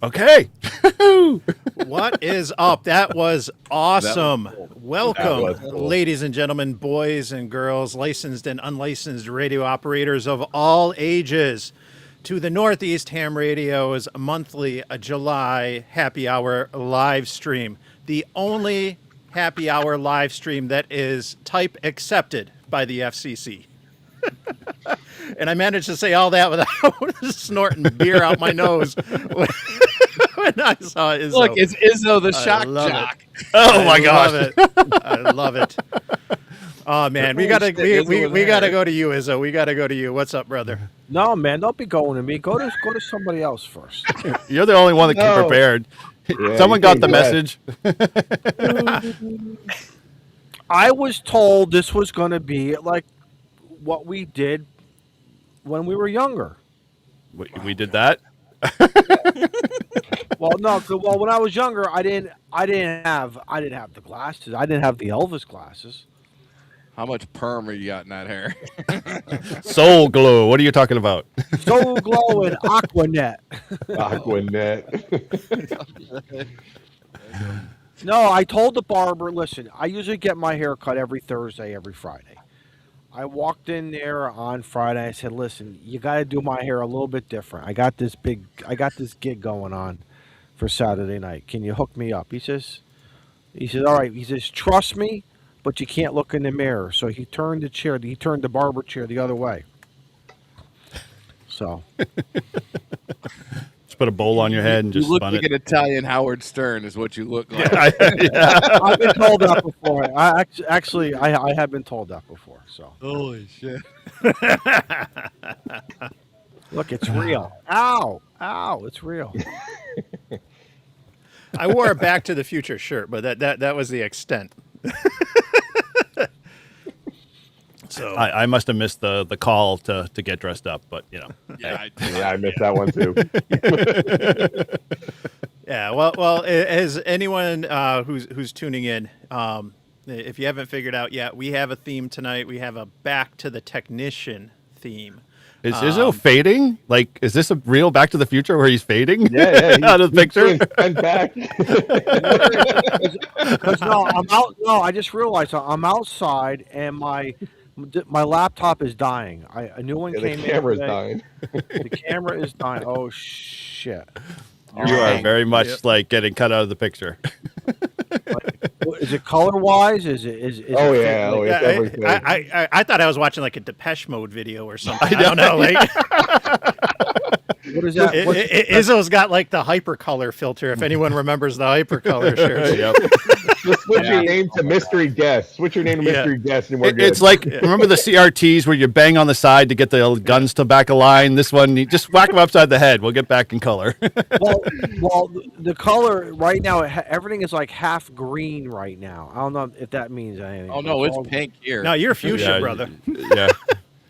Okay. What is up? That was awesome. Welcome, cool. ladies and gentlemen, boys and girls, licensed and unlicensed radio operators of all ages, to the Northeast Ham Radio's monthly July happy hour live stream. The only happy hour live stream that is type accepted by the FCC. And I managed to say all that without snorting beer out my nose when I saw Izzo. Look, it's Izzo the shock love jock. Oh my gosh. I love it. Oh man, we gotta go to you, Izzo. We gotta go to you. What's up, brother? No, man, don't be going to me. Go to somebody else first. You're the only one that came No. prepared. Yeah, Someone you got came the blessed. message. I was told this was going to be like what we did when we were younger. We did that. Well, no, well, when I was younger, I didn't have the glasses. I didn't have the Elvis glasses. How much perm are you got in that hair? Soul Glow. What are you talking about? Soul Glow and Aquanet. Aquanet. No, I told the barber, listen, I usually get my hair cut every Thursday, every Friday. I walked in there on Friday. I said, listen, you got to do my hair a little bit different. I got this gig going on for Saturday night. Can you hook me up? He says, all right. He says, trust me, but you can't look in the mirror. So he turned the barber chair the other way. So. Just put a bowl on your head and just You look spun like it. an Italian Howard Stern is what you look like. Yeah. I've been told that before. I have been told that before. So Holy shit. look, it's real. Ow, it's real. I wore a Back to the Future shirt, but that was the extent. So I must have missed the call to get dressed up, but you know. Yeah, Yeah, I missed that one too. yeah, well, as anyone who's tuning in, if you haven't figured out yet, we have a theme tonight. We have a Back to the Technician theme. Is Izzo fading? Like, is this a real Back to the Future where he's fading? Yeah, out of the picture. He's bent back. Because no, I'm out. No, I just realized I'm outside and my laptop is dying. A new one Yeah, came the camera's in. dying. The camera is dying. Oh shit! You are very much like getting cut out of the picture. Is it color wise? Is Oh it yeah, oh, it's everything. I thought I was watching like a Depeche Mode video or something. I don't know. Like, What is that? Izzo's got like the hypercolor filter. If anyone remembers the hypercolor shirts. Yep. Just switch your name to Mystery Guest. Switch your name to Mystery Guest, and we're good. It's like, remember the CRTs where you bang on the side to get the guns to back a line? This one, you just whack them upside the head. We'll get back in color. well, the color right now, everything is like half green right now. I don't know if that means anything. Oh no, it's pink here. No, you're fuchsia, Yeah, brother. Yeah.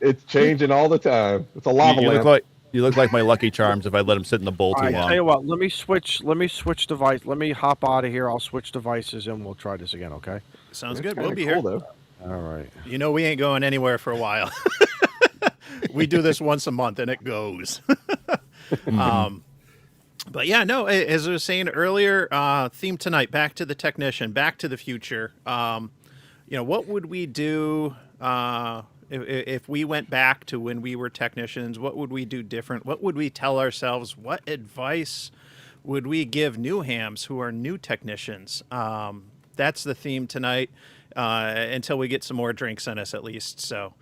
It's changing all the time. It's a lava lamp. You look like my Lucky Charms if I let them sit in the bowl All too right, long. tell you what. Let me switch device. Let me hop out of here. I'll switch devices and we'll try this again. Okay. Sounds It's good. kinda We'll be cool, here. though. All right. You know, we ain't going anywhere for a while. We do this once a month and it goes. But yeah, no, as I was saying earlier, theme tonight, Back to the Technician, Back to the Future. What would we do if we went back to when we were technicians? What would we do different? What would we tell ourselves? What advice would we give new hams who are new technicians? That's the theme tonight, until we get some more drinks in us at least. So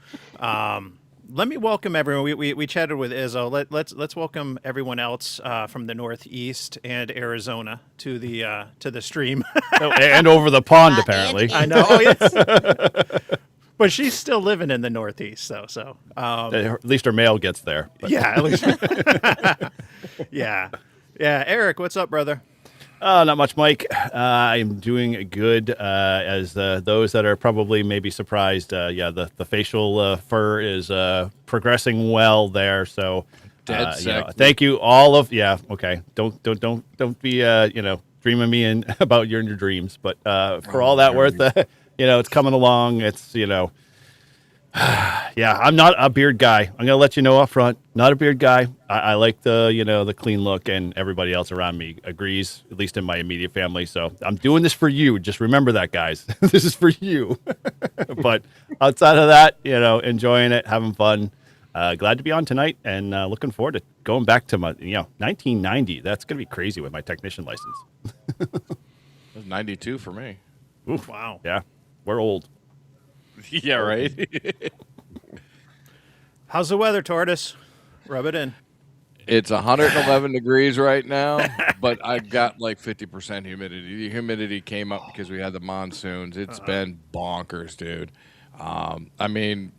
let me welcome everyone. We chatted with Izzo. Let's welcome everyone else from the Northeast and Arizona to the stream. And over the pond, apparently. I know. Oh, yes. But she's still living in the Northeast, so At least her mail gets there. But. yeah, at least. yeah. Eric, what's up, brother? Not much, Mike. I'm doing good. As those that are probably maybe surprised, the facial fur is progressing well there. So, thank you all of okay. Don't be dreaming me in about your dreams. But for all that worth, it's coming along. It's Yeah, I'm not a beard guy. I'm gonna let you know up front. Not a beard guy. I like the clean look, and everybody else around me agrees. At least in my immediate family. So I'm doing this for you. Just remember that, guys. This is for you. But outside of that, enjoying it, having fun. Glad to be on tonight, and looking forward to going back to my 1990. That's gonna be crazy with my technician license. It was 92 for me. Oof. Wow. Yeah, we're old. Yeah, right. How's the weather, Tortoise? Rub it in. It's 111 degrees right now, but I got like 50% humidity. The humidity came up because we had the monsoons. It's been bonkers, dude. I mean,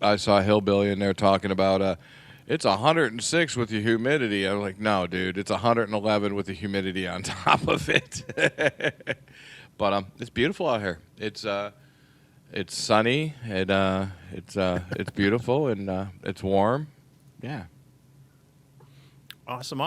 I saw a hillbilly in there talking about it's 106 with the humidity. I'm like, no, dude, it's 111 with the humidity on top of it. But it's beautiful out here. It's sunny and it's beautiful and it's warm. Yeah. Awesome.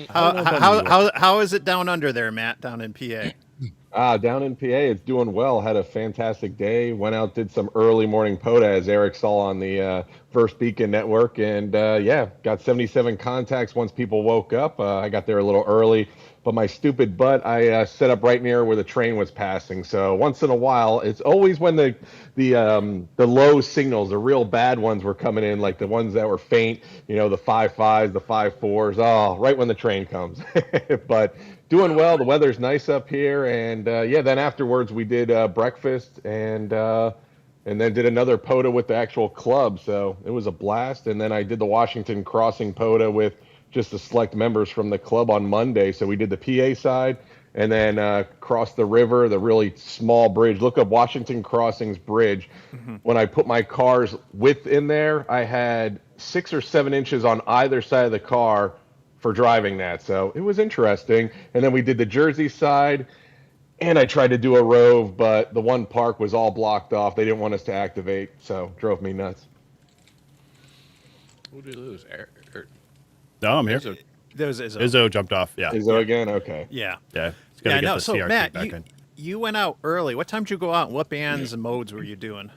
How is it down under there, Matt? Down in PA? Down in PA, it's doing well. Had a fantastic day. Went out, did some early morning POTA, as Eric saw on the First Beacon Network, and got 77 contacts once people woke up. I got there a little early, but my stupid butt, I set up right near where the train was passing. So once in a while, it's always when the low signals, the real bad ones, were coming in, like the ones that were faint, the 5.5s, the 5.4s. Oh, right when the train comes, but. Doing well. The weather's nice up here, and then afterwards we did breakfast and then did another POTA with the actual club. So it was a blast. And then I did the Washington Crossing POTA with just the select members from the club on Monday. So we did the PA side and then crossed the river, the really small bridge. Look up Washington Crossings Bridge. Mm-hmm. When I put my car's width in there, I had 6 or 7 inches on either side of the car for driving that. So it was interesting. And then we did the Jersey side, and I tried to do a Rove, but the one park was all blocked off. They didn't want us to activate, so drove me nuts. Who did we lose? No, I'm here. There was Izzo. Izzo jumped off. Yeah. Izzo again? Okay. Yeah. Yeah. It's gotta get the So CRT Matt, back in. you went out early. What time did you go out? And what bands and modes were you doing?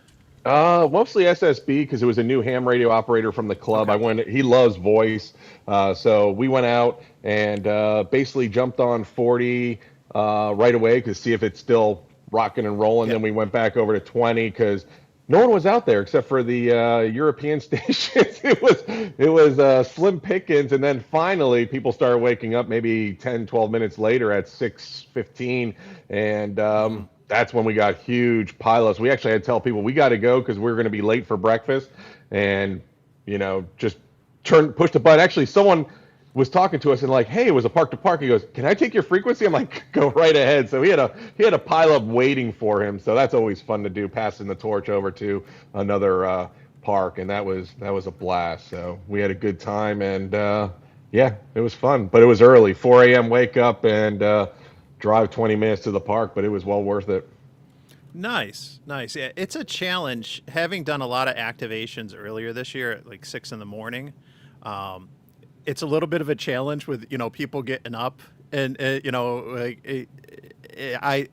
Mostly SSB because it was a new ham radio operator from the club. Okay. He loves voice. So we went out and basically jumped on 40 right away to see if it's still rocking and rolling. Yep. Then we went back over to 20 because no one was out there except for the European stations. It was slim pickings. And then finally people started waking up maybe 10, 12 minutes later at 6:15. And that's when we got huge pileups. We actually had to tell people we got to go because we were going to be late for breakfast, and just push the button. Actually, someone was talking to us and like, hey, it was a park to park. He goes, can I take your frequency? I'm like, go right ahead. So he had a pileup waiting for him. So that's always fun to do, passing the torch over to another park, and that was a blast. So we had a good time, and it was fun. But it was early, 4 a.m. wake up and. Drive 20 minutes to the park, but it was well worth it. Nice. Yeah, it's a challenge. Having done a lot of activations earlier this year at like 6 a.m, it's a little bit of a challenge with people getting up and I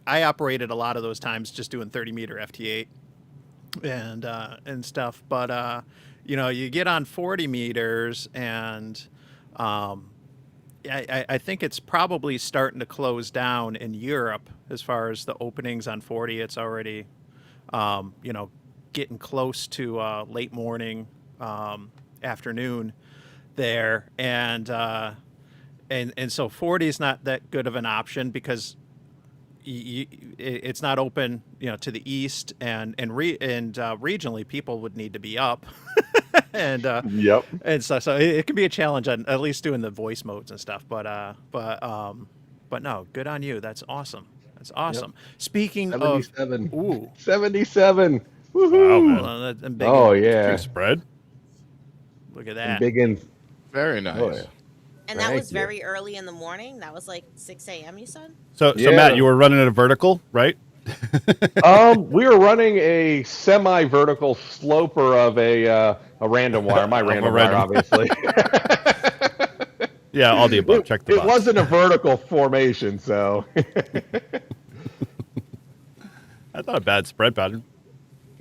operated a lot of those times just doing 30-meter FT8 and stuff, but you get on 40 meters and I think it's probably starting to close down in Europe as far as the openings on 40. It's already, getting close to late morning, afternoon there, and so 40 is not that good of an option because it's not open, to the east, and regionally people would need to be up. And yep. And so it can be a challenge on at least doing the voice modes and stuff. But no, good on you. That's awesome. Yep. Speaking 77. Ooh, 77. Woohoo. Wow, man. Oh yeah. Spread. Look at that. Biggins. Very nice. Oh, yeah. And that was very early in the morning. That was like 6 a.m. You said. So Matt, you were running at a vertical, right? We were running a semi-vertical sloper of a random wire. My random wire, obviously. Yeah, all the above. Check the box. It wasn't a vertical formation, so. That's not a bad spread pattern.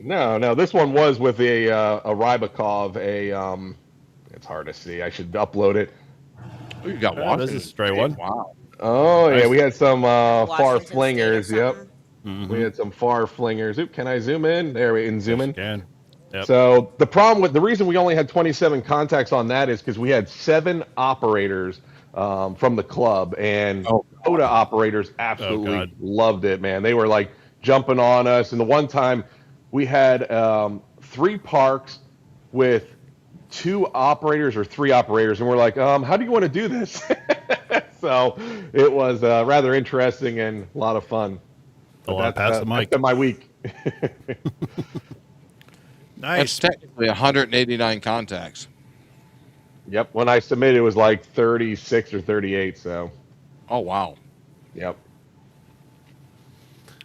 No. This one was with a Rybakov. It's hard to see. I should upload it. Oh, you got Yeah, Washington. this is a stray State. one. Wow. Oh yeah, Nice. we had some far Washington State or flingers. Yep, something. we Mhm. had some far flingers. Oop, can I zoom in? There we can zoom Yes, you in. can. Yep. So the reason we only had 27 contacts on that is because we had 7 operators from the club, and Oh, POTA operators absolutely God. loved it. Man, they were like jumping on us. And the one time we had 3 parks with 2 operators or 3 operators, and we're like, how do you want to do this? So it was rather interesting and a lot of fun. A lot past the That's mic. been my week. Nice. That's technically 189 contacts. Yep. When I submitted, it was like 36 or 38. So, Oh, wow. yep.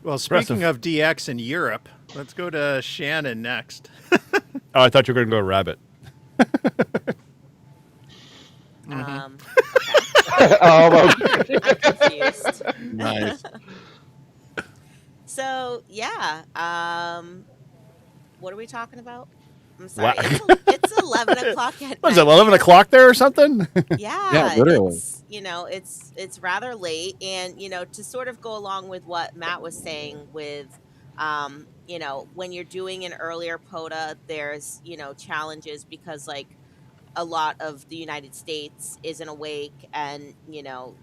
Well, speaking Impressive. of DX in Europe, let's go to Shannon next. Oh, I thought you were going to go rabbit. Um, Okay. I'm confused. Nice. So yeah, what are we talking about? I'm sorry. Wow. It's 11 o'clock at What is it, night. 11 o'clock there or something? Yeah, literally. it's rather late, and to sort of go along with what Matt was saying with, when you're doing an earlier POTA, there's challenges because like a lot of the United States isn't awake, and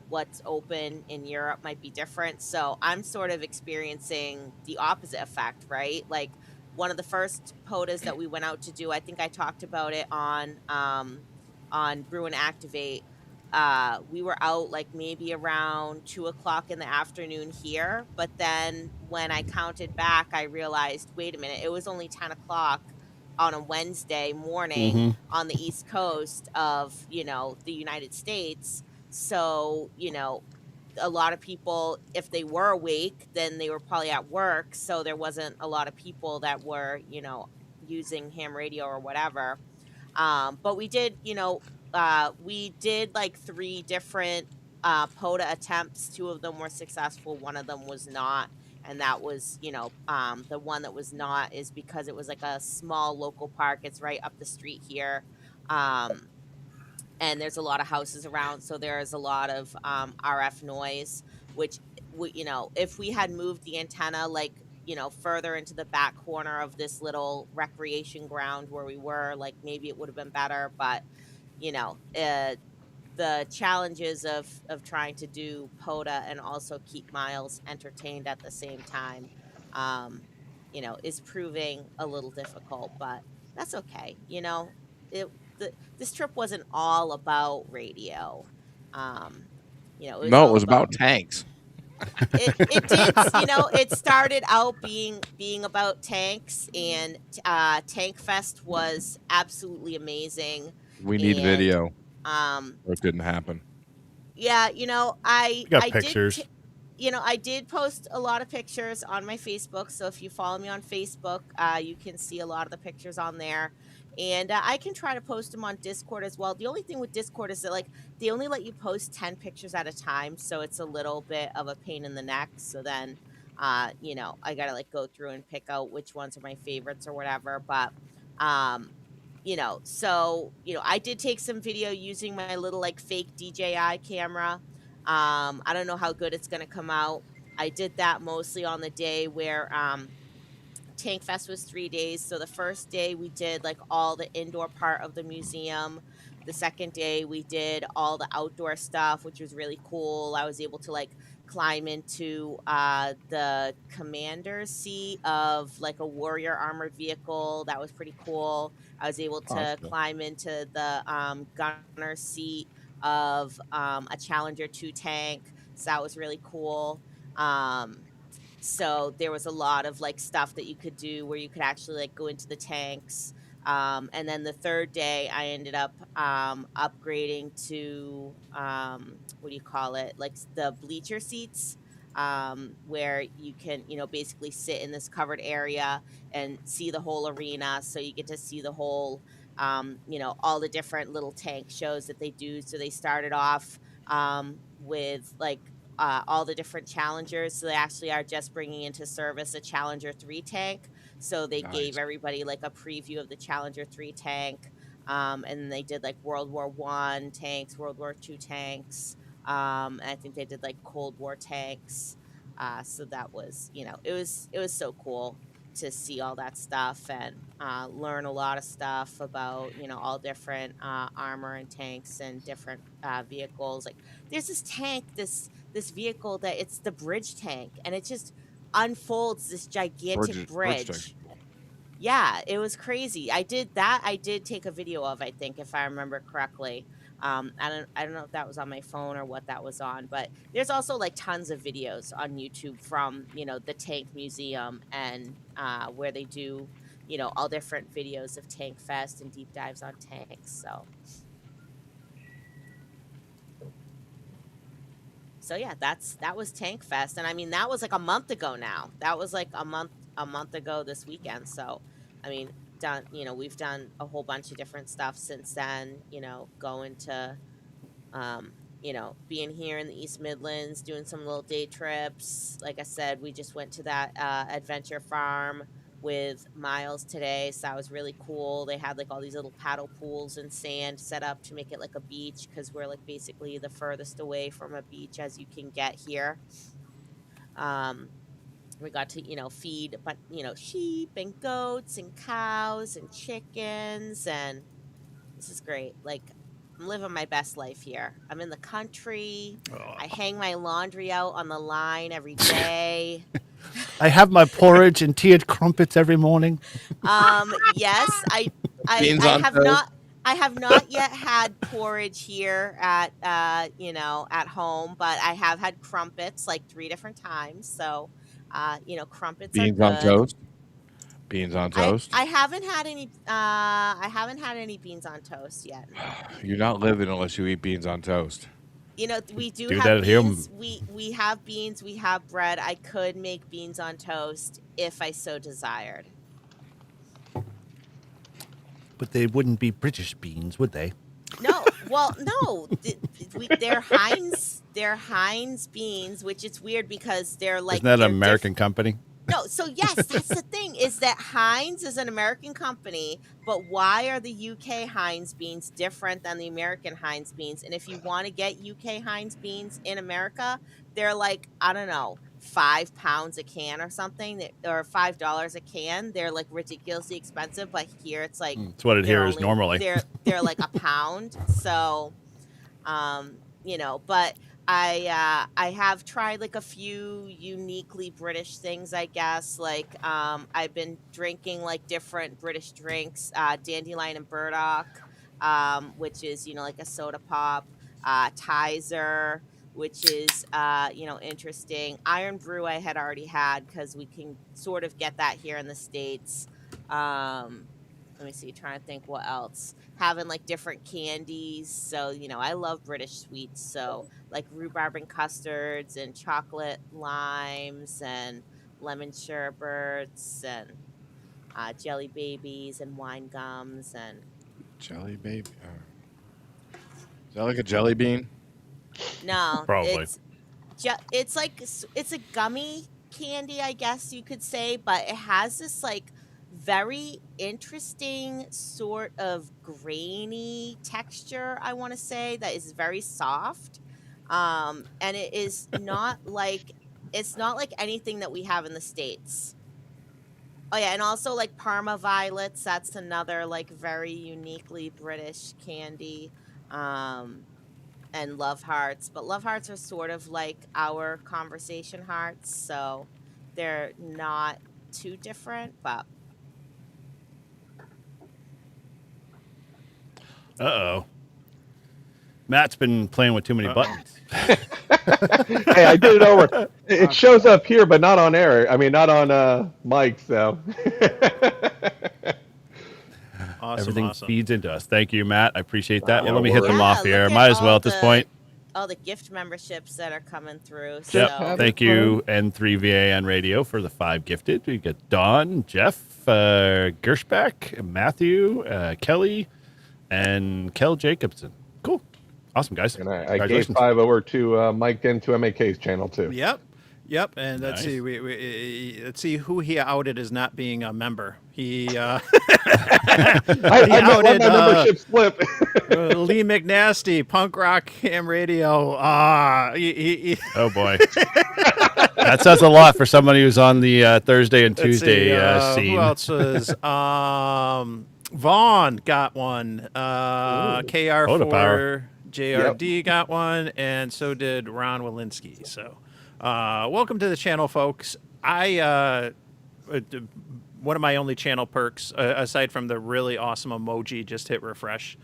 what's open in Europe might be different. So I'm sort of experiencing the opposite effect, right? Like one of the first POTAs that we went out to do, I think I talked about it on Brew and Activate. We were out like maybe around 2 o'clock in the afternoon here, but then when I counted back, I realized, wait a minute, it was only 10 o'clock on a Wednesday morning Mhm. on the East Coast of the United States. So a lot of people, if they were awake, then they were probably at work, so there wasn't a lot of people that were using ham radio or whatever. But we did like 3 different POTA attempts. 2 of them were successful, one of them was not. And that was, the one that was not is because it was like a small local park. It's right up the street here. And there's a lot of houses around, so there is a lot of RF noise, which if we had moved the antenna like further into the back corner of this little recreation ground where we were, like maybe it would have been better. But the challenges of trying to do POTA and also keep Miles entertained at the same time, is proving a little difficult, but that's okay. This trip wasn't all about radio. It was No, it all was about tanks. it did. It started out being about tanks, and Tank Fest was absolutely amazing. We need And, video. Um, Or it didn't happen. yeah, You got pictures. I did post a lot of pictures on my Facebook. So if you follow me on Facebook, you can see a lot of the pictures on there. And I can try to post them on Discord as well. The only thing with Discord is that like they only let you post 10 pictures at a time, so it's a little bit of a pain in the neck. So then, I gotta like go through and pick out which ones are my favorites or whatever. But, I did take some video using my little like fake DJI camera. I don't know how good it's gonna come out. I did that mostly on the day where Tank Fest was 3 days. So the first day we did like all the indoor part of the museum. The second day we did all the outdoor stuff, which was really cool. I was able to like climb into the commander's seat of like a warrior armored vehicle. That was pretty cool. I was able to Awesome. climb into the gunner seat of a Challenger 2 tank. So that was really cool. So there was a lot of like stuff that you could do where you could actually like go into the tanks. And then the third day, I ended up upgrading to what do you call it? Like the bleacher seats, where you can, basically sit in this covered area and see the whole arena. So you get to see the whole, all the different little tank shows that they do. So they started off with like all the different challengers. So they actually are just bringing into service a Challenger 3 tank. So they Nice. gave everybody like a preview of the Challenger 3 tank. And they did like World War One tanks, World War II tanks. And I think they did like Cold War tanks. So that was, it was so cool to see all that stuff and learn a lot of stuff about, all different armor and tanks and different vehicles. Like there's this tank, this vehicle that it's the bridge tank, and it just unfolds this gigantic Bridge tank. bridge. Yeah, it was crazy. I did take a video of, I think, if I remember correctly. I don't know if that was on my phone or what that was on, but there's also like tons of videos on YouTube from, the Tank Museum and where they do, all different videos of Tank Fest and deep dives on tanks. So yeah, that was Tank Fest, and I mean that was like a month ago now. That was like a month ago this weekend. So, I mean, we've done a whole bunch of different stuff since then. Going to, being here in the East Midlands, doing some little day trips. Like I said, we just went to that adventure farm with Miles today, so that was really cool. They had like all these little paddle pools and sand set up to make it like a beach, because we're like basically the furthest away from a beach as you can get here. We got to feed sheep and goats and cows and chickens, and this is great. Like, I'm living my best life here. I'm in the country. I hang my laundry out on the line every day. I have my porridge and tea and crumpets every morning. Yes, Beans I on have toast. I have not yet had porridge here at at home, but I have had crumpets like 3 different times. So, crumpets Beans are on good. toast. Beans on toast. I haven't had any. I haven't had any beans on toast yet. You're not living unless you eat beans on toast. We do Do have that at home. beans. We have beans. We have bread. I could make beans on toast if I so desired. But they wouldn't be British beans, would they? No, well, no. They're Heinz beans, which is weird because they're like. Isn't that they're an American company? No, so yes, that's the thing, is that Heinz is an American company, but why are the UK Heinz beans different than the American Heinz beans? And if you want to get UK Heinz beans in America, they're like, I don't know, £5 a can or something, or $5 a can. They're like ridiculously expensive, but here it's like It's what it they're here is normally. they're like a pound. So, but I have tried like a few uniquely British things, I guess. Like I've been drinking like different British drinks, Dandelion and Burdock, which is like a soda pop, Tizer, which is interesting. Iron Brew I had already had because we can sort of get that here in the States. Let me see, trying to think what else. Having like different candies. So, I love British sweets. So, like rhubarb and custards and chocolate limes and lemon sherbets and jelly babies and wine gums and. Jelly baby. Is that like a jelly bean? No, Probably. it's like it's a gummy candy, I guess you could say, but it has this like very interesting sort of grainy texture, I want to say, that is very soft. And it is not like anything that we have in the States. Oh yeah, and also like Parma violets, that's another like very uniquely British candy. And love hearts, but love hearts are sort of like our conversation hearts, so they're not too different, but Uh-oh. Matt's been playing with too many buttons. Hey, I did it over. It shows up here, but not on air. I mean, not on mic. So Everything Awesome. feeds into us. Thank you, Matt. I appreciate that. Yeah, Well, let me hit them Yeah, off here. look at Might as well all at this the- point. all the gift memberships that are coming through. Yep. So Thank you, N3VAN Radio, for the 5 gifted. We get Don, Jeff, Gershback, Matthew, Kelly, and Kel Jacobson. Cool. Awesome, guys. and I gave Congratulations. 5 over to Mike into MAK's channel too. Yep. Yep, and let's Nice. see. Let's see who he outed as not being a member. He I he let outed my membership slip. Lee McNasty, Punk Rock Ham Radio. Oh boy, that says a lot for somebody who's on the Thursday and Let's Tuesday see, scene. who else was? Vaughn got one. KR4, Photo power. JRD got one, and so did Ron Walensky. So, welcome to the channel, folks. One of my only channel perks, aside from the really awesome emoji, just hit refresh,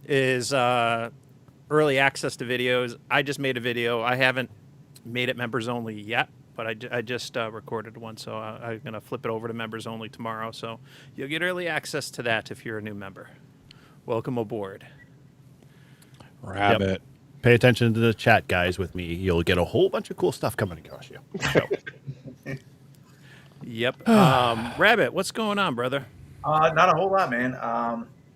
is early access to videos. I just made a video. I haven't made it members only yet, but I just recorded one, so I'm going to flip it over to members only tomorrow. So you'll get early access to that if you're a new member. Welcome aboard. Rabbit. Pay attention to the chat, guys. With me, you'll get a whole bunch of cool stuff coming across you. So, Yep. Rabbit, what's going on, brother? Not a whole lot, man.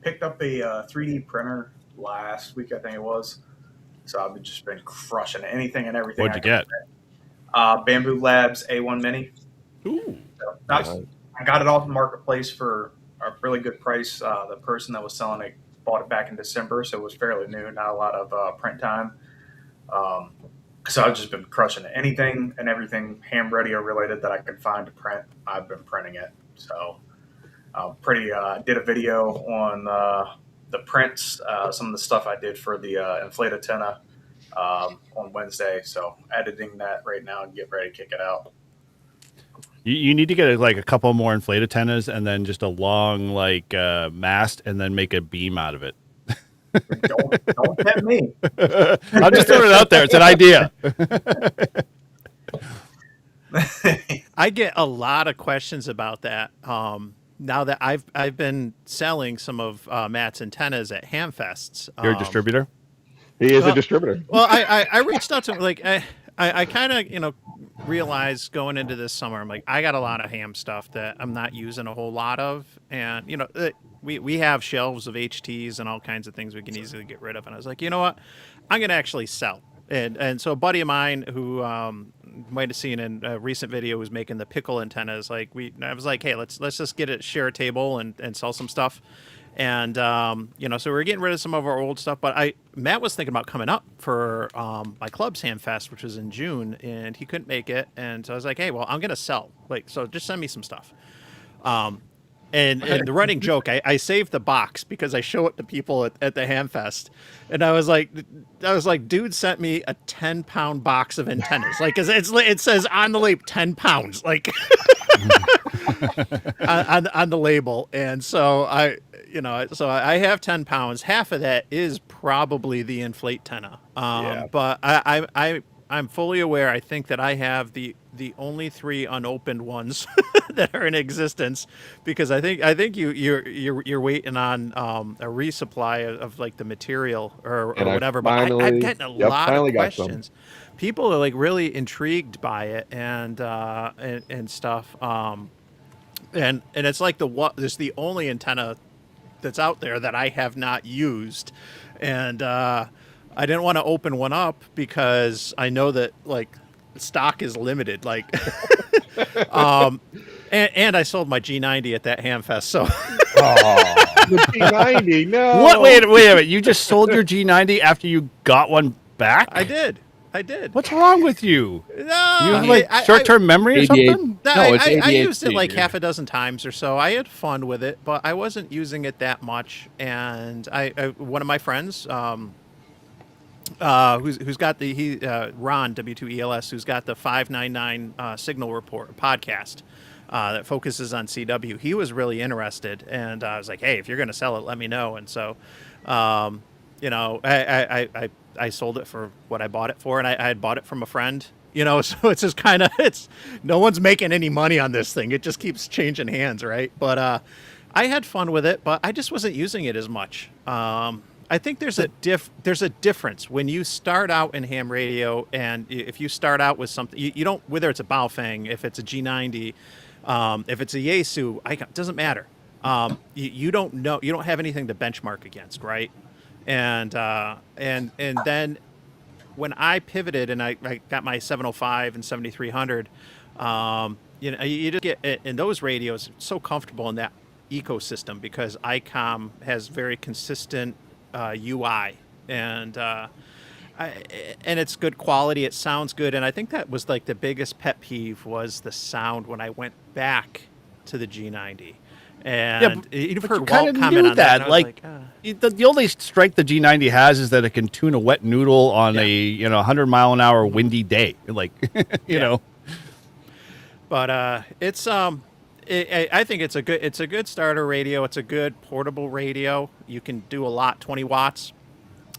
Picked up a 3D printer last week, I think it was. So I've just been crushing anything and everything. what'd you get? Bamboo Labs A1 Mini. Ooh, So Nice. I got it off the marketplace for a really good price. The person that was selling it bought it back in December, so it was fairly new, not a lot of print time. So I've just been crushing it. Anything and everything ham radio related that I can find to print, I've been printing it. So did a video on the prints, some of the stuff I did for the inflate antenna on Wednesday. So editing that right now and get ready to kick it out. you need to get like a couple more inflate antennas and then just a long mast and then make a beam out of it. Don't tempt me. I'm just throwing it out there. It's an idea. I get a lot of questions about that. Now that I've been selling some of Matt's antennas at Hamfests. You're a distributor. He is a distributor. Well, I reached out to him, like I kind of realized going into this summer, I'm like, I got a lot of ham stuff that I'm not using a whole lot of, and we have shelves of HTs and all kinds of things we can easily get rid of, and I was like, you know what, I'm gonna actually sell. And so a buddy of mine who might have seen in a recent video was making the pickle antennas. I was like, hey, let's just share a table and sell some stuff. And so we're getting rid of some of our old stuff. But Matt was thinking about coming up for my club's Ham Fest, which was in June, and he couldn't make it. And so I was like, hey, well, I'm gonna sell. So just send me some stuff. And the running joke, I saved the box because I show it to people at the Hamfest, and I was like, dude sent me a 10-pound box of antennas, like, 'cause it says on the label 10 pounds, like on the label, and so I have 10 pounds. Half of that is probably the inflate antenna, but I'm fully aware. I think that I have the only 3 unopened ones that are in existence, because I think you're waiting on a resupply of like the material or whatever. But I'm getting a lot of questions. People are like really intrigued by it and stuff. And it's like this is the only antenna that's out there that I have not used, and I didn't want to open one up because I know that like stock is limited. Like, and I sold my G90 at that Hamfest. So, The P90, no. What? Wait a minute. You just sold your G90 after you got one back? I did. What's wrong with you? No, You have like short-term memory or something? No, it's I used it ADHD, like dude. half a dozen times or so. I had fun with it, but I wasn't using it that much. And one of my friends, who's got Ron W2ELS, who's got the 599 Signal Report podcast that focuses on CW. He was really interested, and I was like, hey, if you're going to sell it, let me know. And so, I sold it for what I bought it for, and I had bought it from a friend. So it's just kind of no one's making any money on this thing. It just keeps changing hands, right? But I had fun with it, but I just wasn't using it as much. I think there's a difference when you start out in ham radio, and if you start out with something, you don't, whether it's a Baofeng, if it's a G90, if it's a Yaesu, it doesn't matter. You don't know, you don't have anything to benchmark against, right? And then when I pivoted and I got my 705 and 7300, you just get in those radios so comfortable in that ecosystem because ICOM has very consistent UI and and it's good quality. It sounds good, and I think that was like the biggest pet peeve was the sound when I went back to the G90. And you've but heard you kind Walt of comment knew on that. that. And I was Like, "Ah." the only strength the G90 has is that it can tune a wet noodle on a 100-mile-an-hour windy day. Like, you know. But it's I think it's a good starter radio. It's a good portable radio. You can do a lot. 20 watts,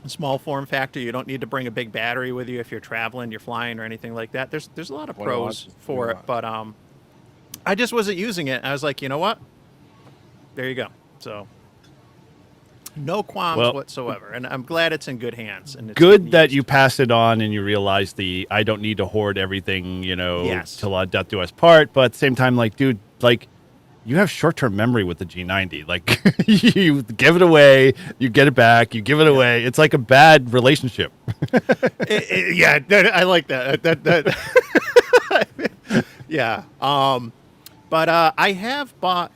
small form factor. You don't need to bring a big battery with you if you're traveling, you're flying, or anything like that. There's a lot of 20 pros watts is for 20 it, watts. but I just wasn't using it. I was like, you know what? There you go. So no qualms Well, whatsoever, and I'm glad it's in good hands. And it's Good being that used. you pass it on and you realize I don't need to hoard everything, Yes. till death do us part. But at the same time, like, dude, like, you have short-term memory with the G90. Like, you give it away, you get it back, you give it away. It's like a bad relationship. Yeah, I like that. Yeah. But I have bought,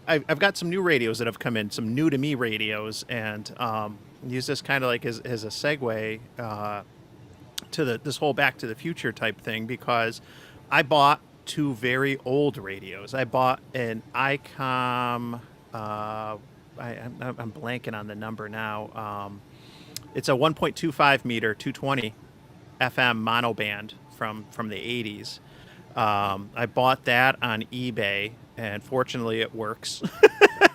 I've got some new radios that have come in, some new to me radios, and use this kind of like as a segue to this whole Back to the Future type thing because I bought two very old radios. I bought an ICOM. I'm blanking on the number now. It's a 1.25 meter 220 FM monoband from the 80s. I bought that on eBay, and fortunately it works.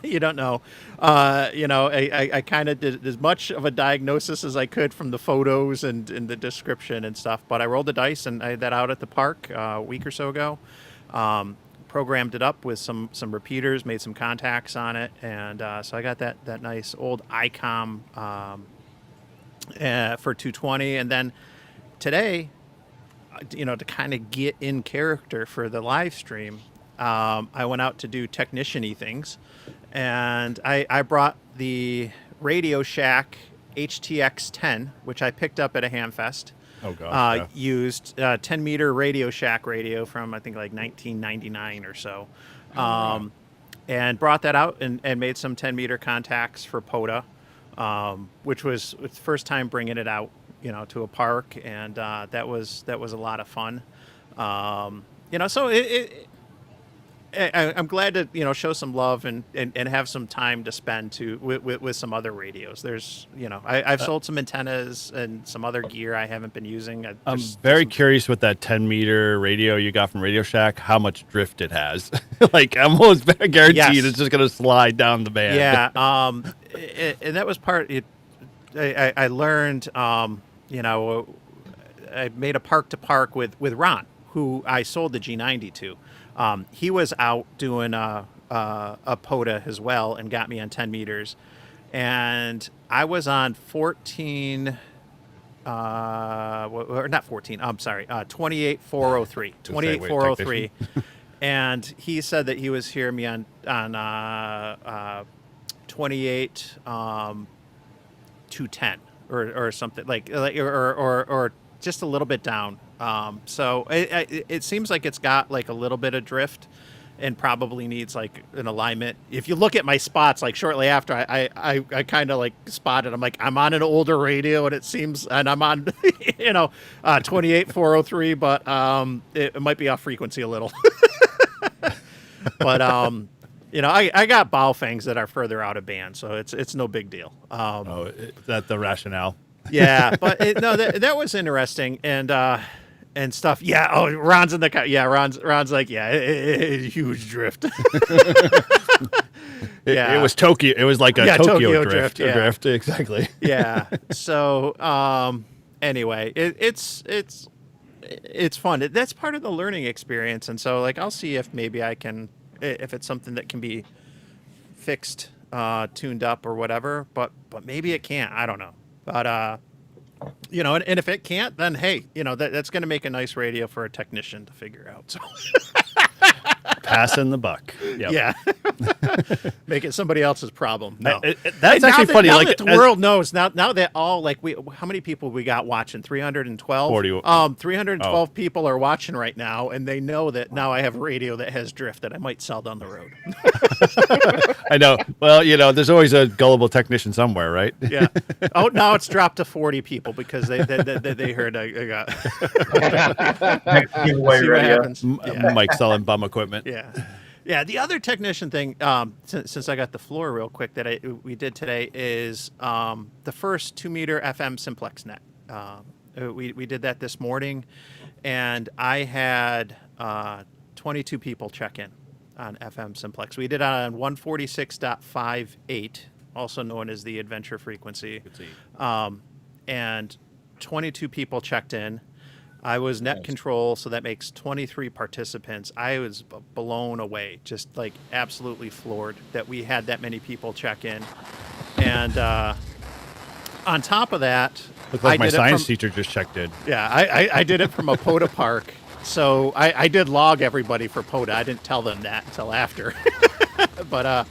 You don't know. I kind of did as much of a diagnosis as I could from the photos and the description and stuff, but I rolled the dice and I had that out at the park a week or so ago. Programmed it up with some repeaters, made some contacts on it, and so I got that nice old ICOM for 220. And then today, to kind of get in character for the live stream, I went out to do technician-y things, and I brought the Radio Shack HTX 10, which I picked up at a Hamfest. Oh, gosh. Yeah. Used 10 meter Radio Shack radio from I think like 1999 or so, and brought that out and made some 10 meter contacts for POTA, which was the first time bringing it out, to a park, and that was a lot of fun. So I'm glad to show some love and have some time to spend with some other radios. There's I've sold some antennas and some other gear I haven't been using. I'm very curious with that 10-meter radio you got from Radio Shack, how much drift it has. Like, I'm almost guaranteed Yes. it's just going to slide down the band. Yeah, and that was part. I learned. I made a park to park with Ron, who I sold the G90 to. He was out doing a POTA as well and got me on 10 meters, and I was on 14. Or not 14. I'm sorry. 28403. 28403. And he said that he was hearing me on 28 210 or something like or just a little bit down. So it seems like it's got like a little bit of drift and probably needs like an alignment. If you look at my spots, like shortly after I kind of like spotted, I'm like, I'm on an older radio and it seems, and I'm on, 28403, but it might be off frequency a little. But, I got Baofangs that are further out of band, so it's no big deal. Is that the rationale? Yeah, but that was interesting and stuff. Yeah. Oh, Ron's in the yeah. Ron's like, yeah, huge drift. Yeah, It was Tokyo. It was like a Tokyo drift. yeah. Drift, exactly. Yeah. So anyway, it's fun. That's part of the learning experience, and so like I'll see if maybe I can, if it's something that can be fixed, tuned up or whatever. But maybe it can't. I don't know. But and if it can't, then hey, that's going to make a nice radio for a technician to figure out. So Passing the buck. Yep. Yeah. Make it somebody else's problem. No. That's And now actually that- funny. Now Like that the as- world knows now that all like how many people we got watching? 312. 40. 312 people are watching right now, and they know that now I have a radio that has drift that I might sell down the road. I know. Well, there's always a gullible technician somewhere, right? Yeah. Oh, now it's dropped to 40 people because they heard I got. Next giveaway See what radio. happens. Yeah. Mike selling bum equipment. Yeah. Yeah, the other technician thing, since I got the floor real quick, that we did today is the first 2-meter FM simplex net. We did that this morning, and I had 22 people check in on FM simplex. We did it on 146.58, also known as the adventure frequency, and 22 people checked in. I was net control, so that makes 23 participants. I was blown away, just like absolutely floored that we had that many people check in. And on top of that, Looked like I my did it science from- teacher just checked in. Yeah, I did it from a POTA park. So I did log everybody for POTA. I didn't tell them that until after. But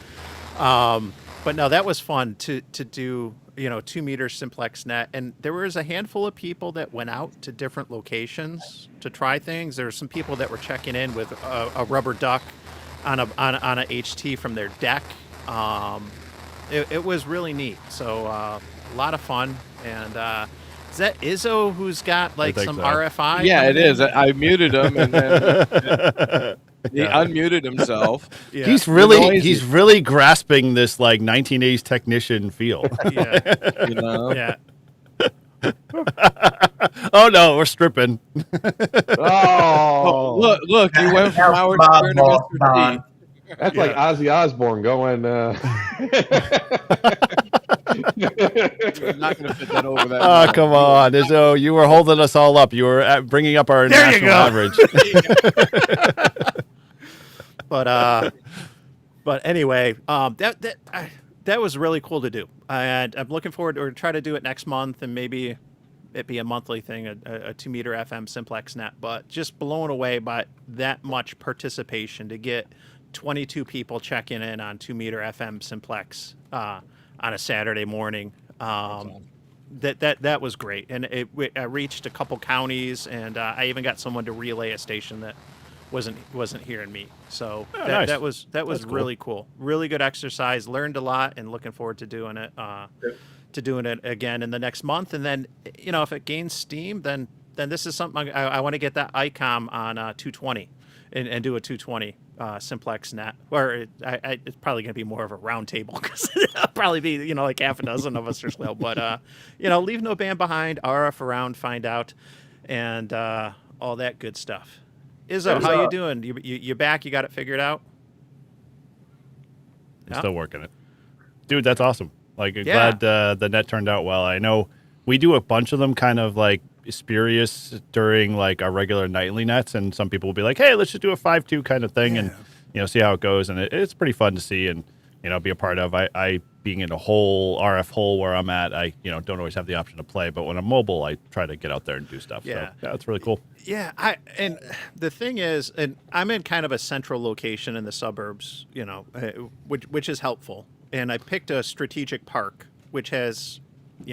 no, that was fun to do, 2-meter simplex net. And there was a handful of people that went out to different locations to try things. There were some people that were checking in with a rubber duck on a HT from their deck. It was really neat. So a lot of fun. And is that Izzo who's got like think some so. RFI? Yeah, coming it is. in? I muted him, and then he unmuted himself. Yeah. He's really grasping this like 1980s technician feel. Yeah. You know? Yeah. Oh no, we're stripping. Oh, Look, you went from Now, Howard Bob Stern to Bob Mr. Don. T. that's like Ozzy Osbourne going. You're not going to fit that over that. Oh come on, Izzo, you were holding us all up. You were bringing up our There you national go. average. But anyway, that was really cool to do, and I'm looking forward to try to do it next month, and maybe it be a monthly thing, a 2-meter FM simplex net. But just blown away by that much participation to get 22 people checking in on 2-meter FM simplex on a Saturday morning. That was great, and I reached a couple counties, and I even got someone to relay a station that wasn't hearing me. So nice. that was That's cool. really cool. Really good exercise. Learned a lot, and looking forward to doing it again in the next month. And then if it gains steam, then this is something I want to get that ICOM on 220 and do a 220 simplex net. Or it's probably going to be more of a round table because it'll probably be like half a dozen of us or so. But leave no band behind. RF around, find out, and all that good stuff. Izzo, how you doing? You back? You got it figured out? I'm still working it. Dude, that's awesome. Like, Yeah. glad the net turned out well. I know we do a bunch of them kind of like spurious during like our regular nightly nets, and some people will be like, hey, let's just do a 5-2 kind of thing and, see how it goes. And it's pretty fun to see and, be a part of. I being in a whole RF hole where I'm at, I, don't always have the option to play, but when I'm mobile, I try to get out there and do stuff. Yeah. So, yeah, it's really cool. Yeah, and the thing is, and I'm in kind of a central location in the suburbs, which is helpful. And I picked a strategic park, which has,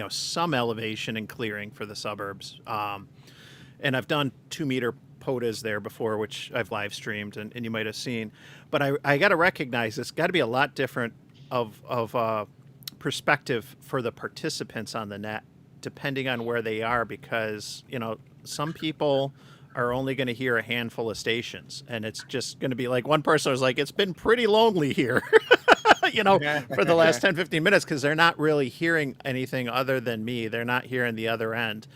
some elevation and clearing for the suburbs. And I've done 2-meter POTAs there before, which I've live streamed, and you might have seen. But I got to recognize it's got to be a lot different of perspective for the participants on the net, depending on where they are, because some people are only going to hear a handful of stations, and it's just going to be like one person was like, it's been pretty lonely here for the last 10-15 minutes, because they're not really hearing anything other than me. They're not hearing the other end.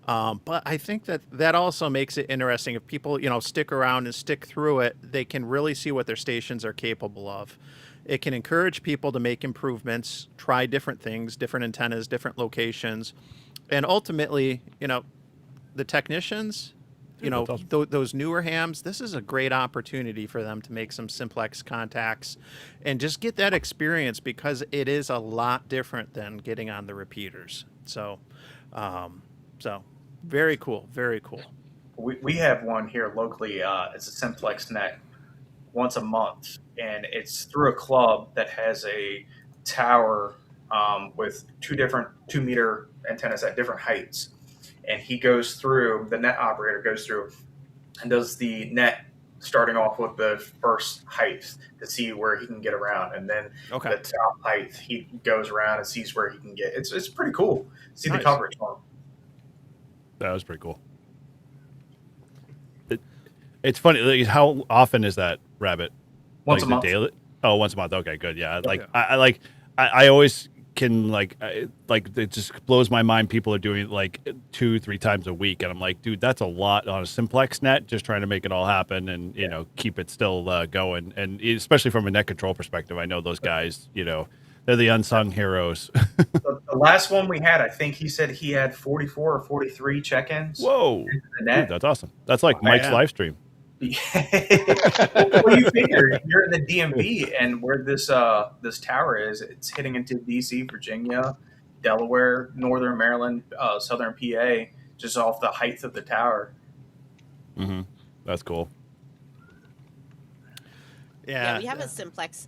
But I think that also makes it interesting. If people stick around and stick through it, they can really see what their stations are capable of. It can encourage people to make improvements, try different things, different antennas, different locations. And ultimately, the technicians, that's awesome. those newer hams, this is a great opportunity for them to make some simplex contacts and just get that experience, because it is a lot different than getting on the repeaters. So very cool, very cool. We have one here locally. It's a simplex net once a month, and it's through a club that has a tower with 2-meter antennas at different heights. And he goes through, the net operator goes through and does the net starting off with the first height to see where he can get around, and then Okay. the top height he goes around and sees where he can get. It's pretty cool. See Nice. the coverage on him. That was pretty cool. It's funny. Like, how often is that, Rabbit? Once Like, a month. Daily? Oh, once a month. Okay, good. Yeah. Like Okay. I always can like it just blows my mind. People are doing it like 2-3 times a week, and I'm like, dude, that's a lot on a simplex net. Just trying to make it all happen and keep it still going. And especially from a net control perspective, I know those guys. They're the unsung heroes. The last one we had, I think he said he had 44 or 43 check-ins. Whoa, into the dude, net. that's awesome. That's like Mike's Yeah. live stream. Well, you figure you're in the DMV, and where this tower is, it's hitting into DC, Virginia, Delaware, Northern Maryland, Southern PA, just off the height of the tower. Mm-hmm. That's cool. Yeah. we have a simplex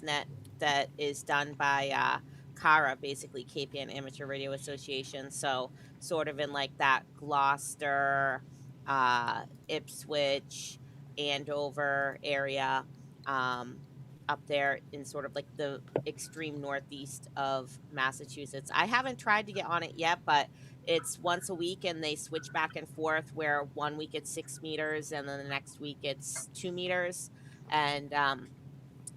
net that is done by CARA, basically Cape Ann Amateur Radio Association. So sort of in like that Gloucester, Ipswich, Andover area, up there in sort of like the extreme northeast of Massachusetts. I haven't tried to get on it yet, but it's once a week and they switch back and forth where 1 week it's 6 meters and then the next week it's 2 meters. And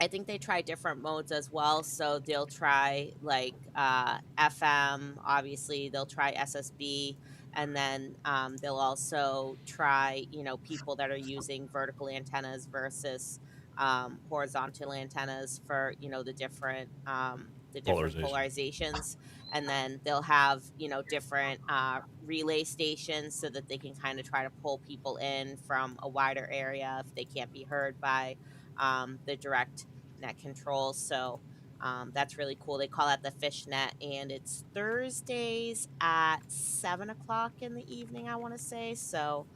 I think they try different modes as well. So they'll try like FM, obviously, they'll try SSB, and then they'll also try, people that are using vertical antennas versus horizontal antennas for, the different polarizations. And then they'll have, different relay stations so that they can kind of try to pull people in from a wider area if they can't be heard by the direct net control. So that's really cool. They call that the Fishnet, and it's Thursdays at 7:00 in the evening, I want to say. So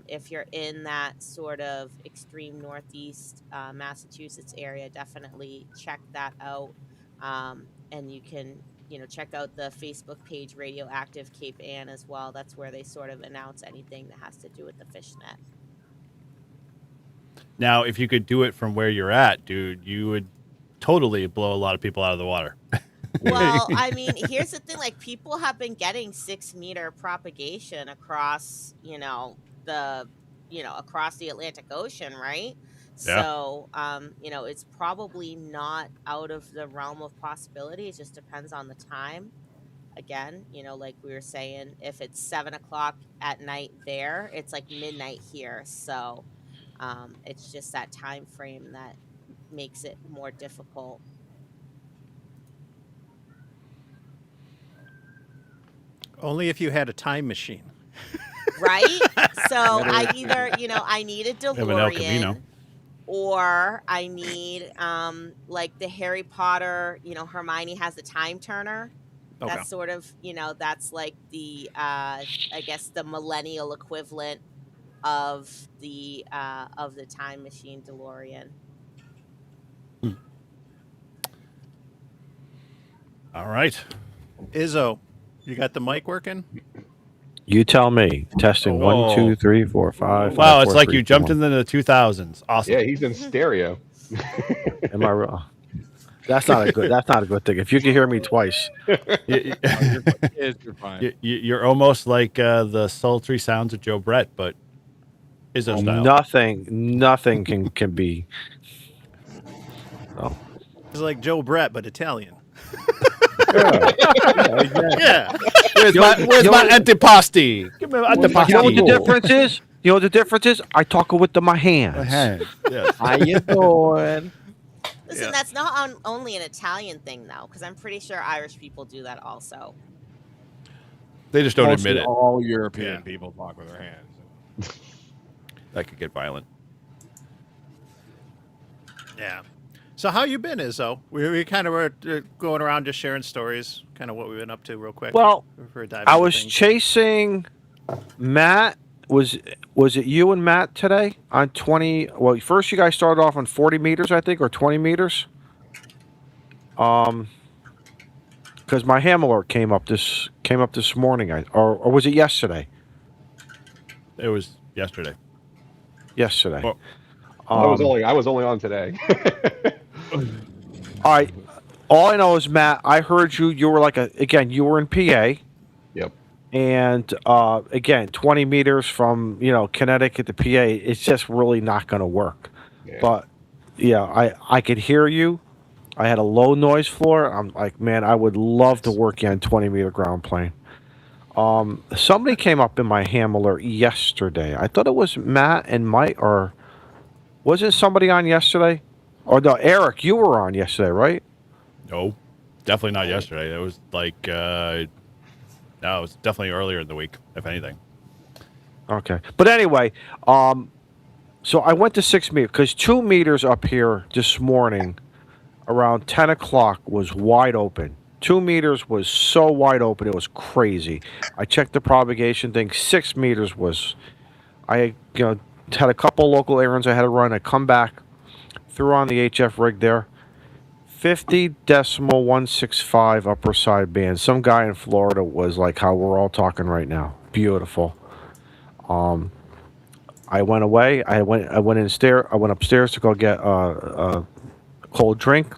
if you're in that sort of extreme northeast Massachusetts area, definitely check that out. And you can, check out the Facebook page Radioactive Cape Ann as well. That's where they sort of announce anything that has to do with the Fishnet. Now, if you could do it from where you're at, dude, you would totally blow a lot of people out of the water. Well, I mean, here's the thing: like, people have been getting 6-meter propagation across, across the Atlantic Ocean, right? Yeah. So, it's probably not out of the realm of possibility. It just depends on the time. Again, like we were saying, if it's 7:00 at night there, it's like midnight here. So, it's just that time frame that makes it more difficult. Only if you had a time machine. Right? So I either, I need a have an El Camino. DeLorean, or I need like the Harry Potter, Hermione has the time turner. Okay. That's sort of, that's like the I guess the millennial equivalent of the time machine DeLorean. All right. Izzo, you got the mic working? You tell me. Testing Whoa. 1, 2, 3, 4, 5. Wow, 5, it's 4, like 3, you jumped 2, 1. into the 2000s. Awesome. Yeah, he's in stereo. Am I wrong? That's not a good thing. If you can hear me twice. You're fine. You're almost like the sultry sounds of Joe Brett, but Izzo style. Nothing can be. Oh. It's like Joe Brett, but Italian. Exactly. Yeah. Where's my antipasti? Give me antipasti. You know what the difference is? You know what the difference is? I talk with my hands. Yes. How you doing? Listen, Yeah. that's not only an Italian thing, though, because I'm pretty sure Irish people do that also. They just don't Mostly admit it. all European Yeah. people talk with their hands. That could get violent. Yeah. So how you been, Izzo? We kind of were going around just sharing stories, kind of what we've been up to real quick. Well, before we dive I into was things. chasing Matt was it you and Matt today on 20? Well, first you guys started off on 40 meters, I think, or 20 meters. Because my ham alert came up this morning, or was it yesterday? It was yesterday. Yesterday. Well, I was only on today. All right. All I know is, Matt, I heard you. You were you were in PA. Yep. And again, 20 meters from Connecticut to PA, it's just really not going to work. Yeah. But yeah, I could hear you. I had a low noise floor. I'm like, man, I would love to work you on 20-meter ground plane. Somebody came up in my ham alert yesterday. I thought it was Matt and Mike, or wasn't somebody on yesterday? Or no, Eric, you were on yesterday, right? No, definitely not yesterday. It was like, no, it was definitely earlier in the week, if anything. Okay. But anyway, so I went to 6 meters because 2 meters up here this morning around 10 o'clock was wide open. 2 meters was so wide open, it was crazy. I checked the propagation thing. 6 meters was, I had a couple local errands I had to run. I come back, threw on the HF rig there. 50.165 upper side band. Some guy in Florida was like how we're all talking right now. Beautiful. I went away. I went upstairs to go get a cold drink.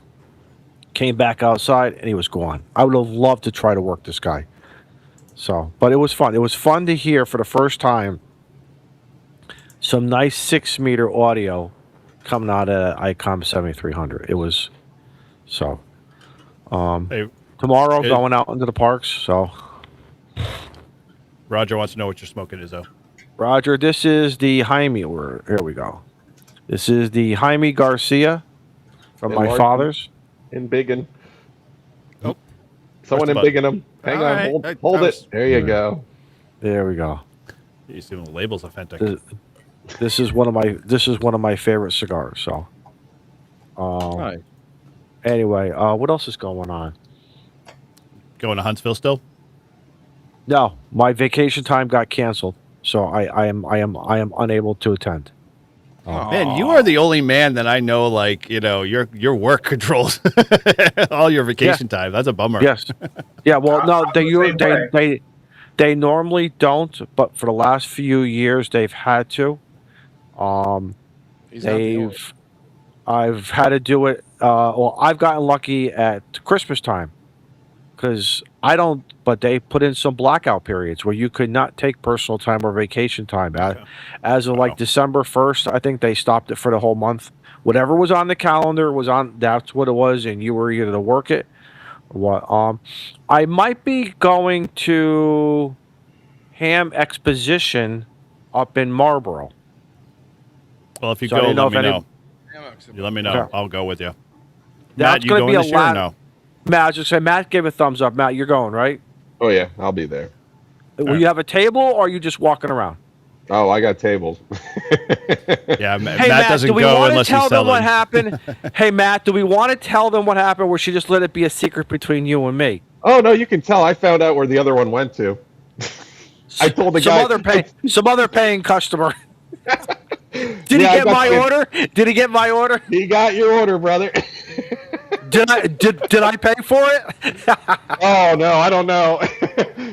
Came back outside and he was gone. I would have loved to try to work this guy. So, but it was fun. It was fun to hear for the first time some nice 6 meter audio coming out of ICOM 7300. It was so. Hey, Tomorrow going out into the parks. So, Roger wants to know what you're smoking is, though. Roger, this is the Jaime. Here we go. This is the Jaime Garcia from And my Martin. father's. In Biggin. Oh, Someone in press the Biggin them. Hang All on, right. hold I it. was- There you go. There we go. You assume the label's authentic. This is one of my favorite cigars. So, Right. anyway, what else is going on? Going to Huntsville still? No, my vacation time got canceled, so I am unable to attend. Man, you are the only man that I know, like, your work controls all your vacation time. That's a bummer. Yes. Yeah. Well, no, I'm the same way. they normally don't, but for the last few years they've had to. He's not the only- I've had to do it. Well, I've gotten lucky at Christmas time because I don't. But they put in some blackout periods where you could not take personal time or vacation time. As of like December 1st, I think they stopped it for the whole month. Whatever was on the calendar was on. That's what it was, and you were either to work it or what. I might be going to Ham Exposition up in Marlboro. Well, if you So I go, didn't know let me if any- know. You let me know. Okay. I'll go with you. That's Matt, you gonna going be a this year or lot. no? Matt, I was just saying, Matt gave a thumbs up. Matt, you're going, right? Oh yeah, I'll be there. Will you have a table or are you just walking around? Oh, I got tables. Yeah, Hey, Matt doesn't do we go want to unless tell he's them what selling. happened? Hey, Matt, do we want to tell them what happened or should just let it be a secret between you and me? Oh no, you can tell. I found out where the other one went to. I told the guy. Some other paying customer. Did he Yeah, I get got my you. order? Did he get my order? He got your order, brother. Did I pay for it? Oh no, I don't know.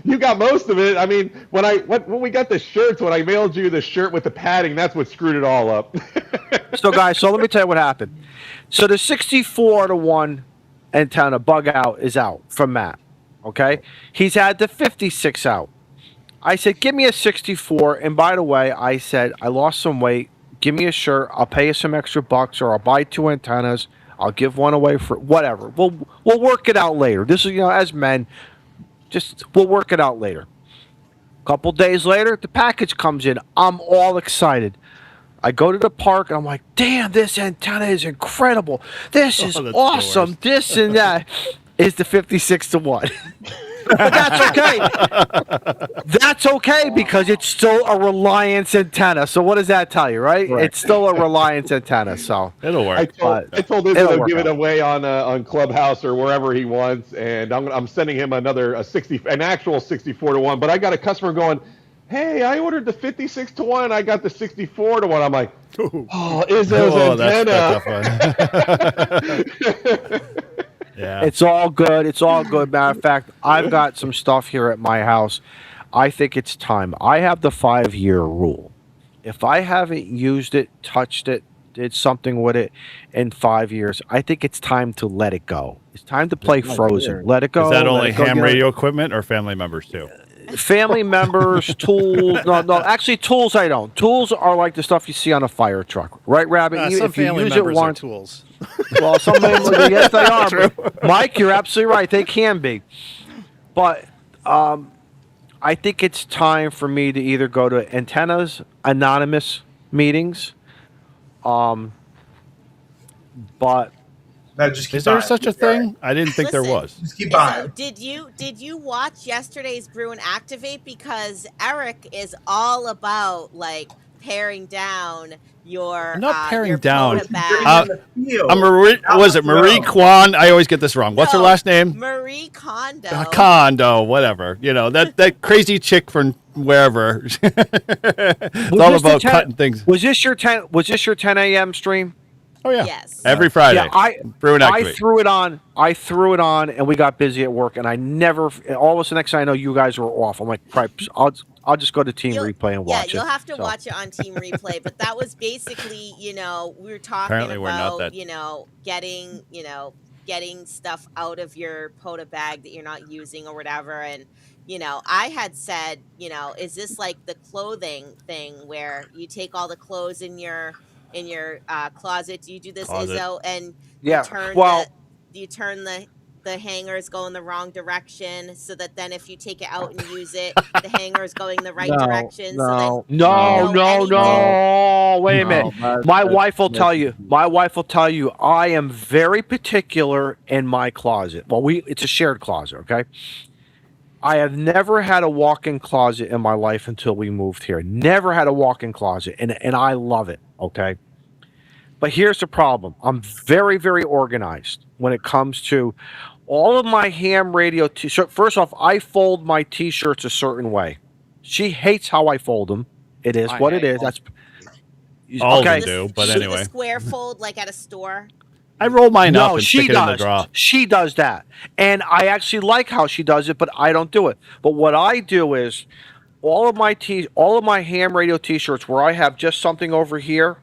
You got most of it. I mean, when we got the shirts, when I mailed you the shirt with the padding, that's what screwed it all up. So, guys, let me tell you what happened. So the 64-1 antenna bug out is out from Matt. Okay, he's had the 56 out. I said, give me a 64. And by the way, I said, I lost some weight. Give me a shirt. I'll pay you some extra bucks, or I'll buy 2 antennas. I'll give one away for whatever. We'll work it out later. This is, as men, we'll work it out later. A couple days later, the package comes in. I'm all excited. I go to the park and I'm like, damn, this antenna is incredible. This is that's the awesome. worst. This and that is the 56-1. But that's okay. That's okay because it's still a Reliance antenna. So what does that tell you, right? Right. It's still a Reliance antenna. So It'll I work. told It'll Izzo to work give it out. away on Clubhouse or wherever he wants, and I'm sending him an actual 64-1. But I got a customer going, hey, I ordered the 56 to 1. I got the 64 to 1. I'm like, oh, Izzo's Oh, antenna. Yeah. It's all good. It's all good. Matter of fact, I've got some stuff here at my house. I think it's time. I have the 5-year rule. If I haven't used it, touched it, did something with it in 5 years, I think it's time to let it go. It's time to play Frozen. Let it go. Is that let only it go. ham You know, radio equipment or family members too? family members, tools. No. Actually, tools I don't. Tools are like the stuff you see on a fire truck, right, Rabbit? Some if you family use it members are once, tools. well, some members, yes, they are. But Mike, you're absolutely right. They can be, but I think it's time for me to either go to Antennas Anonymous meetings, but No, just keep Is there buying. such a thing? I didn't think there Listen, was. Just keep So buying. did you watch yesterday's Brew and Activate? Because Eric is all about like paring down your I'm not paring your down. Poda bag. Bring it in the field. Was it Marie Kwan? I always get this wrong. What's her No, last name? Marie Kondo. Kondo, whatever. You know, that crazy chick from wherever. It's all this the about 10 cutting things. Was this your 10 a.m. stream? Oh yeah. Yes. Every Friday. Yeah, Brew and I Activate. threw it on. And we got busy at work, and I never. All of a sudden, next thing I know, you guys were off. I'm like, "Cripes, I'll just go to Team You'll- Replay and yeah, watch it." you'll have to So, watch it on Team Replay. But that was basically, we were talking Apparently we're not about, that- getting stuff out of your Poda bag that you're not using or whatever. And, I had said, is this like the clothing thing where you take all the clothes in your closet? Do you do this, Closet. Izzo? And Yeah, you turn the hangers go in the wrong direction, so that then if you take it out and use it, the hanger is going the right direction. So then no. Wait a minute. My wife will tell you. that's- My wife will tell you. I am very particular in my closet. Well, it's a shared closet. Okay. I have never had a walk-in closet in my life until we moved here. Never had a walk-in closet, and I love it. Okay. But here's the problem. I'm very, very organized when it comes to all of my ham radio t-shirts. First off, I fold my t-shirts a certain way. She hates how I fold them. It is I what it hate is. That's All of okay. them do, but the anyway. square fold like at a store. I roll mine up No, and she stick it in the does. drawer. She does that, and I actually like how she does it, but I don't do it. But what I do is all of my ham radio t-shirts where I have just something over here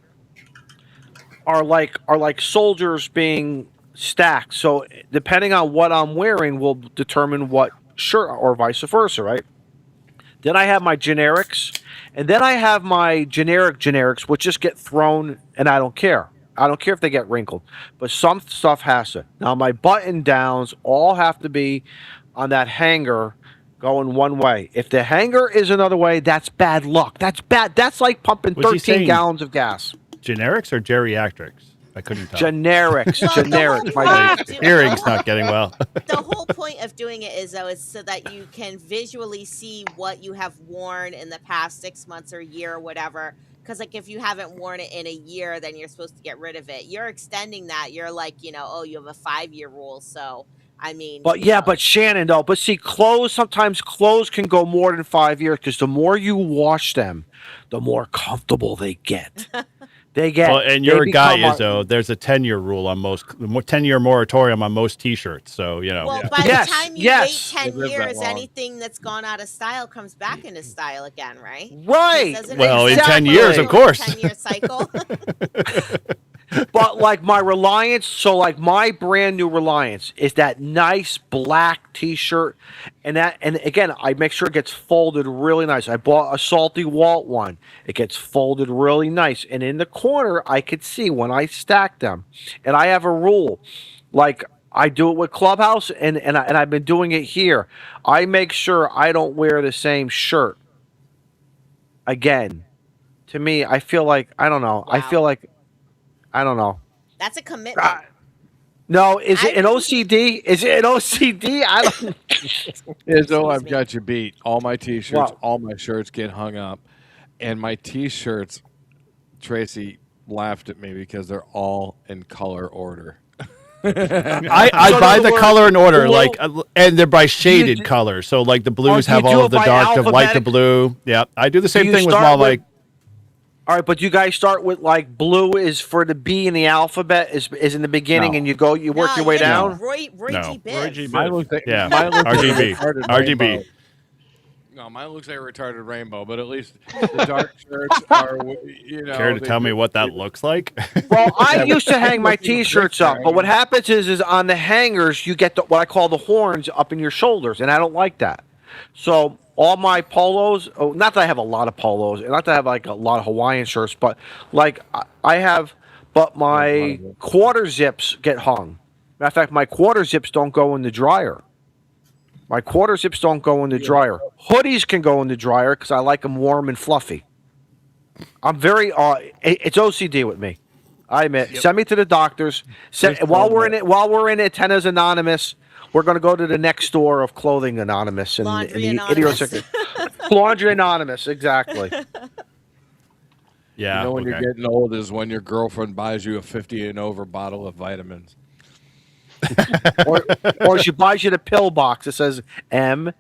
are like soldiers being stacked. So depending on what I'm wearing will determine what shirt or vice versa, right? Then I have my generics, and then I have my generics, which just get thrown, and I don't care. I don't care if they get wrinkled, but some stuff has to. Now my button downs all have to be on that hanger going one way. If the hanger is another way, that's bad luck. That's bad. That's like pumping Was he 13 saying- gallons of gas. Generics or geriatrics? I couldn't tell. Generics, Well, the generics. whole My point of doing- Hearing's not getting well. the whole point of doing it is so that you can visually see what you have worn in the past 6 months or year or whatever. Because like if you haven't worn it in a year, then you're supposed to get rid of it. You're extending that. You're like, you have a 5-year rule. So I mean, But yeah, but Shannon though. But see, sometimes clothes can go more than 5 years because the more you wash them, the more comfortable they get. They get. Well, and they you're a guy, become Izzo. There's a 10-year rule on most, 10-year moratorium on most T-shirts. So well, by Yes, the time you yes. wait 10 They live that years, long. anything that's gone out of style comes back into style again, right? Right. Doesn't it Well, in exactly 10 years, of go course. 10-year cycle. But like my Reliance, so like my brand new Reliance is that nice black T-shirt, and again I make sure it gets folded really nice. I bought a Salty Walt one; it gets folded really nice, and in the corner I could see when I stack them. And I have a rule, like I do it with Clubhouse, and I've been doing it here. I make sure I don't wear the same shirt again. To me, I feel like I don't know. I Wow. feel like. I don't know. That's a commitment. No, is it I an really- OCD? Is it an OCD? I don't. Izzo, I've me. got you beat. All my T-shirts, Wow. all my shirts get hung up, and my T-shirts. Tracy laughed at me because they're all in color order. I So in buy other the words, color in order, blue- like, and they're by shaded do- colors. So like the blues do you have do all it of the by dark, the white, the alphabetic? blue. Yeah, I do the same you thing with start small, with- like. All right, but you guys start with like blue is for the B in the alphabet is in the beginning, No. and you work No, your way you gotta down. do Roy No. G. Biv. Roy G. Biv. Mine looks like, Yeah. mine looks like a RGB. retarded RGB. rainbow. No, mine looks like a retarded rainbow, but at least the dark shirts are, Care to tell me what that looks like? Well, I Yeah, used to hang my looking at the T-shirts up, picture, but I what mean- happens is on the hangers you get what I call the horns up in your shoulders, and I don't like that. So all my polos, not that I have a lot of polos, and not that I have like a lot of Hawaiian shirts, but like I have, but my quarter zips get hung. Matter of fact, my quarter zips don't go in the dryer. My quarter zips don't go in the dryer. Hoodies can go in the dryer because I like them warm and fluffy. I'm very it's OCD with me. I admit. Send me to the doctors. While we're in Antennas Anonymous, we're going to go to the next store of Clothing Anonymous and Laundry the Anonymous. idiosyncrasy. Laundry Anonymous, exactly. Yeah. You know when okay. you're getting old is when your girlfriend buys you a 50 and over bottle of vitamins. or she buys you the pill box that says MTW.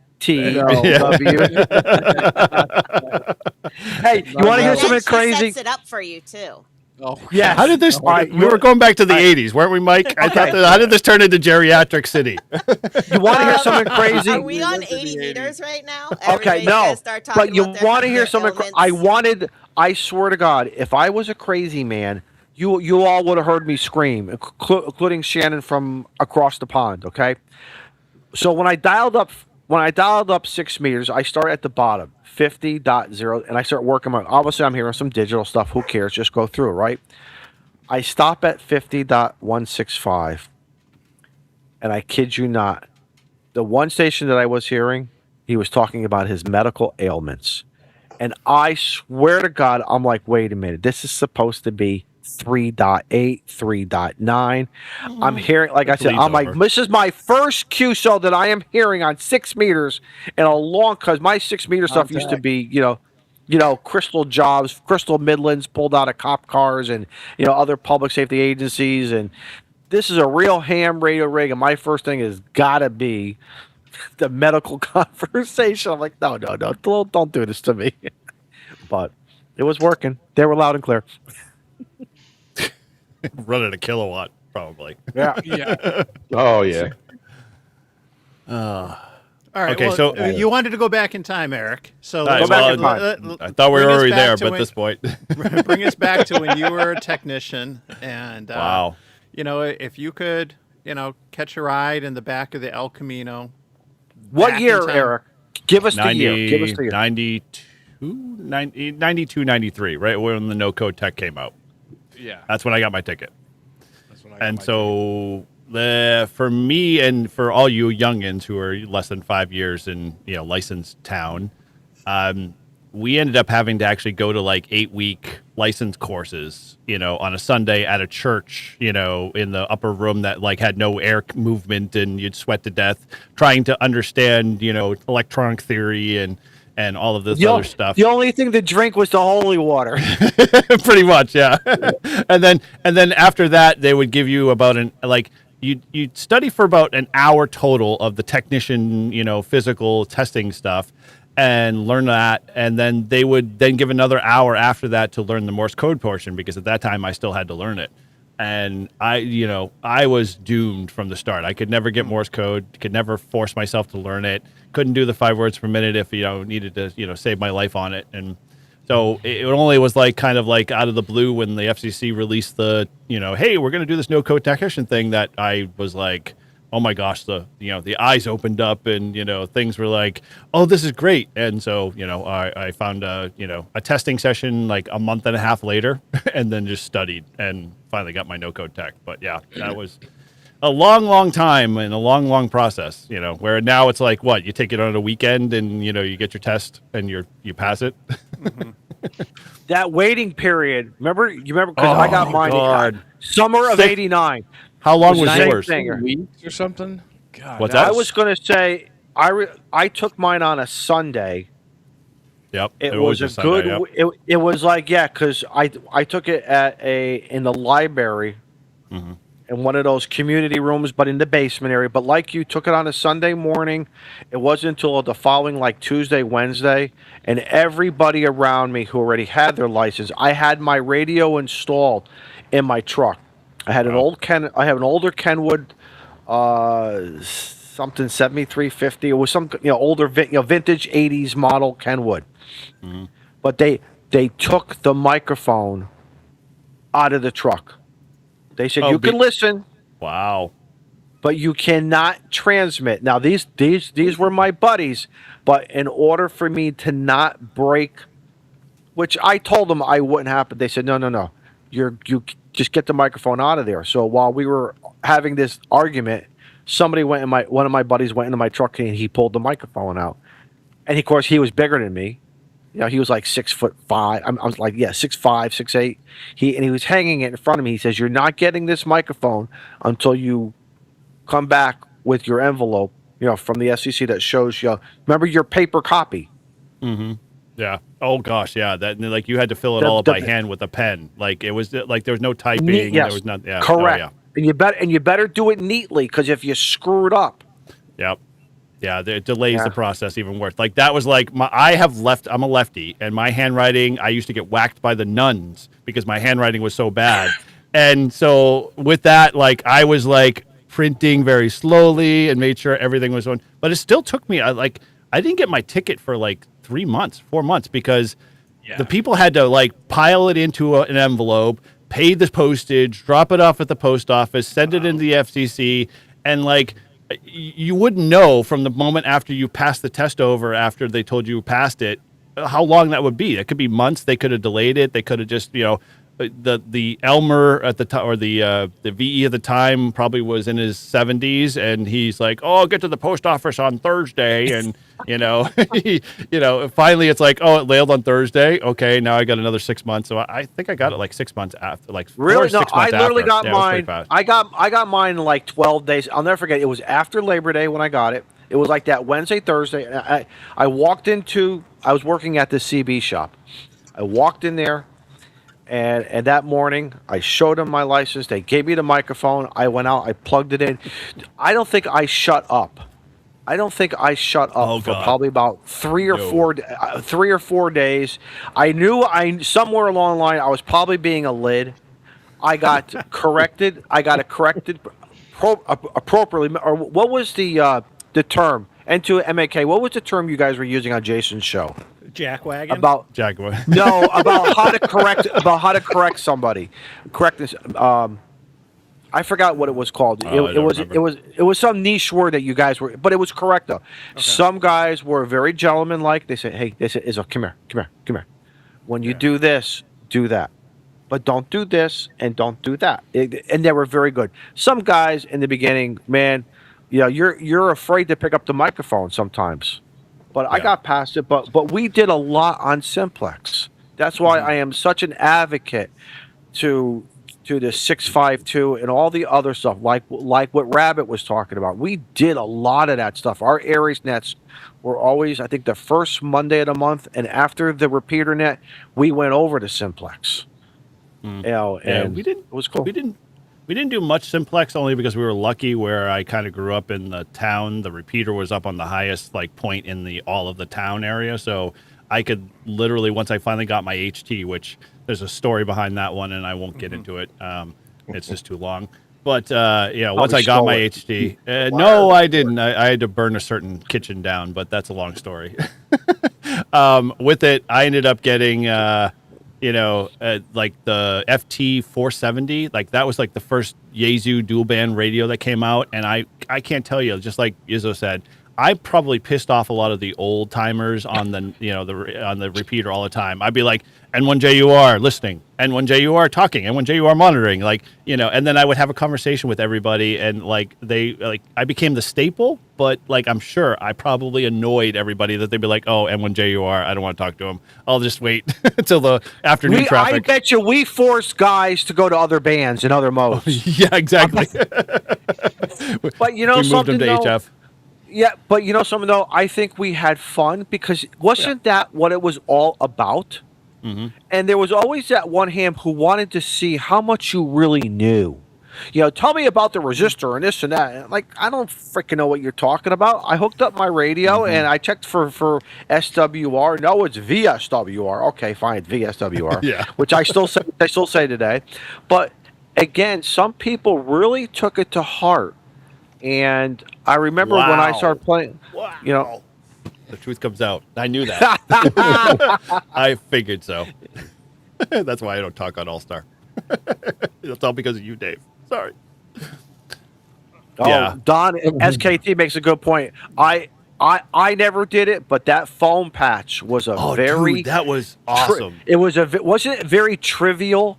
Hey, you want to hear And then something she crazy? sets it up for you too. Oh, Yeah. How did this? All right, we were going back to the '80s, weren't we, Mike? I thought. How did this turn into geriatric city? You want to hear something crazy? Are we on 80 meters right now? Okay, Everybody's no, gonna start talking but you about their- want to hear their something? ailments. I swear to God, if I was a crazy man, you all would have heard me scream, including Shannon from across the pond. Okay, so when I dialed up 6 meters, I start at the bottom, 50.0, and I start working my. Obviously, I'm hearing some digital stuff. Who cares? Just go through, right? I stop at 50.165, and I kid you not, the one station that I was hearing, he was talking about his medical ailments. And I swear to God, I'm like, wait a minute, this is supposed to be 3.8, 3.9. I'm hearing, like I said, bleeds I'm like, over. this is my first QSO that I am hearing on 6 meters in a long, because my 6 meter stuff used to be, Crystal Jobs, Crystal Midlands pulled out of cop cars and, other public safety agencies. And this is a real ham radio rig. And my first thing is gotta be the medical conversation. I'm like, no, don't do this to me. But it was working. They were loud and clear. Running a kilowatt, probably. Yeah. yeah. Oh yeah. All right. Okay, well, so- you wanted to go back in time, Eric. So All right, let's back in well, time. I thought we were bring us already back there, to but at when- this point, bring us back to when you were a technician, and wow. if you could, catch a ride in the back of the El Camino. What Back in year, time. Eric? Give us the 90, year. Give us the year. 92, 93, right when the no code tech came out. Yeah. That's when I got my ticket. That's when I got And my so for me and for all you youngins who are less than 5 years in licensed town, we ended up having to actually go to like 8-week license courses, on a Sunday at a church, in the upper room that like had no air movement and you'd sweat to death trying to understand, electronic theory and all of this other stuff. The only thing to drink was the holy water. Pretty much, yeah. and then after that, they would give you about you'd study for about an hour total of the technician, physical testing stuff, and learn that, and then they would then give another hour after that to learn the Morse code portion, because at that time I still had to learn it. And I was doomed from the start. I could never get Morse code, could never force myself to learn it, couldn't do the 5 words per minute if, needed to, save my life on it. And so it only was like kind of like out of the blue when the FCC released the, hey, we're going to do this no code technician thing, that I was like, oh my gosh, the eyes opened up and, things were like, oh, this is great. And so, I found a testing session like a month and a half later and then just studied and finally got my no code tech. But yeah, that was a long, long time and a long, long process, where now it's like, what, you take it on a weekend and, you get your test and you pass it. That waiting period. Remember? Because I got mine God. summer of Sick. '89. How long was Same yours? thing. weeks or something. God, What's that that? I was going to say I took mine on a Sunday. Yep. It was was a just Sunday, good. yep. It was like, yeah, because I took it in the library, in one of those community rooms, but in the basement area. But like you, took it on a Sunday morning. It wasn't until the following, like Tuesday, Wednesday, and everybody around me who already had their license. I had my radio installed in my truck. I had I have an older Kenwood, something 7350. It was some older vintage 80s model Kenwood. But they took the microphone out of the truck. They said you can listen, Wow. but you cannot transmit. Now these were my buddies, but in order for me to not break, which I told them I wouldn't happen, they said no. You just get the microphone out of there. So while we were having this argument, one of my buddies went into my truck and he pulled the microphone out. And of course he was bigger than me. He was like 6'5". I was like, 6'5", 6'8". He was hanging it in front of me. He says, "You're not getting this microphone until you come back with your envelope, from the SEC that shows you. Remember your paper copy." Mm-hmm. Yeah. Oh gosh. Yeah. That like you had to fill it all up by hand with a pen. Like it was like there was no typing. Yes. There was not. Yeah. Correct. Oh, yeah. And you better do it neatly, because if you screw it up. Yep. Yeah, it delays the process even worse. Like that was like I'm a lefty, and my handwriting, I used to get whacked by the nuns because my handwriting was so bad. And so with that, like I was like printing very slowly and made sure everything was on. But it still took me, I didn't get my ticket for like 4 months because the people had to like pile it into an envelope, pay the postage, drop it off at the post office, send it into the FCC, and like you wouldn't know from the moment after you passed the test over, after they told you passed it, how long that would be. It could be months. They could have delayed it. They could have just, the Elmer at the time, or the VE at the time, probably was in his 70s, and he's like, "Oh, I'll get to the post office on Thursday," and finally it's like, "Oh, it mailed on Thursday. Okay, now I got another 6 months." So I think I got it like 6 months after, like really. No, 6 I months literally after. got Yeah, it was pretty mine. fast. I got mine in like 12 days. I'll never forget. It was after Labor Day when I got it. It was like that Wednesday, Thursday. And I walked into. I was working at the CB shop. I walked in there. And that morning, I showed them my license. They gave me the microphone. I went out. I plugged it in. I don't think I shut up. For probably about 3 or 4 days. I knew somewhere along the line I was probably being a lid. I got corrected. I got it corrected appropriately. Or what was the term? N2 MAK. What was the term you guys were using on Jason's show? Jackwagon. About Jaguar. no, about how to correct somebody. Correct this. I forgot what it was called. It was some niche word that you guys were, but it was correct though. Okay. Some guys were very gentlemanlike. They said, "Hey," they said, "Izzo, come here. When you do this, do that, but don't do this and don't do that." And they were very good. Some guys in the beginning, man, you're afraid to pick up the microphone sometimes. But I got past it. But we did a lot on Simplex. That's why I am such an advocate to the 652 and all the other stuff, like what Rabbit was talking about. We did a lot of that stuff. Our Aries nets were always, I think, the first Monday of the month, and after the repeater net, we went over to Simplex. And it was cool. We didn't do much Simplex, only because we were lucky where I kind of grew up in the town. The repeater was up on the highest point in all of the town area. So I could literally, once I finally got my HT, which there's a story behind that one and I won't get into it. It's just too long. But once I got my HT, no, I didn't. I had to burn a certain kitchen down, but that's a long story. With it, I ended up getting, like the FT 470, like that was like the first Yaesu dual band radio that came out. And I can't tell you, just like Izzo said, I probably pissed off a lot of the old timers on the on the repeater all the time. I'd be like, N1JUR listening, N1JUR talking, N1JUR monitoring, and then I would have a conversation with everybody, and I became the staple. But I'm sure I probably annoyed everybody that they'd be like, oh, N1JUR, I don't want to talk to him. I'll just wait until the afternoon traffic. I bet you we forced guys to go to other bands and other modes. Yeah, exactly. But we moved them to HF. Yeah, but something though, I think we had fun because wasn't that what it was all about? Mm-hmm. And there was always that one ham who wanted to see how much you really knew. tell me about the resistor and this and that. And like, I don't freaking know what you're talking about. I hooked up my radio and I checked for SWR. No, it's VSWR. Okay, fine, VSWR. Yeah. Which I still say today. But again, some people really took it to heart. And I remember when I Wow. started playing, Wow. The truth comes out. I knew that. I figured so. That's why I don't talk on All Star. It's all because of you, Dave. Sorry. Yeah. Don SKT makes a good point. I never did it, but that foam patch was a Dude, that was awesome. It was wasn't it very trivial?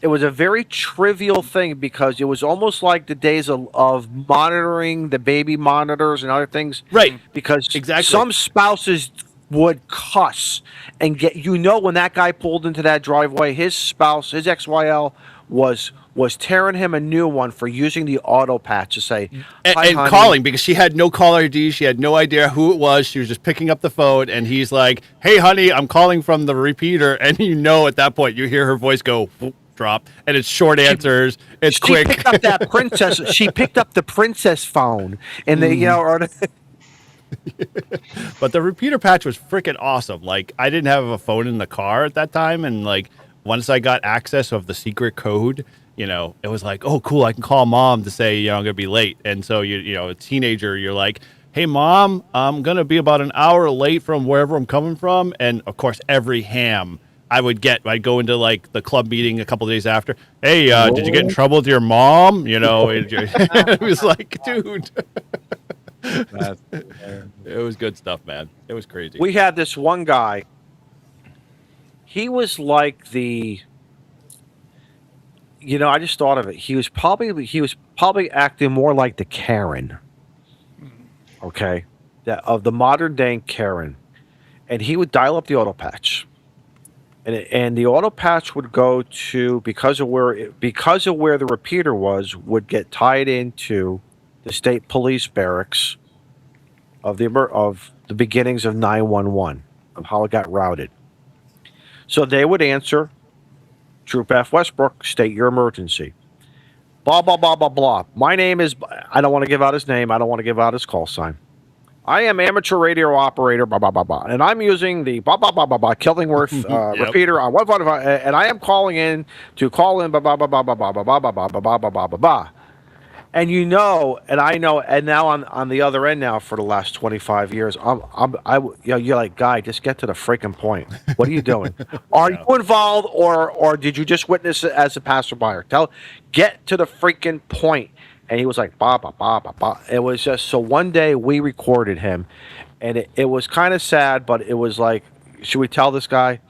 It was a very trivial thing because it was almost like the days of monitoring the baby monitors and other things. Right. Because Exactly. some spouses would cuss and when that guy pulled into that driveway, his spouse, his XYL was tearing him a new one for using the auto patch to say hi, and honey. calling because she had no caller ID. She had no idea who it was. She was just picking up the phone, and he's like, "Hey, honey, I'm calling from the repeater." And at that point, you hear her voice go whoop, drop, and it's short answers. It's quick. She picked up that princess. She picked up the princess phone, and they, But the repeater patch was freaking awesome. Like, I didn't have a phone in the car at that time, and like once I got access of the secret code, it was like, oh, cool, I can call mom to say, I'm gonna be late. And so a teenager, you're like, hey, mom, I'm gonna be about an hour late from wherever I'm coming from. And of course, every ham I'd go into like the club meeting a couple days after. Hey, did you get in trouble with your mom? It was like, dude. It was good stuff, man. It was crazy. we had this one guy. He was like I just thought of it. He was probably acting more like the Karen. Okay, of the modern day Karen, and he would dial up the auto patch, and the auto patch would go to because of where the repeater would get tied into the state police barracks of the beginnings of 911, of how it got routed. So they would answer, Troop F Westbrook, state your emergency. Blah, blah, blah, blah, blah. My name is, I don't want to give out his name. I don't want to give out his call sign. I am amateur radio operator, blah, blah, blah, blah. And I'm using the blah, blah, blah, blah, blah, Killingworth Yep. repeater on 155, and I am calling in to call in, blah, blah, blah, blah, blah, blah, blah, blah, blah, blah, blah, blah, blah, blah, blah. And and I know, and now on the other end now for the last 25 years, you're like, guy, just get to the freaking point. What are you doing? Are you involved, or did you just witness it as a passerby? Get to the freaking point. And he was like, bah, bah, bah, bah, bah. It was just, so one day we recorded him, and it was kind of sad, but it was like, should we tell this guy?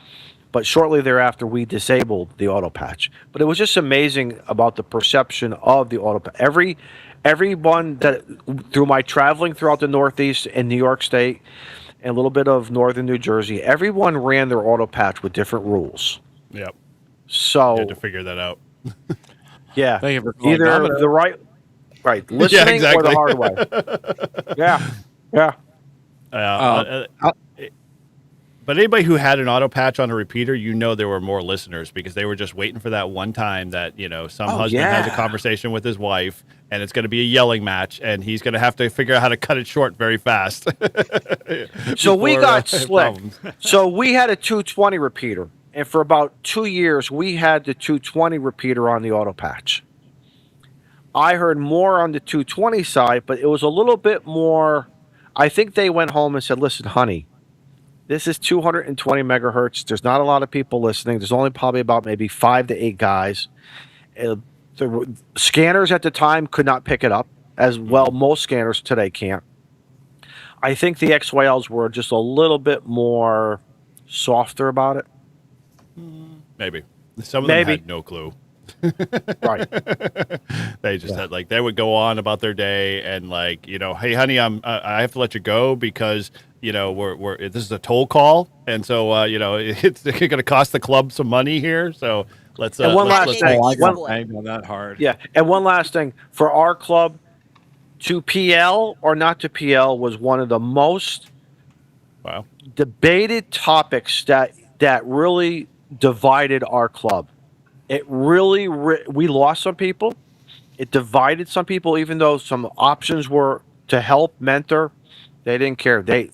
But shortly thereafter, we disabled the auto patch. But it was just amazing about the perception of the auto patch. Everyone that, through my traveling throughout the Northeast and New York State and a little bit of Northern New Jersey, everyone ran their auto patch with different rules. Yep. So You had to figure that out. yeah, Thank you for calling either Domino. the right listening or the hard way. Yeah. But anybody who had an auto patch on a repeater, there were more listeners because they were just waiting for that one time that, some husband has a yeah. conversation with his wife and it's going to be a yelling match and he's going to have to figure out how to cut it short very fast. So we Before, got slick. problems. So we had a 220 repeater, and for about 2 years we had the 220 repeater on the auto patch. I heard more on the 220 side, but it was a little bit more. I think they went home and said, "Listen, honey, this is 220 megahertz. There's not a lot of people listening. There's only probably about maybe 5 to 8 guys. The scanners at the time could not pick it up as well. Most scanners today can't. I think the XYLs were just a little bit more softer about it. Maybe. Some of them Maybe. had no clue. Right. They just had they would go on about their day and hey honey, I have to let you go because we're this is a toll call and so it's going to cost the club some money here, so let's And one let's- last let's- thing. Oh, I got One- banged on that hard. Yeah. And one last thing for our club, to PL or not to PL was one of the most Wow. debated topics that really divided our club. It really we lost some people, It divided some people, even though some options were to help mentor. They didn't care. The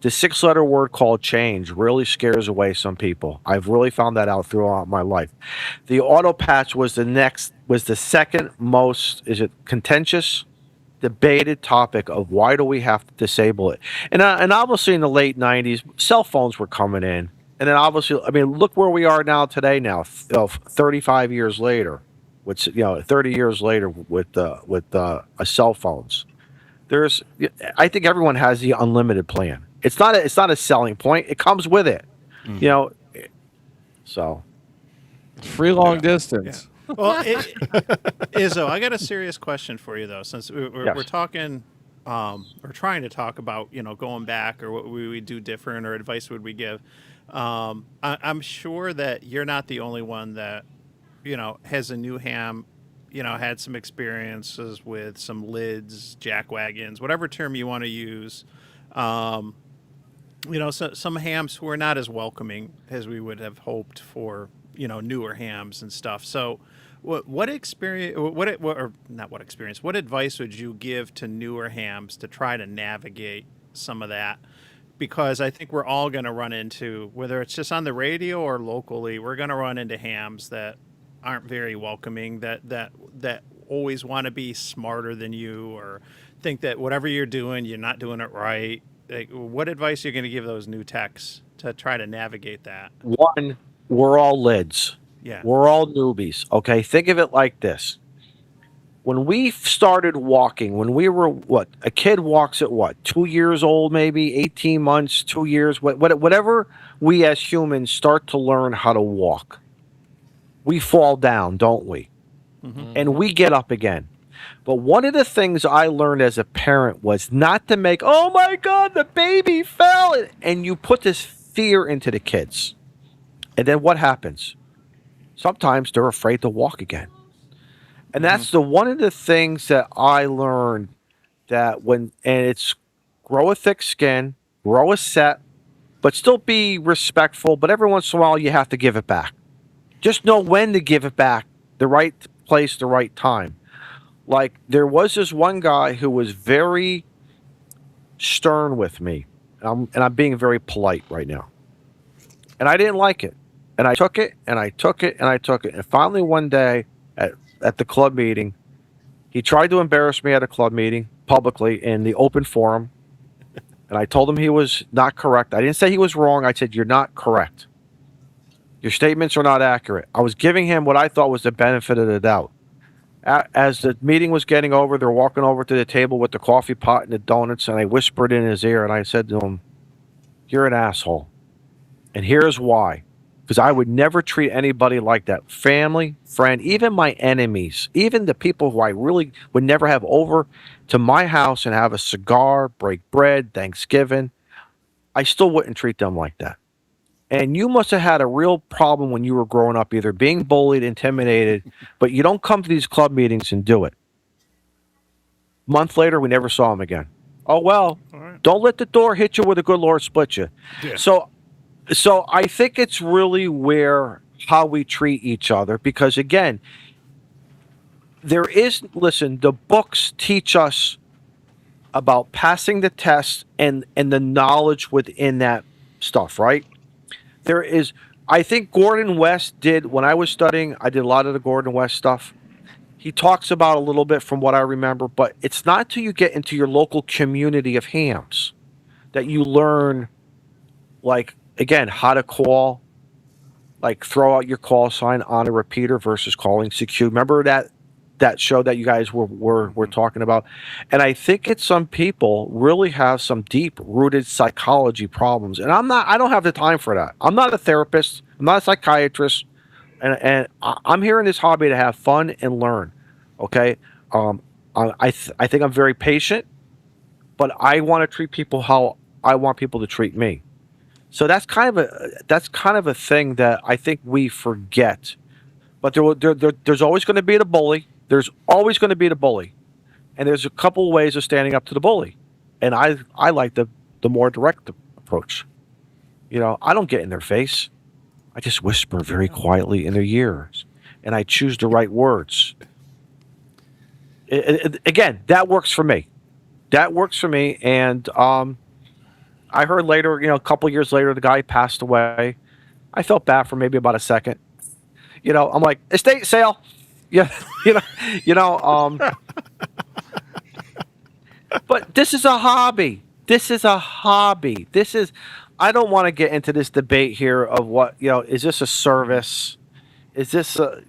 6-letter word called change really scares away some people. I've really found that out throughout my life. The auto patch was the second most, is it contentious, debated topic of why do we have to disable it? And obviously in the late 90s, cell phones were coming in. And then obviously, I mean, look where we are now today now, 35 years later, which, 30 years later with cell phones. I think everyone has the unlimited plan. It's not a selling point. It comes with it, So Free long distance. Well, Izzo, I got a serious question for you though, since we're Yes. talking, we're trying to talk about going back or what we would do different or advice would we give. I'm sure that you're not the only one that has a new ham, had some experiences with some lids, jack wagons, whatever term you want to use. Some hams who are not as welcoming as we would have hoped for, newer hams and stuff. So, what experience? What advice would you give to newer hams to try to navigate some of that? Because I think we're all going to run into, whether it's just on the radio or locally, we're going to run into hams that aren't very welcoming, that always want to be smarter than you, or think that whatever you're doing, you're not doing it right. Like, what advice are you going to give those new techs to try to navigate that? one, we're all lids. Yeah. We're all newbies. Okay, think of it like this. When we started walking, when we were a kid walks at 2 years old, maybe 18 months, 2 years, whatever we as humans start to learn how to walk, we fall down, don't we? Mm-hmm. And we get up again. But one of the things I learned as a parent was not to make, oh my God, the baby fell. And you put this fear into the kids. And then what happens? Sometimes they're afraid to walk again. And that's one of the things that I learned, that it's grow a thick skin, grow a set, but still be respectful. But every once in a while, you have to give it back. Just know when to give it back, the right place, the right time. Like, there was this one guy who was very stern with me, and I'm being very polite right now. And I didn't like it. And I took it, and I took it, and I took it. And finally one day at the club meeting, he tried to embarrass me at a club meeting publicly in the open forum. And I told him he was not correct. I didn't say he was wrong. I said, you're not correct. Your statements are not accurate. I was giving him what I thought was the benefit of the doubt. As the meeting was getting over, they're walking over to the table with the coffee pot and the donuts, and I whispered in his ear, and I said to him, you're an asshole. And here's why. Because I would never treat anybody like that. Family, friend, even my enemies, even the people who I really would never have over to my house and have a cigar, break bread, Thanksgiving, I still wouldn't treat them like that. And you must have had a real problem when you were growing up, either being bullied, intimidated, but you don't come to these club meetings and do it. A month later, we never saw him again. Oh, well, Don't let the door hit you where the good Lord split you. Yeah. So I think it's really how we treat each other, because, again, the books teach us about passing the test and the knowledge within that stuff, right? I think Gordon West when I was studying, I did a lot of the Gordon West stuff. He talks about a little bit from what I remember, but it's not till you get into your local community of hams that you learn, like, again, how to call, like throw out your call sign on a repeater versus calling CQ. Remember that show that you guys were talking about? And I think some people really have some deep rooted psychology problems. And I don't have the time for that. I'm not a therapist. I'm not a psychiatrist. And I'm here in this hobby to have fun and learn. Okay. I think I'm very patient, but I want to treat people how I want people to treat me. So that's kind of a thing that I think we forget. But there's always going to be the bully. There's always going to be the bully. And there's a couple of ways of standing up to the bully. And I like the more direct approach. I don't get in their face. I just whisper very quietly in their ears. And I choose the right words. Again, that works for me. That works for me. And I heard later, a couple years later, the guy passed away. I felt bad for maybe about a second. I'm like, estate sale. Yeah, you know, you know. But this is a hobby. This is a hobby. This is. I don't want to get into this debate here of what is this a service? Is this a?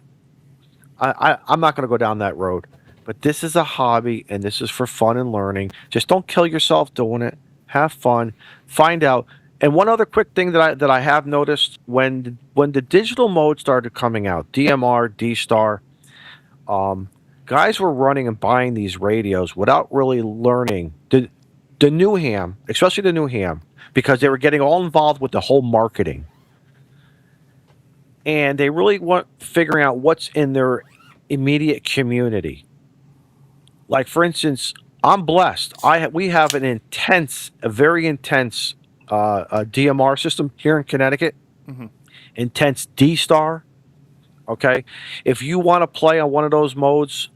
I'm not going to go down that road. But this is a hobby, and this is for fun and learning. Just don't kill yourself doing it. Have fun. Find out. And one other quick thing that I have noticed when the digital mode started coming out, DMR, D Star, guys were running and buying these radios without really learning the new ham, especially the new ham, because they were getting all involved with the whole marketing, and they really weren't figuring out what's in their immediate community. Like for instance, I'm blessed. We have a very intense DMR system here in Connecticut. Mhm. Intense D Star. Okay, if you want to play on one of those modes,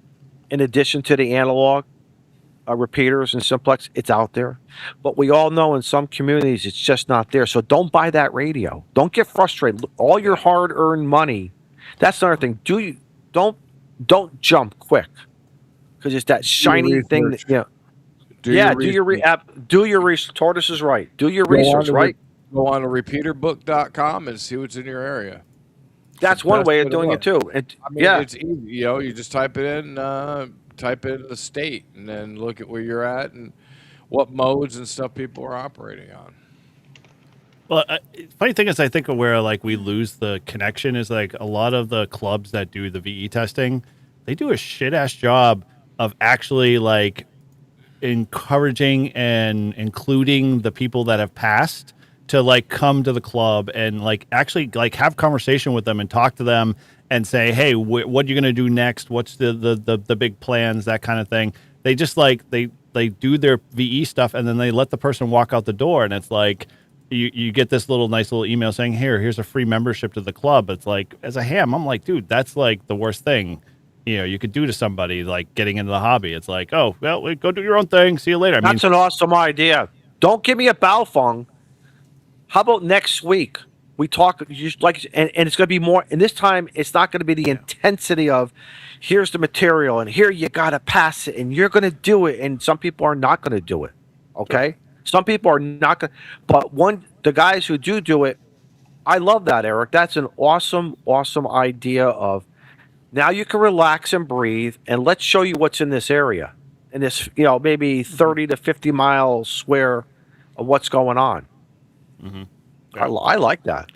in addition to the analog repeaters and simplex, it's out there. But we all know in some communities it's just not there. So don't buy that radio. Don't get frustrated. All your hard-earned money. That's another thing. Don't jump quick because it's that shiny thing that Do yeah. your research. Do your research. Tortoise is right. Do your Go on research. to Right. go on to repeaterbook.com and see what's in your area. That's The one best way way of to doing it look. too. I mean, Yeah. it's easy. You just type it in, type in the state, and then look at where you're at and what modes and stuff people are operating on. Well, funny thing is, I think where like we lose the connection is like a lot of the clubs that do the VE testing, they do a shit ass job of actually like encouraging and including the people that have passed to like come to the club and like actually like have conversation with them and talk to them and say, hey, what are you gonna do next? What's the big plans? That kind of thing. They just like they do their VE stuff and then they let the person walk out the door, and it's like you get this nice little email saying, here's a free membership to the club. It's like, as a ham, I'm like, dude, that's like the worst thing you could do to somebody like getting into the hobby. It's like, oh well, go do your own thing, see you later. I mean, That's an awesome idea. Don't give me a Baofeng. How about next week we talk and it's going to be more. And this time it's not going to be the intensity of here's the material and here you got to pass it and you're going to do it. And some people are not going to do it. Okay, some people are not going. But the guys who do it, I love that, Eric. That's an awesome idea. Of now you can relax and breathe, and let's show you what's in this area, in this maybe 30 to 50 mile square of what's going on. mhm. I like that.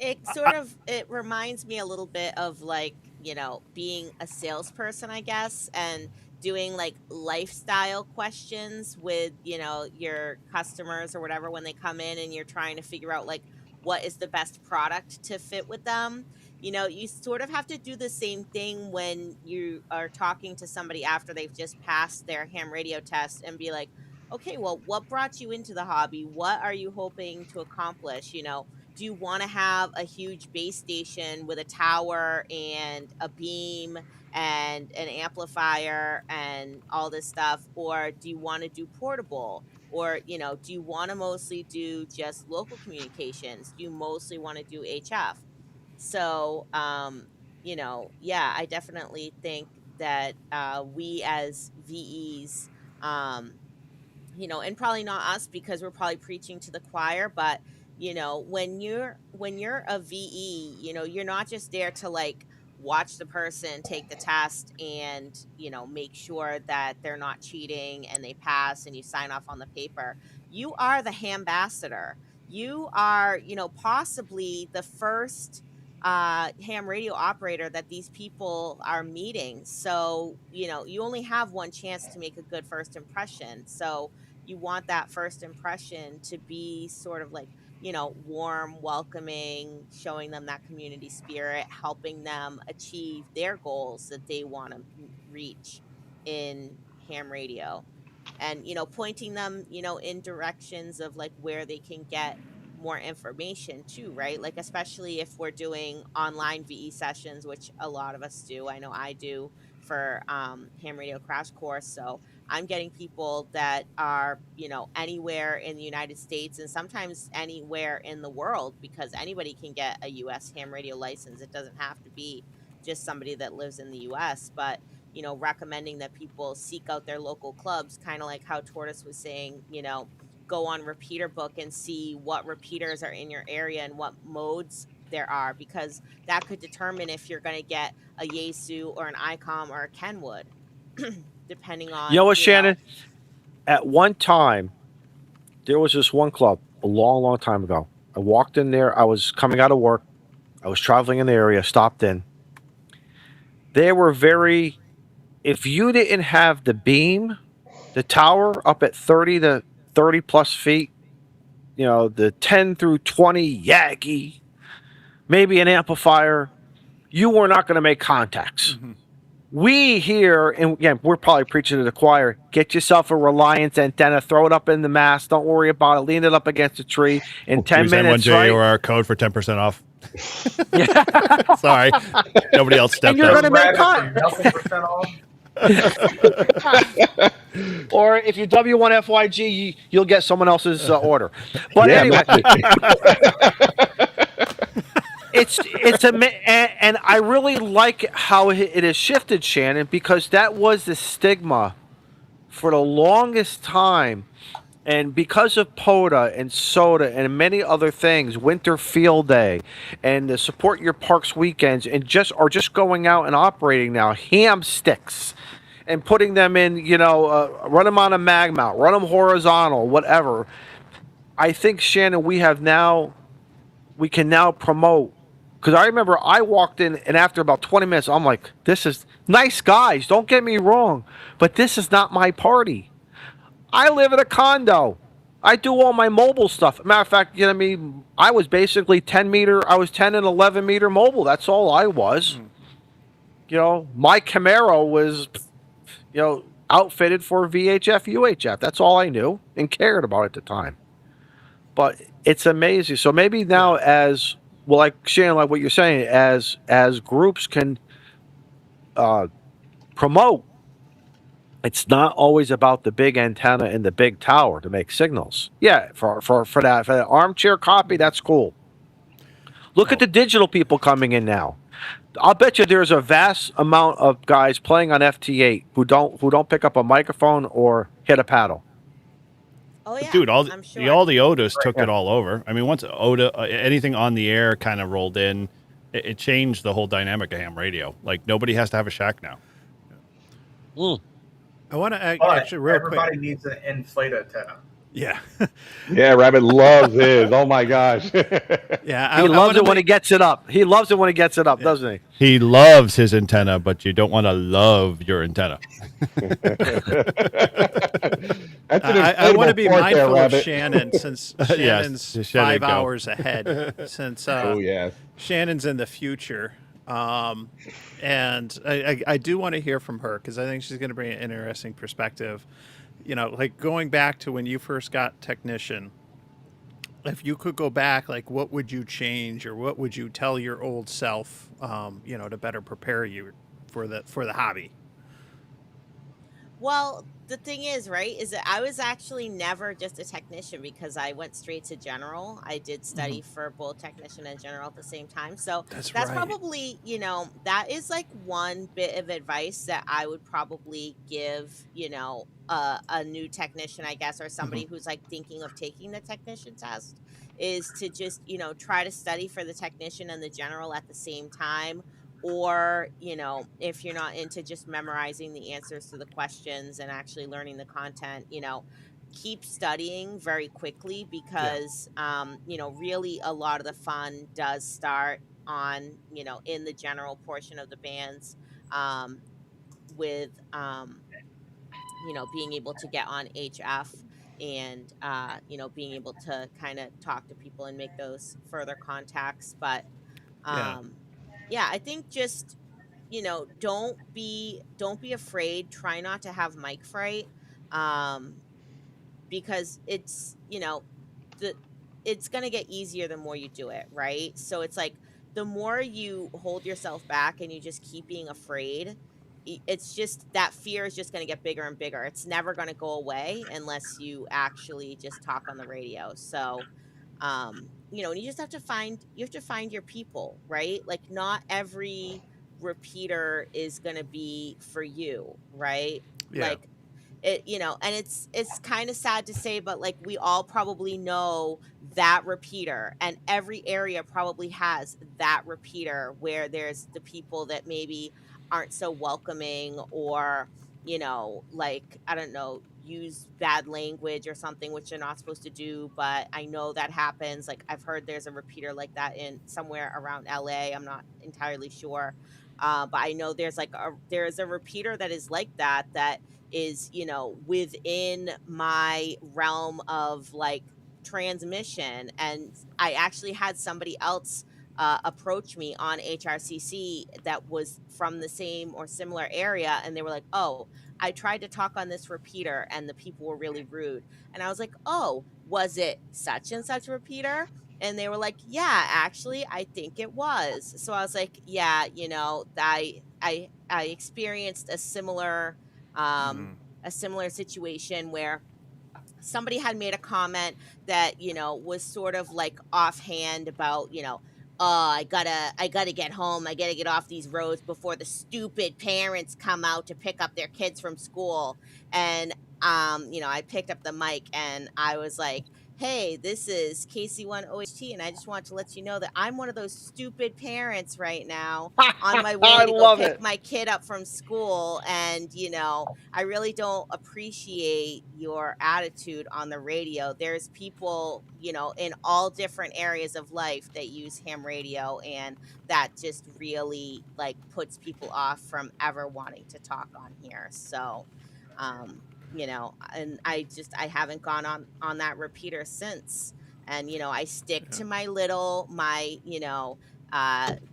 It reminds me a little bit of like, being a salesperson, I guess, and doing like lifestyle questions with, your customers or whatever when they come in and you're trying to figure out like what is the best product to fit with them. You sort of have to do the same thing when you are talking to somebody after they've just passed their ham radio test and be like, okay, well, what brought you into the hobby? What are you hoping to accomplish? Do you want to have a huge base station with a tower and a beam and an amplifier and all this stuff? Or do you want to do portable? Or, do you want to mostly do just local communications? Do you mostly want to do HF? So, yeah, I definitely think that we as VEs, um, and probably not us because we're probably preaching to the choir, but when you're a VE, you're not just there to like watch the person take the test and make sure that they're not cheating and they pass and you sign off on the paper. You are the ambassador. You are, possibly the first ham radio operator that these people are meeting. So, you only have one chance to make a good first impression. So you want that first impression to be sort of like, warm, welcoming, showing them that community spirit, helping them achieve their goals that they want to reach in ham radio. And, pointing them, in directions of like where they can get more information too, right? Like, especially if we're doing online VE sessions, which a lot of us do. I know I do for Ham Radio Crash Course. So I'm getting people that are, anywhere in the United States and sometimes anywhere in the world, because anybody can get a US ham radio license. It doesn't have to be just somebody that lives in the US, but recommending that people seek out their local clubs, kind of like how Tortoise was saying, go on Repeater Book and see what repeaters are in your area and what modes there are, because that could determine if you're going to get a Yaesu or an ICOM or a Kenwood, depending on. You know what, Shannon? At one time, there was this one club a long, long time ago. I walked in there. I was coming out of work. I was traveling in the area, stopped in. They were very, if you didn't have the beam, the tower up at 30 to 30 plus feet, the 10 through 20 Yagi, maybe an amplifier, you were not going to make contacts. Mm-hmm. We here, and again, we're probably preaching to the choir, get yourself a Reliance antenna, throw it up in the mast, don't worry about it, lean it up against a tree in 10 Use minutes, N1J right? or our code for 10% off. Sorry, nobody else stepped And you're up. going to make Nothing percent off. Or if you W1FYG, you'll get someone else's order. But Yeah, anyway, Matt. and I really like how it has shifted, Shannon, because that was the stigma for the longest time. And because of POTA and SOTA and many other things, Winter Field Day and the Support Your Parks weekends, and just going out and operating now, ham sticks and putting them in, run them on a mag mount, run them horizontal, whatever. I think, Shannon, we can now promote. Because I remember I walked in, and after about 20 minutes, I'm like, this is nice guys, don't get me wrong, but this is not my party. I live in a condo. I do all my mobile stuff. Matter of fact, I was basically 10 and 11 meter mobile. That's all I was. My Camaro was, outfitted for VHF, UHF. That's all I knew and cared about at the time. But it's amazing. So maybe now like Shannon, like what you're saying, as groups can promote, it's not always about the big antenna and the big tower to make signals. Yeah, for that armchair copy, that's cool. Look at the digital people coming in now. I'll bet you there's a vast amount of guys playing on FT8 who don't pick up a microphone or hit a paddle. Oh yeah, Dude, I'm sure. all the Otis took it all over. I mean, once Oda, anything on the air kind of rolled in, it changed the whole dynamic of ham radio. Like, nobody has to have a shack now. I want to But actually real quick. everybody needs an inflate antenna. Yeah, Yeah, Rabbit loves his. Oh my gosh. yeah. He loves it when he gets it up. He loves it when he gets it up, doesn't he? He loves his antenna, but you don't want to love your antenna. I want to be mindful of Rabbit. Shannon, since Yes, Shannon's Shannon, 5 go. hours ahead. Since Oh yes. Shannon's in the future, and I do want to hear from her, because I think she's going to bring an interesting perspective. Like going back to when you first got technician, if you could go back, like what would you change, or what would you tell your old self, to better prepare you for the hobby? Well, the thing is, right, is that I was actually never just a technician, because I went straight to general. I did study for both technician and general at the same time. So That's that's right. probably, that is like one bit of advice that I would probably give, a new technician, I guess, or somebody who's like thinking of taking the technician test, is to just, try to study for the technician and the general at the same time. Or, if you're not into just memorizing the answers to the questions and actually learning the content, keep studying very quickly, because, really a lot of the fun does start on, in the general portion of the bands, with, being able to get on HF and, being able to kind of talk to people and make those further contacts. But, Yeah. yeah, I think just, don't be afraid. Try not to have mic fright, because it's, it's gonna get easier the more you do it, right? So it's like the more you hold yourself back and you just keep being afraid, it's just that fear is just going to get bigger and bigger. It's never going to go away unless you actually just talk on the radio. So, and you just have to find your people, right? Like not every repeater is going to be for you, right? Yeah. Like and it's kind of sad to say, but like we all probably know that repeater, and every area probably has that repeater where there's the people that maybe aren't so welcoming, or like, I don't know, use bad language or something, which they're not supposed to do. But I know that happens. Like I've heard there's a repeater like that in somewhere around LA. I'm not entirely sure. But I know there's a repeater that is like that is within my realm of like transmission. And I actually had somebody else approach me on HRCC that was from the same or similar area, and they were like, oh, I tried to talk on this repeater and the people were really rude. And I was like, oh, was it such and such repeater? And they were like, yeah, actually I think it was. So I was like, yeah, I experienced Mm. a similar situation where somebody had made a comment that was sort of like offhand about oh, I gotta get home, I gotta get off these roads before the stupid parents come out to pick up their kids from school. And I picked up the mic and I was like, hey, this is KC1OHT, and I just want to let you know that I'm one of those stupid parents right now on my way I to go love pick it. my kid up from school. And I really don't appreciate your attitude on the radio. There's people, in all different areas of life that use ham radio, and that just really like puts people off from ever wanting to talk on here. So, and I haven't gone on that repeater since. And I stick to my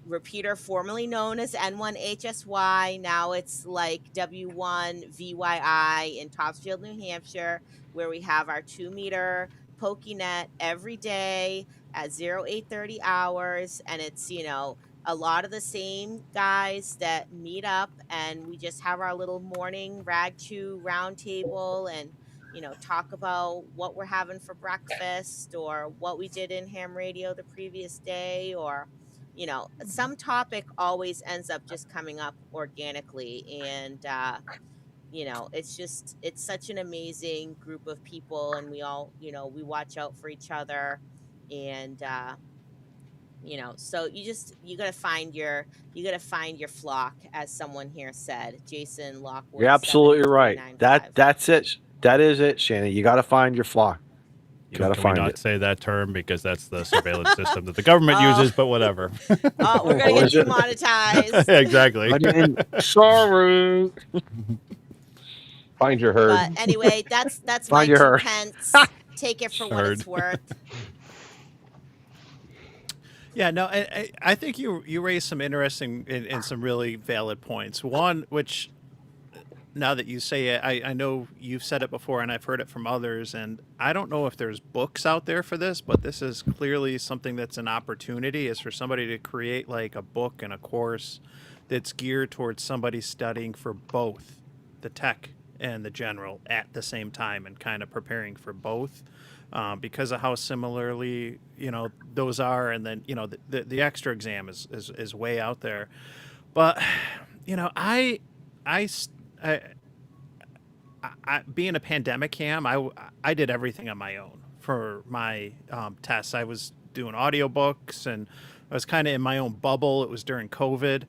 repeater formerly known as N1HSY. Now it's like W1VYI in Topsfield, New Hampshire, where we have our 2-meter PokeNet every day at 0830 hours. And it's, a lot of the same guys that meet up, and we just have our little morning rag chew round table and talk about what we're having for breakfast, or what we did in ham radio the previous day, or some topic always ends up just coming up organically. And it's such an amazing group of people, and we all we watch out for each other. And so you gotta find your flock, as someone here said. Jason Lockwood, You're absolutely right. 7395. That's it. That is it, Shannon. You got to find your flock. You got to Can we find not it. say that term because that's the surveillance system that the government Oh. uses? But whatever. Oh, we're gonna Or get is it- demonetized. Exactly. Sorry. Find your herd. But anyway, that's my Find your 2 herd. pence. Take it for what it's Herd. worth. Yeah, no, I think you raised some interesting and some really valid points. One, which now that you say it, I know you've said it before and I've heard it from others, and I don't know if there's books out there for this, but this is clearly something that's an opportunity, is for somebody to create like a book and a course that's geared towards somebody studying for both the tech and the general at the same time, and kind of preparing for both. Because of how similarly those are, and then the extra exam is way out there. But I being a pandemic ham, I did everything on my own for my tests. I was doing audiobooks, and I was kind of in my own bubble. It was during COVID.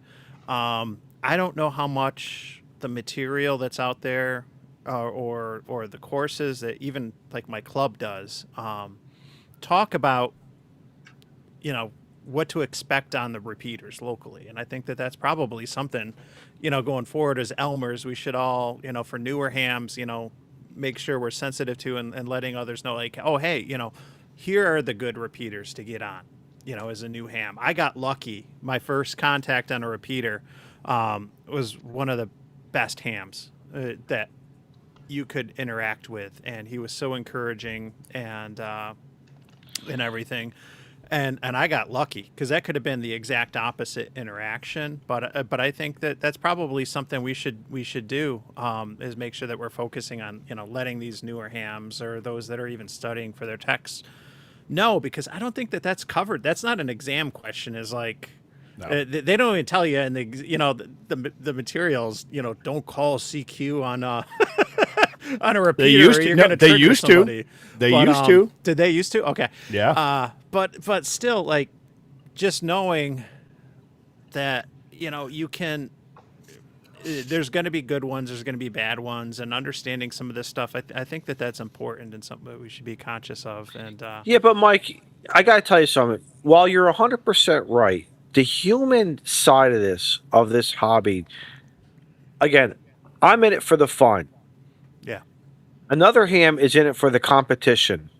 I don't know how much the material that's out there, or the courses that even like my club does, talk about what to expect on the repeaters locally. And I think that that's probably something going forward as Elmers, we should all for newer hams make sure we're sensitive to, and letting others know, like, oh hey, here are the good repeaters to get on as a new ham. I got lucky. My first contact on a repeater was one of the best hams that you could interact with, and he was so encouraging and everything. and I got lucky because that could have been the exact opposite interaction. But I think that that's probably something we should do, is make sure that we're focusing on letting these newer hams or those that are even studying for their techs know, because I don't think that that's covered. That's not an exam question. Is like. No. They don't even tell you, and the materials. Don't call CQ on on a repeater. They used or to. You're No, gonna they trigger used to. somebody. They But, used to. Did they used to? Okay. Yeah. But still, like, just knowing that you can. There's going to be good ones. There's going to be bad ones, and understanding some of this stuff. I think that that's important and something that we should be conscious of. And Yeah, but Mike, I got to tell you something. While you're 100% right, the human side of this hobby, again, I'm in it for the fun. yeah, Another ham is in it for the competition.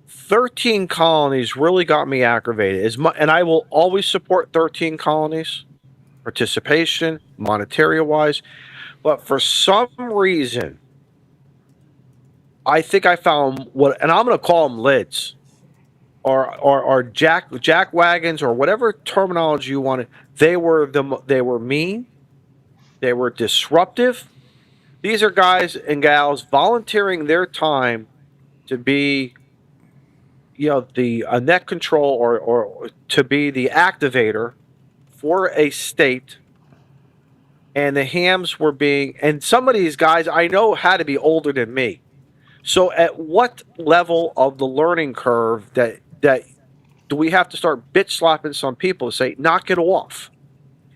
13 colonies really got me aggravated. And I will always support 13 colonies, participation, monetary wise. But for some reason, I think I found and I'm going to call them lids, or jack wagons, or whatever terminology you wanted. They were mean. They were disruptive. These are guys and gals volunteering their time to be, the net control or to be the activator for a state. And the hams were and some of these guys I know had to be older than me. So at what level of the learning curve that do we have to start bitch slapping some people to say, knock it off?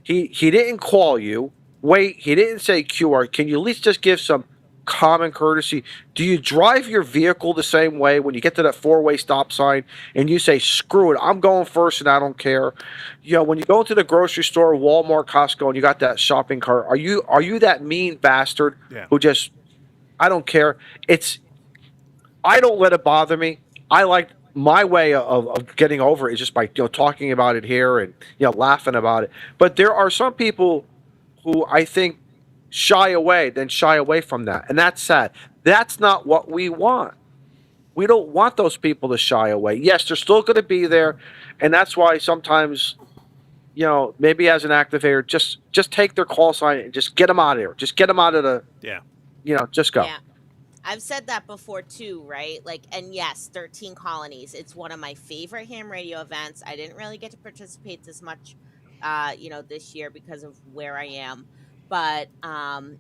He didn't call you. Wait, he didn't say QR. Can you at least just give some common courtesy? Do you drive your vehicle the same way when you get to that 4-way stop sign and you say, screw it, I'm going first and I don't care? When you go to the grocery store, Walmart, Costco, and you got that shopping cart, are you that mean bastard who just, I don't care? I don't let it bother me. I like my way of getting over it is just by talking about it here and laughing about it. But there are some people who I think shy away from that, and that's sad. That's not what we want. We don't want those people to shy away. Yes, they're still going to be there, and that's why sometimes, maybe as an activator, just take their call sign and just get them out of there. Just get them out of the just go. Yeah. I've said that before too, right? Like, and yes, 13 colonies. It's one of my favorite ham radio events. I didn't really get to participate this much, this year because of where I am. But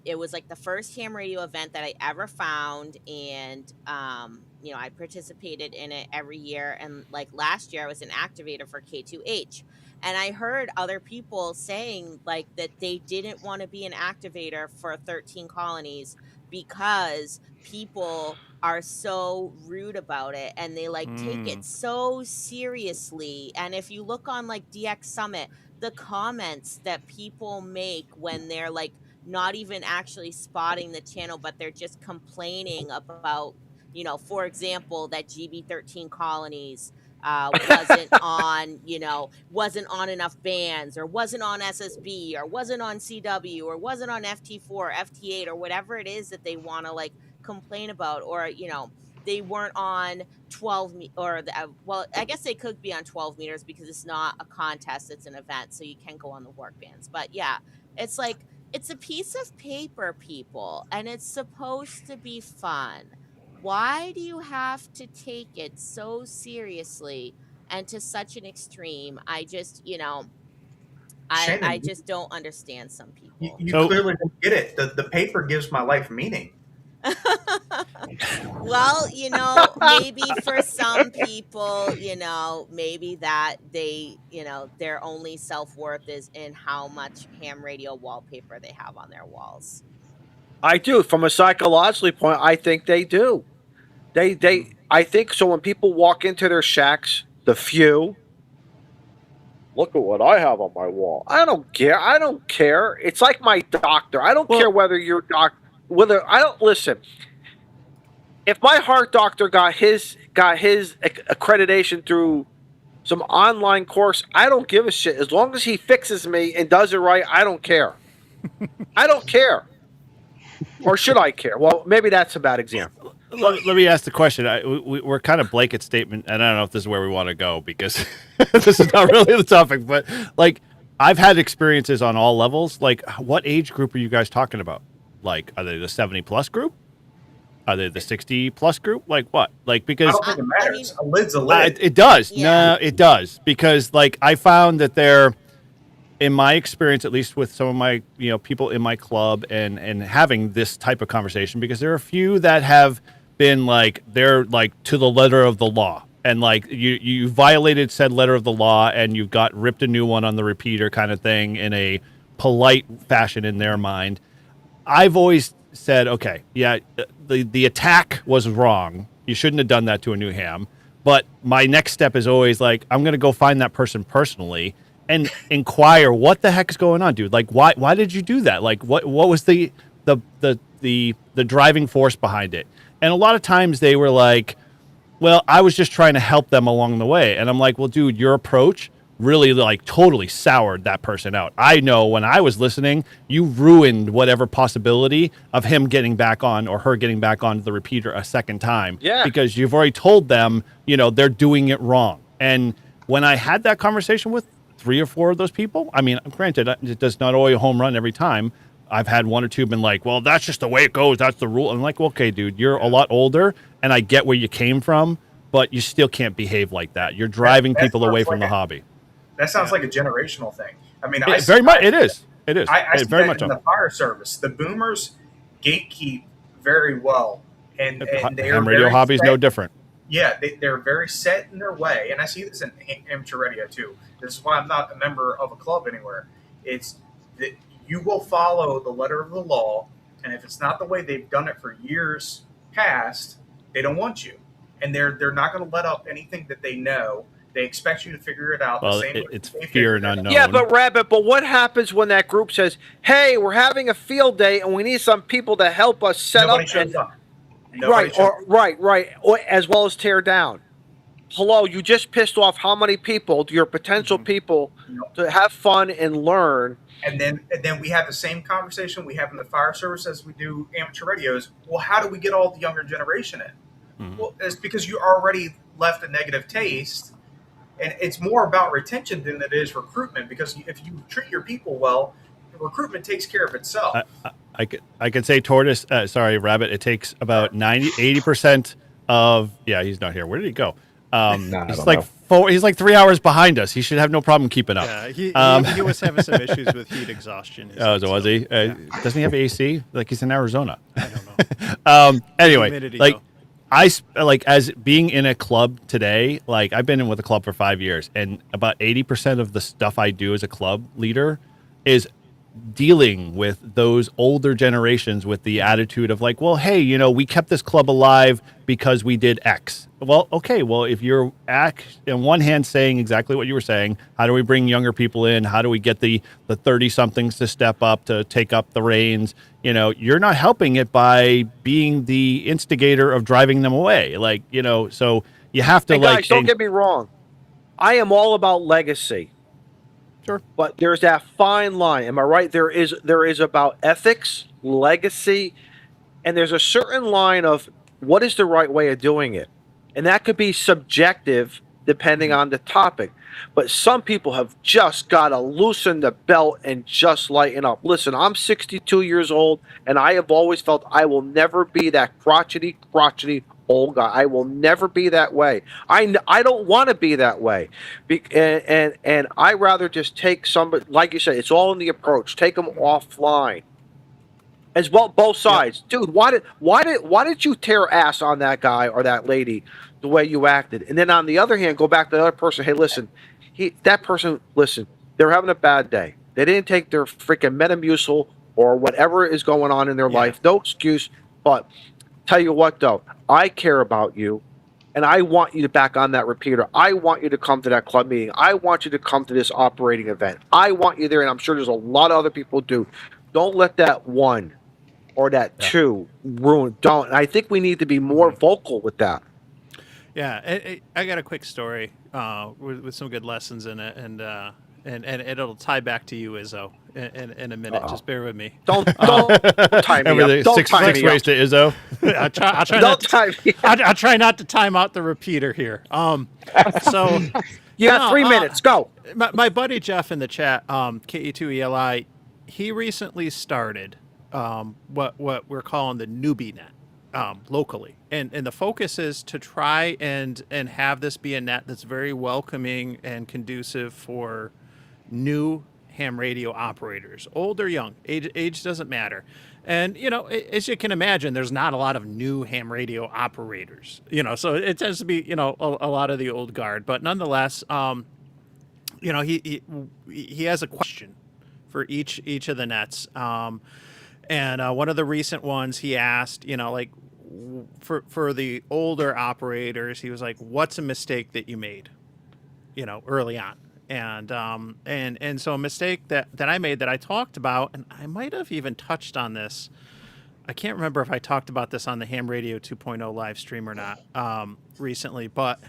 it was like the first ham radio event that I ever found, and I participated in it every year. And like last year, I was an activator for K2H, and I heard other people saying like that they didn't want to be an activator for 13 colonies because people are so rude about it and they like take it so seriously. And if you look on like DX Summit, the comments that people make when they're like not even actually spotting the channel, but they're just complaining about, for example, that GB13 colonies wasn't on enough bands, or wasn't on SSB, or wasn't on CW, or wasn't on FT4 or FT8, or whatever it is that they want to like complain about, or they weren't on 12 I guess they could be on 12 meters because it's not a contest, it's an event, so you can go on the work bands. But yeah, it's like, it's a piece of paper, people, and it's supposed to be fun. Why do you have to take it so seriously and to such an extreme? I just, I just don't understand some people. You clearly don't get it. The paper gives my life meaning. Well, maybe for some people, maybe that they, their only self-worth is in how much ham radio wallpaper they have on their walls. I do. From a psychological point, I think they do. I think so. When people walk into their shacks, the few, look at what I have on my wall. I don't care. It's like my doctor. I don't care whether your doctor, listen. If my heart doctor got his accreditation through some online course, I don't give a shit. As long as he fixes me and does it right, I don't care. I don't care. Or should I care? Well, maybe that's a bad example. Let me ask the question. We're kind of blanket statement, and I don't know if this is where we want to go because this is not really the topic. But like, I've had experiences on all levels. Like, what age group are you guys talking about? Like, are they the 70+ group? Are they the 60+ group? Like what? Like I because don't think it I matters. mean- A lid's a lid. it does. Yeah. No, it does because like I found that there, in my experience, at least with some of my people in my club and having this type of conversation, because there are a few that have been like they're like to the letter of the law, and like you violated said letter of the law, and you got ripped a new one on the repeater kind of thing in a polite fashion in their mind. I've always said, okay, yeah, the attack was wrong. You shouldn't have done that to a new ham. But my next step is always like, I'm gonna go find that person personally and inquire what the heck is going on, dude. Like, why did you do that? Like, what was the driving force behind it? And a lot of times they were like, well, I was just trying to help them along the way. And I'm like, well, dude, your approach really like totally soured that person out. I know when I was listening, you ruined whatever possibility of him getting back on or her getting back on the repeater a second time. Yeah. Because you've already told them, they're doing it wrong. And when I had that conversation with 3 or 4 of those people, I mean, granted, it does not always home run every time. I've had 1 or 2 been like, well, that's just the way it goes. That's the rule. I'm like, well, okay, dude, you're a lot older and I get where you came from, but you still can't behave like that. You're driving That's people away like from the it. hobby. That sounds like a generational thing. I mean, It, very much. It is. It is. I see very that much in so. the fire service. The boomers gatekeep very well, and they are Ham radio very hobby is set. no different. Yeah, they're very set in their way, and I see this in amateur radio too. This is why I'm not a member of a club anywhere. It's that you will follow the letter of the law, and if it's not the way they've done it for years past, they don't want you, and they're not going to let up anything that they know. They expect you to figure it out. Well, the same way it's they fear figured and it out. unknown. Yeah, but Rabbit, but what happens when that group says, "Hey, we're having a field day and we need some people to help us set Nobody up shows and up. Nobody shows up. right, or as well as tear down." Hello, you just pissed off how many people, your potential people, to have fun and learn. And then we have the same conversation we have in the fire service as we do amateur radios. Well, how do we get all the younger generation in? Well, it's because you already left a negative taste, and it's more about retention than it is recruitment. Because if you treat your people well, the recruitment takes care of itself. I could say tortoise. Sorry, rabbit. It takes about 80% of. Yeah, he's not here. Where did he go? I He's don't like know. He's like 3 hours behind us. He should have no problem keeping up. Yeah, he was having some issues with heat exhaustion. Oh, so was he? Doesn't he have AC? Like he's in Arizona. I don't know. Anyway, Humidity, like though. like as being in a club today, like I've been in with a club for 5 years, and about 80% of the stuff I do as a club leader is dealing with those older generations with the attitude of like, well, hey, we kept this club alive because we did X. Well, okay, well, if you're in one hand saying exactly what you were saying, how do we bring younger people in? How do we get the 30-somethings to step up, to take up the reins? You're not helping it by being the instigator of driving them away. Like, so you have to And guys, don't get me wrong. I am all about legacy. Sure. But there's that fine line. Am I right? There is about ethics, legacy, and there's a certain line of what is the right way of doing it. And that could be subjective depending on the topic. But some people have just got to loosen the belt and just lighten up. Listen, I'm 62 years old, and I have always felt I will never be that crotchety old guy. I will never be that way. I don't want to be that way. And I rather just take somebody, like you said, it's all in the approach. Take them offline. As well, both sides. Dude, why did you tear ass on that guy or that lady the way you acted? And then on the other hand, go back to the other person. Hey, listen, listen, they're having a bad day. They didn't take their freaking Metamucil or whatever is going on in their life. No excuse. But tell you what, though, I care about you, and I want you to back on that repeater. I want you to come to that club meeting. I want you to come to this operating event. I want you there, and I'm sure there's a lot of other people do. Don't let that one or that two ruin. Don't. And I think we need to be more vocal with that. Yeah, I got a quick story with some good lessons in it, and and it'll tie back to you, Izzo, in a minute. Just bear with me. Don't tie me Everything up. Don't six tie six me ways up. to Izzo. I'll try Don't not to, tie me up. I'll try not to time out the repeater here. So You got 3 minutes. Go. my buddy Jeff in the chat, KE2ELI, he recently started what we're calling the newbie net locally, and the focus is to try and have this be a net that's very welcoming and conducive for new ham radio operators, old or young. Age doesn't matter. And, as you can imagine, there's not a lot of new ham radio operators, so it tends to be, a lot of the old guard. But nonetheless, he has a question for each of the nets. And one of the recent ones he asked, for the older operators, he was like, what's a mistake that you made, early on? And so a mistake that I made that I talked about, and I might have even touched on this. I can't remember if I talked about this on the Ham Radio 2.0 live stream or not recently, but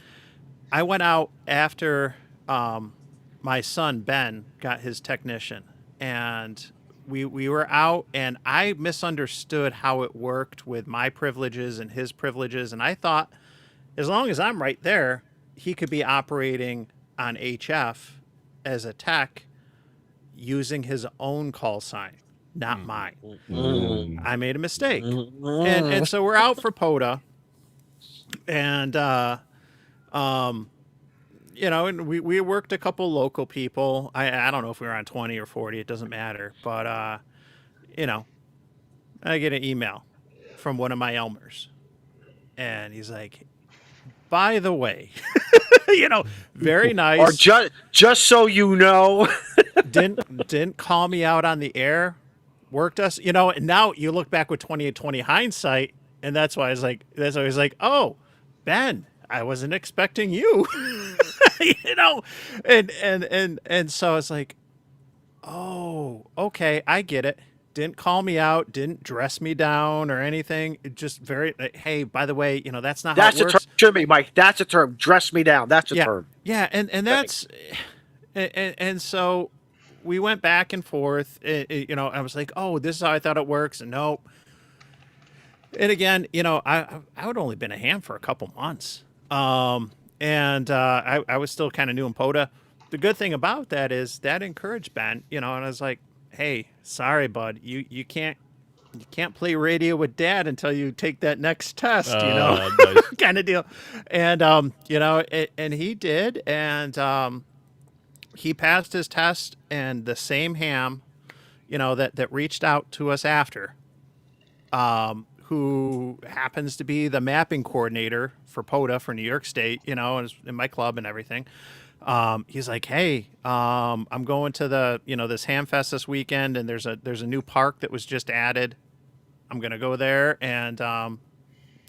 I went out after my son Ben got his technician, and we were out, and I misunderstood how it worked with my privileges and his privileges, and I thought as long as I'm right there, he could be operating on HF as a tech using his own call sign, not mine. I made a mistake. And so we're out for POTA, and and we worked a couple local people. I don't know if we were on 20 or 40, it doesn't matter, but I get an email from one of my Elmers, and he's like, by the way, very nice. Or just so you know, didn't call me out on the air. Worked us, and now you look back with 20/20 hindsight, and that's why I was like, oh, Ben, I wasn't expecting you. And so it's like, oh, okay, I get it. Didn't call me out, didn't dress me down or anything. It just very, hey, by the way, that's not how it works. that's a term, Jimmy, Mike. That's a term. Dress me down. That's a term. Yeah, and that's, and so we went back and forth. I was like, oh, this is how I thought it works, and nope. And again, I would only been a ham for a couple months, and I was still kind of new in POTA. The good thing about that is that encouraged Ben, and I was like, hey, sorry, bud, you can't play radio with Dad until you take that next test, Nice. kind of deal. And and he did, and he passed his test, and the same ham, that reached out to us after, who happens to be the mapping coordinator for POTA for New York State, and is in my club and everything. He's like, hey, I'm going to the, this Ham Fest this weekend, and there's a new park that was just added. I'm going to go there. And,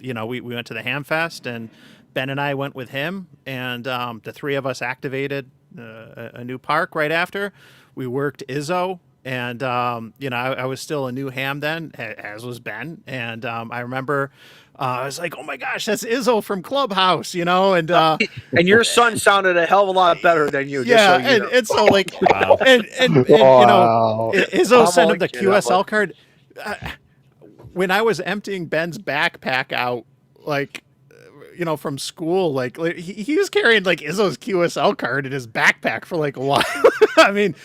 we went to the Ham Fest, and Ben and I went with him, and the three of us activated a new park right after. We worked Izzo, and, I was still a new ham then, as was Ben. And I remember I was like, oh my gosh, that's Izzo from Clubhouse, and And your son sounded a hell of a lot better than you. yeah, just so you know. and so like, Wow. and Wow. Izzo I'm sent him only the kidding, QSL card. When I was emptying Ben's backpack out, like, from school, like he was carrying like Izzo's QSL card in his backpack for like a while. I mean,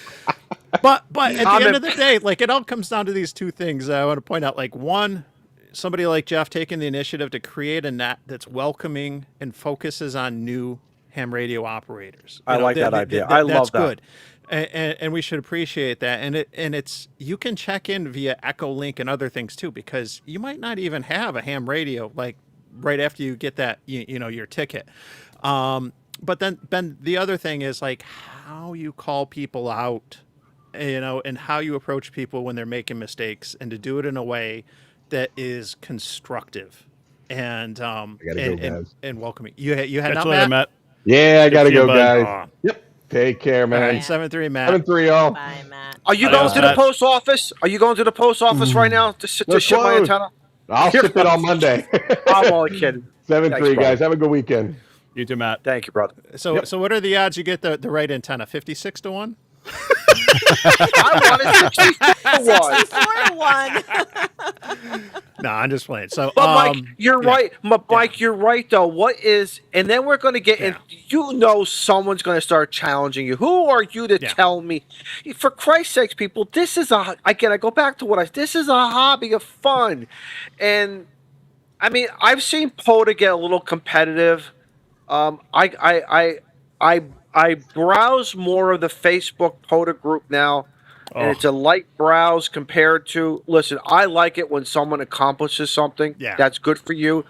but at the end of the day, like it all comes down to these two things. I want to point out, like, one, somebody like Jeff taking the initiative to create a net that's welcoming and focuses on new ham radio operators. I like that idea. I love that's that. good. And we should appreciate that. And it's you can check in via Echo Link and other things too, because you might not even have a ham radio like right after you get that your ticket. But then the other thing is like how you call people out, and how you approach people when they're making mistakes, and to do it in a way that is constructive and and welcoming. You had Catch not you later, Matt. Yeah, I gotta See you, go, bud. guys. Aw. Yep. Take care, All man. right, 7-3, Matt. 7-3, y'all. Bye, Matt. Are you Adios, going to the Matt. post office? Are you going to the post office right now to We're ship my closed. antenna? I'll You're ship it on Monday. I'm only kidding. 7-3, Thanks, brother. guys. Have a good weekend. You too, Matt. Thank you, brother. So what are the odds you get the right antenna? 56 to 1? I wanted 64 to 1. 64 to 1. No, I'm just playing. So, But Mike, you're yeah. right. Mike, you're right though. What is, and then we're going to get in. Someone's going to start challenging you. Who are you to Yeah. tell me? For Christ's sakes, people, this is I go back to this is a hobby of fun, and I mean, I've seen POTA get a little competitive. I browse more of the Facebook POTA group now, and it's a light browse compared to. Listen, I like it when someone accomplishes something that's good for you.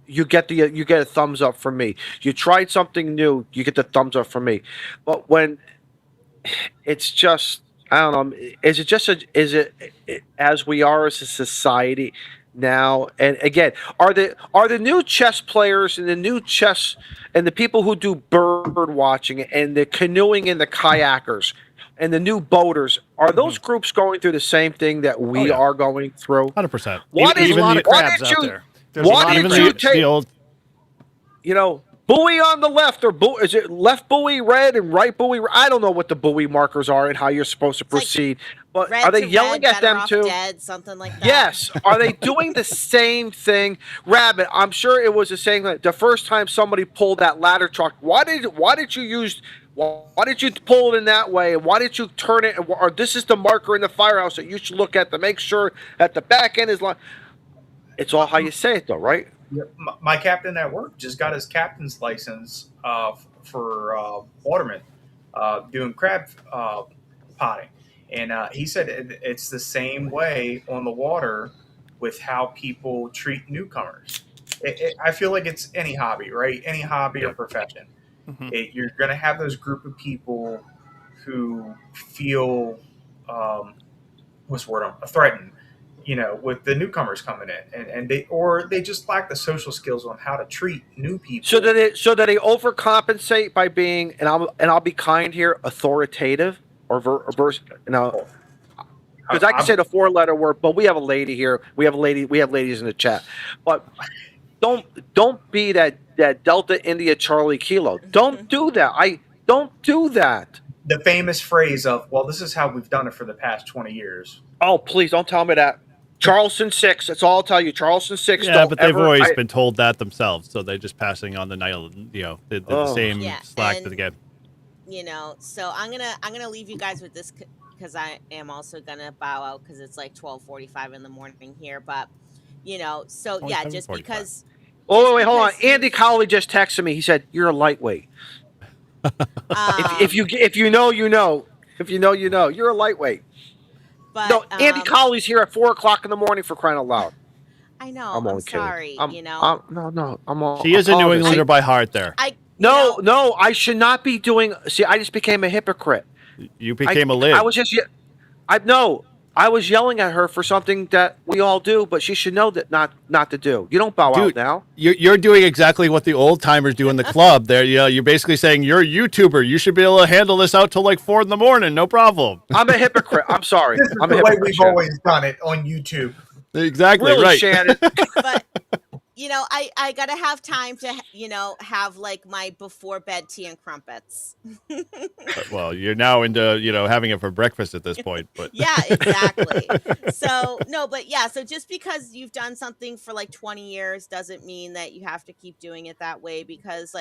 You get a thumbs up from me. You tried something new, you get the thumbs up from me. But when it's just, I don't know, is it as we are as a society now? And again, are the new chess players and the new chess and the people who do bird watching and the canoeing and the kayakers and the new boaters, are those groups going through the same thing that we are going through? 100%. Why There's did a lot you- of why crabs did out you- there. There's a why lot did of you crabs. take- the old buoy on the left or is it left buoy red and right buoy? I don't know what the buoy markers are and how you're supposed to like proceed. But Red are they to yelling red, at better them off too? Dead, something like that. Yes. Are they doing the same thing? Rabbit, I'm sure it was the same thing. The first time somebody pulled that ladder truck, why did you pull it in that way? And why did you turn it? Or this is the marker in the firehouse that you should look at to make sure that the back end is like. It's all how you say it, though, right? My captain at work just got his captain's license for waterman doing crab potting. And he said it's the same way on the water with how people treat newcomers. I feel like it's any hobby, right? Any hobby or profession. You're going to have those group of people who feel, what's the word, threatened, with the newcomers coming in, and they just lack the social skills on how to treat new people. So that they overcompensate by being, and I'll be kind here, authoritative or verse. Now, because I can say the 4-letter word, but we have a lady here. We have ladies in the chat. But don't be that Delta India Charlie Kilo. Don't do that. Don't do that. The famous phrase of, well, this is how we've done it for the past 20 years. Oh, please don't tell me that. Charleston 6. That's all I'll tell you. Charleston 6. Yeah, but they've always been told that themselves, so they're just passing on the the same slack and, that again. So I'm gonna leave you guys with this because I am also gonna bow out because it's like 12:45 in the morning here. But so yeah, just because. Oh wait, hold on. Andy Colley just texted me. He said you're a lightweight. If you know, you know. If you know, you know. You're a lightweight. But, no, Andy Colley's here at 4:00 in the morning for crying out loud. I know. I'm sorry. No. She is a New Englander by heart. There. No. I should not be doing. See, I just became a hypocrite. You became a lid. I was just. I was yelling at her for something that we all do, but she should know that not to do. You don't bow out now. You're doing exactly what the old timers do in the club. There, you're basically saying you're a YouTuber. You should be able to handle this out till like 4 a.m, no problem. I'm a hypocrite. I'm sorry. This is I'm the a way hypocrite, we've Shannon. always done it on YouTube. Exactly Really, right. Shannon. But I gotta have time to have like my before bed tea and crumpets. Well, you're now into having it for breakfast at this point, but Yeah, exactly. So just because you've done something for like 20 years doesn't mean that you have to keep doing it that way, because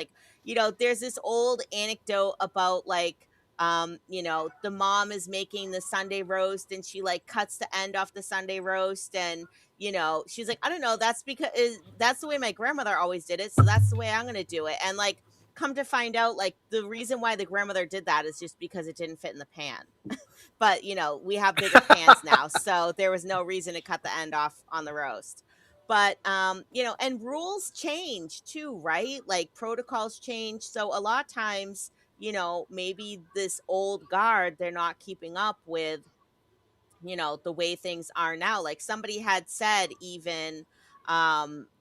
there's this old anecdote about like the mom is making the Sunday roast and she like cuts the end off the Sunday roast, and she's like, I don't know, that's because that's the way my grandmother always did it, so that's the way I'm gonna do it. And like, come to find out, like, the reason why the grandmother did that is just because it didn't fit in the pan. But we have bigger pans now, so there was no reason to cut the end off on the roast. But and rules change too, right? Like protocols change, so a lot of times maybe this old guard, they're not keeping up with the way things are now. Like somebody had said, even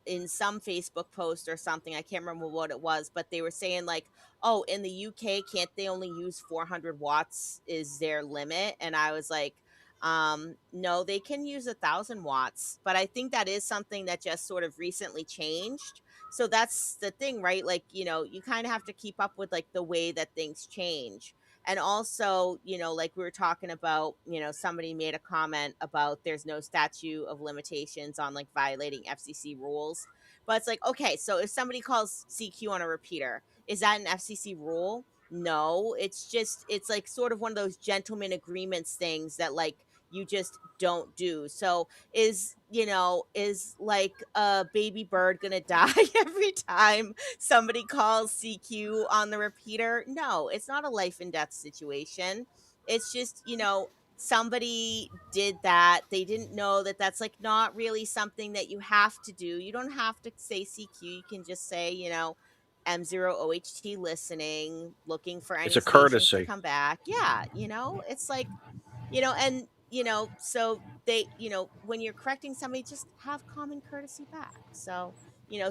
in some Facebook post or something, I can't remember what it was, but they were saying like, oh, in the UK, can't they only use 400 watts is their limit? And I was like, no, they can use 1,000 watts. But I think that is something that just sort of recently changed. So that's the thing, right? Like, you kind of have to keep up with like the way that things change. And also, like we were talking about, somebody made a comment about there's no statute of limitations on like violating FCC rules. But it's like, okay, so if somebody calls CQ on a repeater, is that an FCC rule? No, it's like sort of one of those gentleman agreements things that like you just don't do. So is like a baby bird gonna die every time somebody calls CQ on the repeater? No, it's not a life and death situation. It's just, somebody did that. They didn't know that that's like not really something that you have to do. You don't have to say CQ. You can just say, M0OHT listening, looking for any It's a stations to courtesy. come back. Yeah, it's like, and so they, when you're correcting somebody, just have common courtesy back. So,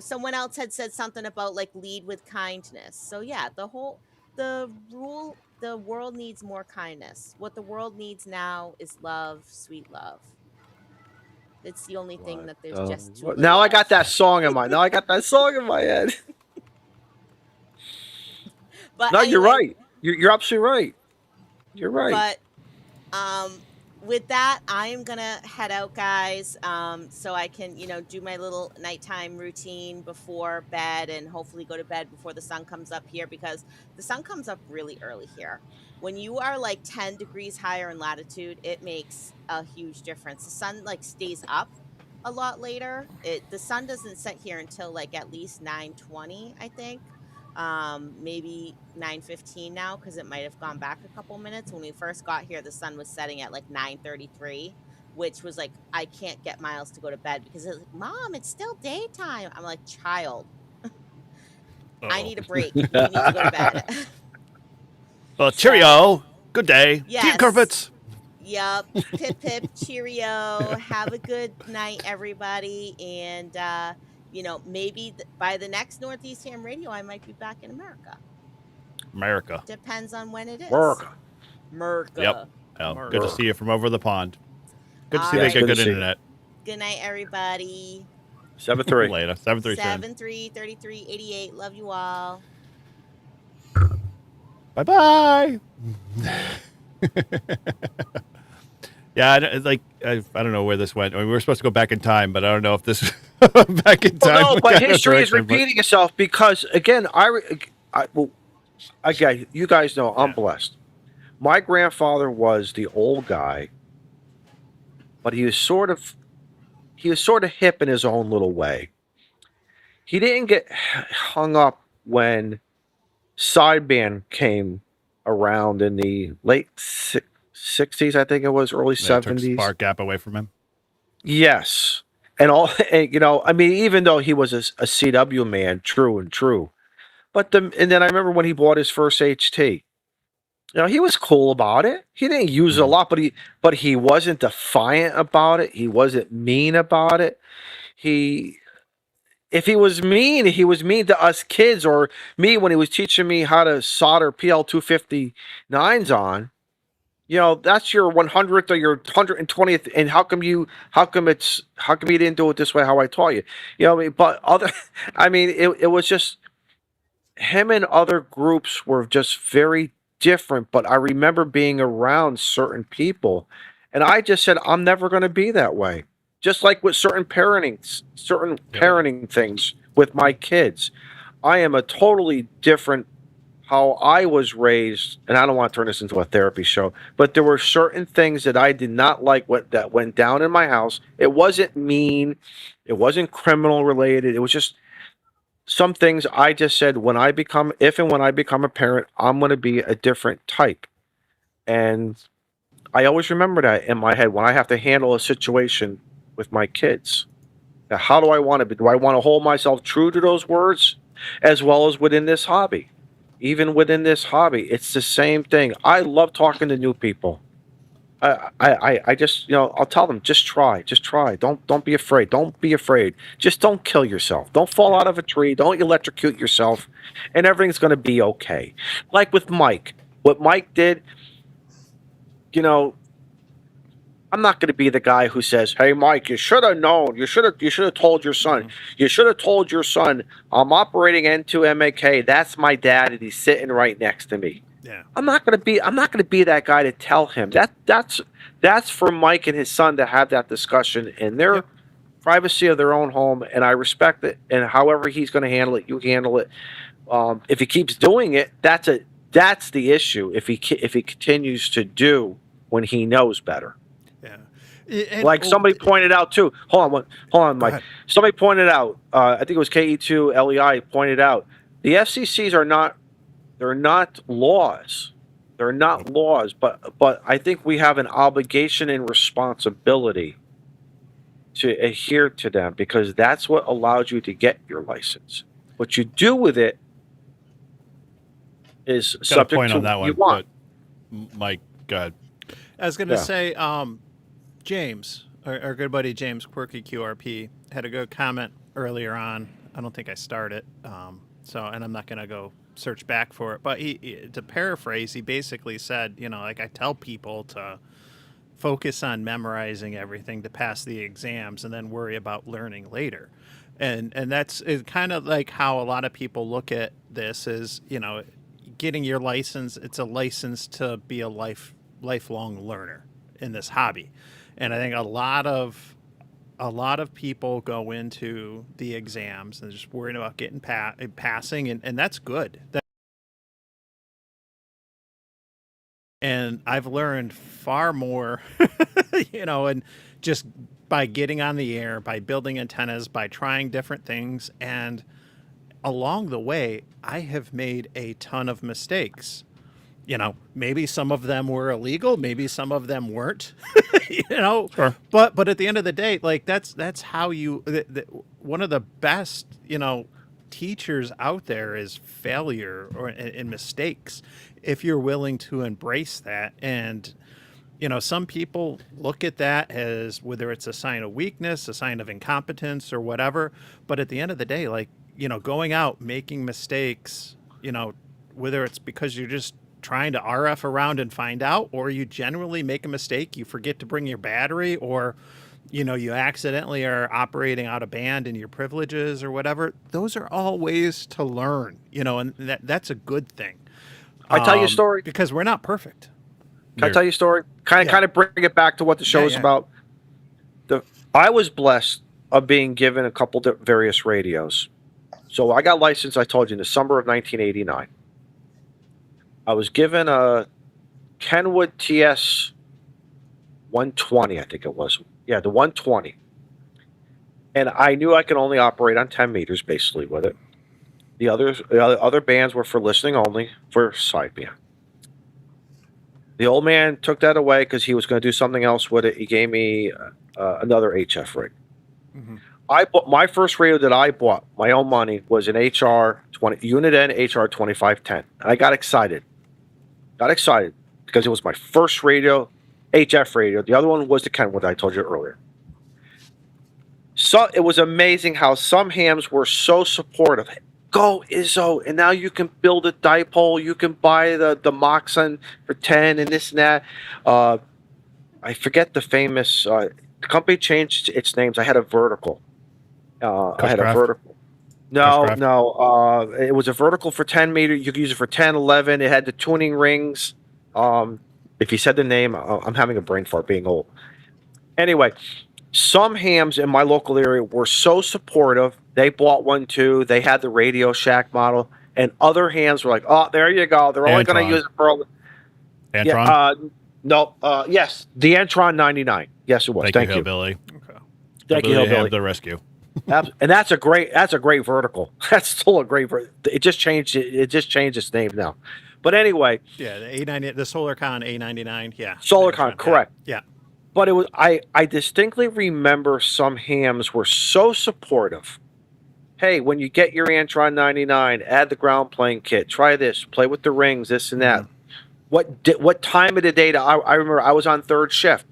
someone else had said something about like lead with kindness. So yeah, the world needs more kindness. What the world needs now is love, sweet love. It's the only thing that there's just too little Now I got of. that song in my. Now I got that song in my head. But No, you're anyway, right. You're absolutely right. You're right. But with that, I am gonna head out, guys. So I can, do my little nighttime routine before bed, and hopefully go to bed before the sun comes up here, because the sun comes up really early here. When you are like 10 degrees higher in latitude, it makes a huge difference. The sun like stays up a lot later. The sun doesn't set here until like at least 9:20, I think. Maybe 9:15 now, because it might have gone back a couple minutes. When we first got here, the sun was setting at like 9:33, which was like, I can't get Miles to go to bed because it's like, Mom, it's still daytime. I'm like, child, I need a break. You need to go to bed. Well, cheerio. Good day. Yes. Team Carpets. Yep. Pip pip, cheerio. Have a good night, everybody. And maybe by the next Northeast Ham Radio, I might be back in America. America. Depends on when it is. America. Yep. Well, good to see you from over the pond. Good to see All they right. get Good to good see you. internet. Good night, everybody. 7-3. Later. 737. 733388. Love you all. Bye-bye. Yeah, I don't know where this went. I mean, we were supposed to go back in time, but I don't know if this back in time. Well, no, but kind of history is direction, but- repeating itself because, again, again, you guys know I'm blessed. My grandfather was the old guy, but he was sort of hip in his own little way. He didn't get hung up when sideband came around in the late 60s, I think it was, early Yeah, took 70s. Spark Gap away from him. Yes. And I mean, even though he was a CW man, true. But and then I remember when he bought his first HT. He was cool about it. He didn't use it a lot, but he wasn't defiant about it. He wasn't mean about it. If he was mean to us kids, or me when he was teaching me how to solder PL259s on. That's your 100th or your 120th, and how come you didn't do it this way how I taught you? But it was just him, and other groups were just very different. But I remember being around certain people, and I just said, I'm never going to be that way. Just like with certain parenting things with my kids, I am a totally different how I was raised, and I don't want to turn this into a therapy show, but there were certain things that I did not like that went down in my house. It wasn't mean, it wasn't criminal related. It was just some things I just said, when I become a parent, I'm going to be a different type. And I always remember that in my head when I have to handle a situation with my kids. Now, how do I want to be? Do I want to hold myself true to those words, as well as within this hobby? Even within this hobby, it's the same thing. I love talking to new people. I just, I'll tell them, just try. Don't be afraid. Don't be afraid. Just don't kill yourself. Don't fall out of a tree. Don't electrocute yourself, and everything's going to be okay. Like with Mike, what Mike did, I'm not going to be the guy who says, "Hey, Mike, you should have known. You should have told your son. You should have told your son. I'm operating N2 MAK. That's my dad, and he's sitting right next to me." Yeah. I'm not going to be that guy to tell him. That's for Mike and his son to have that discussion in their privacy of their own home, and I respect it. And however he's going to handle it, you handle it. If he keeps doing it, that's the issue. If he continues to do when he knows better. Yeah. And- Like somebody pointed out too. Hold on, Mike. ahead. Somebody pointed out. I think it was KE2 LEI pointed out the FCCs are not. They're not laws. They're not laws. But I think we have an obligation and responsibility to adhere to them because that's what allows you to get your license. What you do with it is Got a subject point to on that what you one, want. but Mike, go ahead. I was going to Yeah. say, James, our good buddy James Quirky QRP, had a good comment earlier on. I don't think I started, and I'm not going to go search back for it. But he, to paraphrase, he basically said, like I tell people to focus on memorizing everything to pass the exams and then worry about learning later. And that's kind of like how a lot of people look at this is, getting your license. It's a license to be a lifelong learner in this hobby. And I think a lot of people go into the exams and just worrying about getting passing, and that's good. And I've learned far more, and just by getting on the air, by building antennas, by trying different things. And along the way, I have made a ton of mistakes. Maybe some of them were illegal, maybe some of them weren't, Sure. but at the end of the day, like that's how one of the best, teachers out there is failure and mistakes if you're willing to embrace that. And some people look at that as whether it's a sign of weakness, a sign of incompetence, or whatever. But at the end of the day, like, going out, making mistakes, whether it's because you're just trying to RF around and find out, or you generally make a mistake, you forget to bring your battery, or, you accidentally are operating out of band in your privileges or whatever. Those are all ways to learn, and that's a good thing. I tell you a story. Because we're not perfect. Can I tell you a story? Kind of bring it back to what the show Yeah, is yeah. about. I was blessed of being given a couple various radios. So I got licensed, I told you, in the summer of 1989. I was given a Kenwood TS 120, I think it was. Yeah, the 120. And I knew I could only operate on 10 meters, basically, with it. The other bands were for listening only, for sideband. The old man took that away because he was going to do something else with it. He gave me another HF rig. Mhm. I bought my first radio that I bought, my own money, was an Unit N HR 2510. And I got excited. Because it was my first radio, HF radio. The other one was the Kenwood I told you earlier. So it was amazing how some hams were so supportive. Go Izzo, and now you can build a dipole. You can buy the Moxon for 10 and this and that. I forget the famous. The company changed its names. I had a Vertical. I had a Cushcraft? Vertical. Cushcraft? No. It was a Vertical for 10 meter. You could use it for 10, 11. It had the tuning rings. If you said the name, I'm having a brain fart being old. Anyway, some hams in my local area were so supportive. They bought one too. They had the Radio Shack model, and other hams were like, "Oh, there you go. They're only going to Antron. use it for." Antron. Yeah, no. Yes, the Antron 99. Yes, it was. Thank Thank you, you. Hillbilly. Okay. Thank you, Hillbilly Hillbilly. Ham the rescue. And that's a great Vertical. That's still a great. It just changed. It just changed its name now. But anyway, Yeah, the A90, the SolarCon A99. Yeah. SolarCon, correct. Yeah. But it was I distinctly remember some hams were so supportive. Hey, when you get your Antron 99, add the ground plane kit. Try this. Play with the rings. This and that. What time of the day? I remember I was on third shift.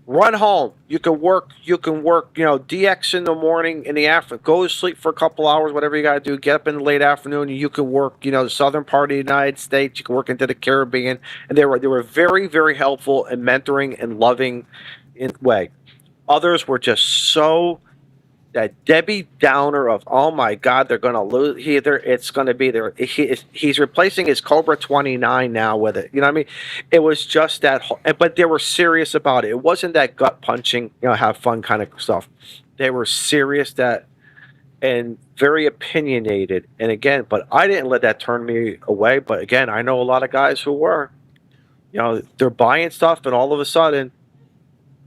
Run home. You can work. DX in the morning, in the afternoon. Go to sleep for a couple hours. Whatever you got to do. Get up in the late afternoon. And you can work. The southern part of the United States. You can work into the Caribbean. And they were very, very helpful and mentoring and loving way. Others were just so that Debbie Downer of, oh my God, they're going to lose. It's going to be there. He's replacing his Cobra 29 now with it. You know what I mean? It was just that, but they were serious about it. It wasn't that gut punching, have fun kind of stuff. They were serious and very opinionated. And again, but I didn't let that turn me away. But again, I know a lot of guys who were, they're buying stuff, and all of a sudden,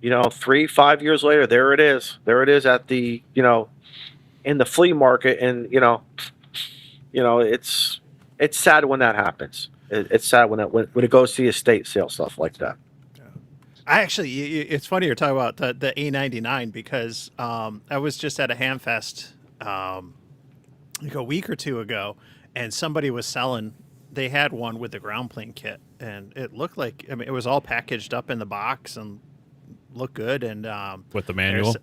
3-5 years later, there it is at the, in the flea market. And, it's sad when that happens. It's sad when it goes to the estate sale, stuff like that. It's funny you're talking about the A99 because I was just at a Hamfest like a week or two ago, and somebody was selling. They had one with the ground plane kit, and it looked like, it was all packaged up in the box and looked good. And with the manual,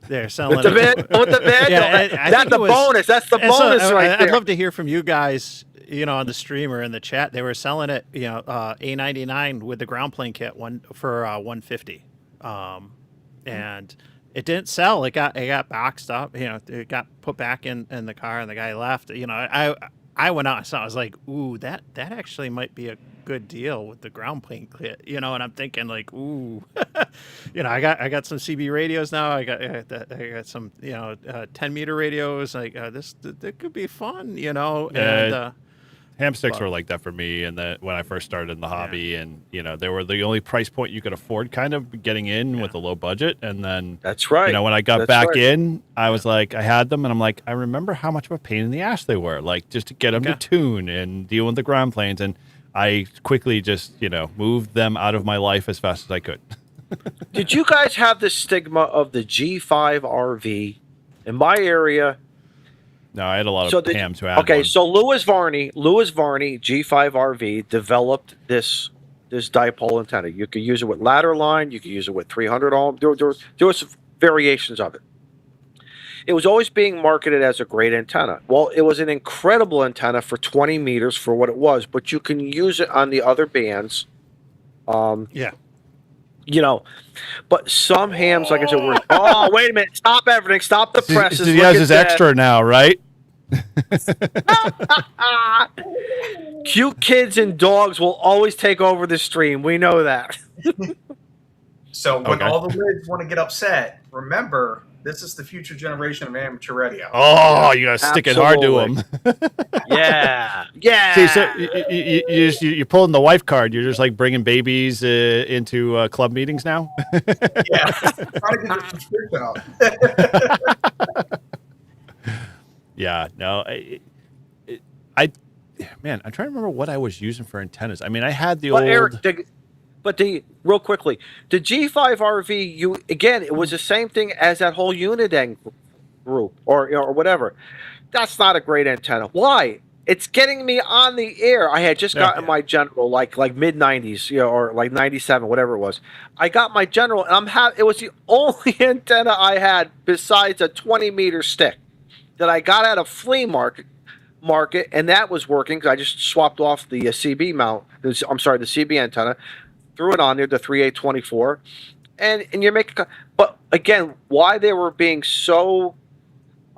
they're selling with the manual. That's the bonus. That's the bonus right there. I'd love to hear from you guys. On the stream or in the chat, they were selling it. A99 with the ground plane kit for $150, and it didn't sell. It got boxed up. It got put back in the car, and the guy left. I went out and saw. I was like, ooh, that actually might be a good deal with the ground plane kit. And I'm thinking like, ooh, I got some CB radios now. I got some 10-meter radios. Like this could be fun. And ham sticks were like that for me, and that when I first started in the hobby, and they were the only price point you could afford, kind of getting in with a low budget. And then that's right. When I got back in, I was like, I had them, and I'm like, I remember how much of a pain in the ass they were, like just to get them to tune and deal with the ground planes. And I quickly just moved them out of my life as fast as I could. Did you guys have the stigma of the G5 RV in my area? No, I had a lot of hams who had okay, one. so Louis Varney, G5 RV developed this dipole antenna. You could use it with ladder line. You could use it with 300 ohm. There was variations of it. It was always being marketed as a great antenna. Well, it was an incredible antenna for 20 meters for what it was, but you can use it on the other bands. Yeah. But some hams, like I said, were, oh, wait a minute, stop everything, stop the presses. He has his extra now, right? Cute kids and dogs will always take over the stream. We know that. So when all the lids want to get upset, remember, this is the future generation of amateur radio. Oh, you gotta stick it hard to them. Yeah. See, so you're pulling the wife card. You're just like bringing babies into club meetings now. Yeah, trying to get some sticks out. Yeah, no, I'm trying to remember what I was using for antennas. I mean, I had the old. Eric, real quickly, the G5 RV, it was the same thing as that whole Uniden group or whatever. That's not a great antenna. Why? It's getting me on the air. I had just gotten my General, like mid 90s, or like 97, whatever it was. I got my General, and it was the only antenna I had besides a 20-meter stick that I got at a flea market, and that was working because I just swapped off the CB mount. The CB antenna, threw it on there, the 3824, and you're making. But again, why they were being so,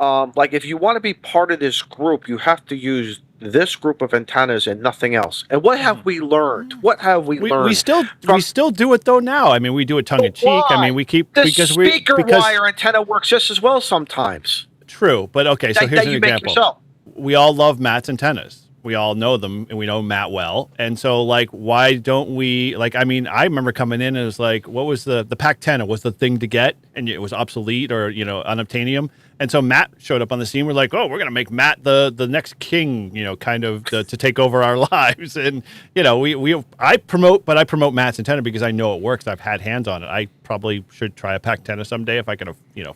like, if you want to be part of this group, you have to use this group of antennas and nothing else. And what have we learned? What have we learned? We still do it though now. I mean, we do it tongue in cheek. I mean, we keep the speaker wire antenna works just as well sometimes. True, but okay. So here's an example. We all love Matt's antennas. We all know them, and we know Matt well. And so, like, why don't we? Like, I mean, I remember coming in and it was like, what was the PAC-10 was the thing to get, and it was obsolete or unobtainium. And so Matt showed up on the scene. We're like, oh, we're gonna make Matt the next king, kind of to take over our lives. And I promote Matt's antenna because I know it works. I've had hands on it. I probably should try a PAC-10 someday if I can,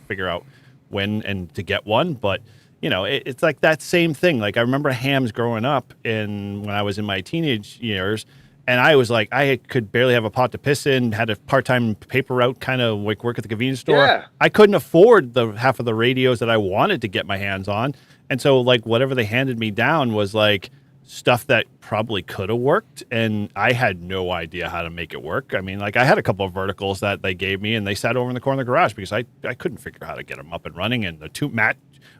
figure out when and to get one. But it's like that same thing. Like, I remember hams growing up when I was in my teenage years, and I was like, I could barely have a pot to piss in, had a part-time paper route, kind of like work at the convenience store. Yeah. I couldn't afford the half of the radios that I wanted to get my hands on. And so, like, whatever they handed me down was like stuff that probably could have worked, and I had no idea how to make it work. I mean, like I had a couple of verticals that they gave me, and they sat over in the corner of the garage because I couldn't figure out how to get them up and running. And the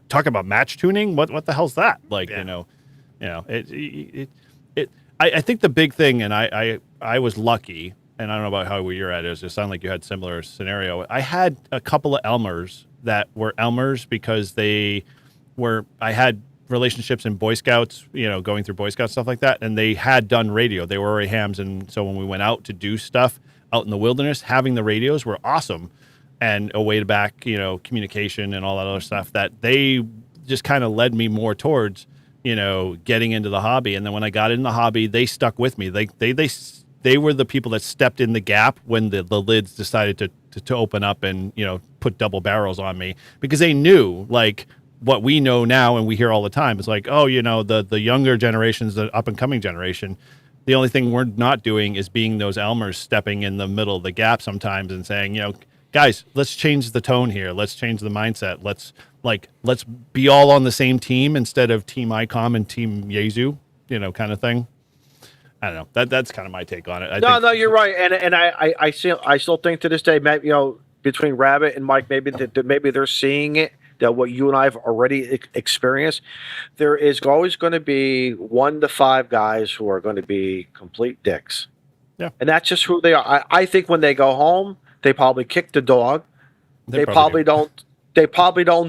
talk about match tuning. What the hell's that? Like I think the big thing, and I was lucky, and I don't know about how you're at. It sounded like you had similar scenario. I had a couple of Elmers that were Elmers because I had relationships in Boy Scouts, going through Boy Scouts, stuff like that. And they had done radio. They were already hams. And so when we went out to do stuff out in the wilderness, having the radios were awesome and a way to back, communication and all that other stuff that they just kind of led me more towards, getting into the hobby. And then when I got in the hobby, they stuck with me. They were the people that stepped in the gap when the lids decided to open up and, put double barrels on me because they knew like, what we know now and we hear all the time is like, the younger generations, the up and coming generation, the only thing we're not doing is being those Elmers stepping in the middle of the gap sometimes and saying, guys, let's change the tone here. Let's change the mindset. Let's be all on the same team instead of Team ICOM and Team Yaesu, kind of thing. I don't know. That's kind of my take on it. No, you're right. And I still think to this day, Matt, between Rabbit and Mike, maybe they're seeing it. That what you and I have already experienced, there is always going to be 1 to 5 guys who are going to be complete dicks. Yeah. And that's just who they are. I think when they go home, they probably kick the dog. They probably don't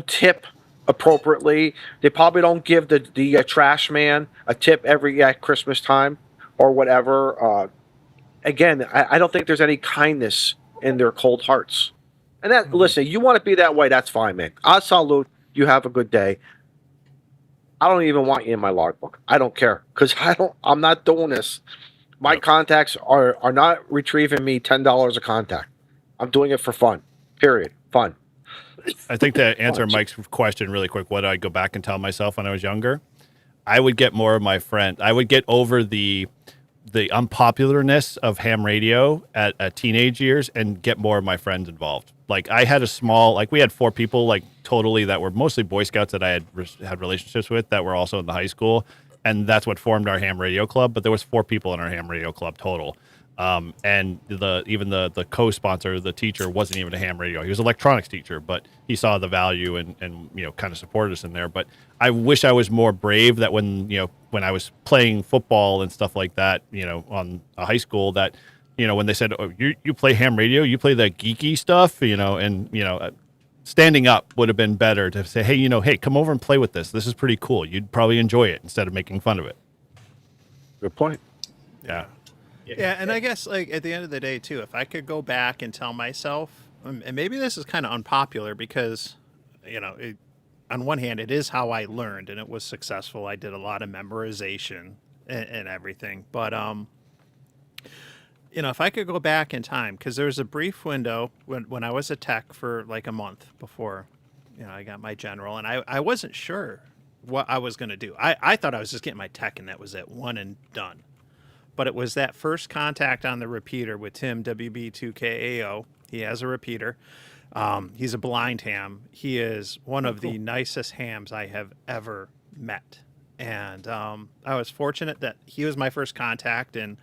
tip appropriately. They probably don't give the trash man a tip every Christmas time or whatever. Again, I don't think there's any kindness in their cold hearts. And listen, you want to be that way, that's fine, man. I salute. You have a good day. I don't even want you in my logbook. I don't care because I'm not doing this. My contacts are not retrieving me $10 a contact. I'm doing it for fun. Period. Fun. I think to answer Mike's question really quick, what did I go back and tell myself when I was younger? I would get more of my friend. I would get over the unpopularness of ham radio at teenage years and get more of my friends involved. Like I had we had 4 people like totally that were mostly Boy Scouts that I had relationships with that were also in the high school. And that's what formed our ham radio club. But there was 4 people in our ham radio club total. And the co-sponsor, the teacher wasn't even a ham radio. He was an electronics teacher, but he saw the value and kind of supported us in there. But I wish I was more brave that when I was playing football and stuff like that, on a high school that, when they said, oh, you play ham radio, you play that geeky stuff, standing up would have been better to say, hey, come over and play with this. This is pretty cool. You'd probably enjoy it instead of making fun of it. Good point. Yeah. Yeah, and I guess like at the end of the day too, if I could go back and tell myself, and maybe this is kind of unpopular because, on one hand, it is how I learned and it was successful. I did a lot of memorization and everything, but if I could go back in time, because there was a brief window when I was a tech for like a month before, I got my general, and I wasn't sure what I was going to do. I thought I was just getting my tech and that was it, one and done. But it was that first contact on the repeater with Tim, WB2KAO. He has a repeater. He's a blind ham. He is one of the nicest hams I have ever met. And I was fortunate that he was my first contact, and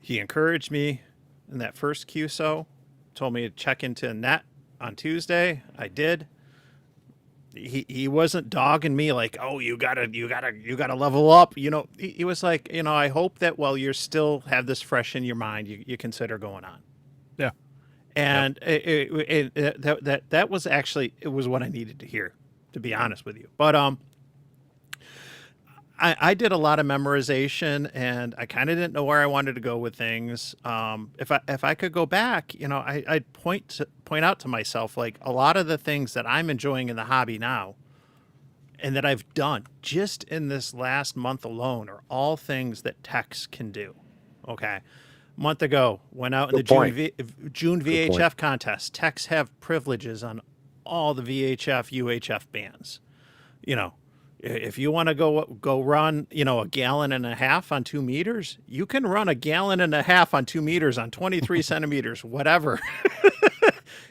he encouraged me in that first QSO, told me to check into net on Tuesday. I did. He wasn't dogging me like, oh, you gotta level up. He was like, I hope that while you're still have this fresh in your mind, you consider going on. Yeah. And that was actually, it was what I needed to hear, to be honest with you. But I did a lot of memorization, and I kind of didn't know where I wanted to go with things. If I could go back, I'd point out to myself like a lot of the things that I'm enjoying in the hobby now, and that I've done just in this last month alone, are all things that techs can do. Okay, a month ago went out in the June VHF contest. Techs have privileges on all the VHF UHF bands. If you want to go run, a gallon and a half on 2 meters, you can run a gallon and a half on 2 meters on 23 centimeters, whatever.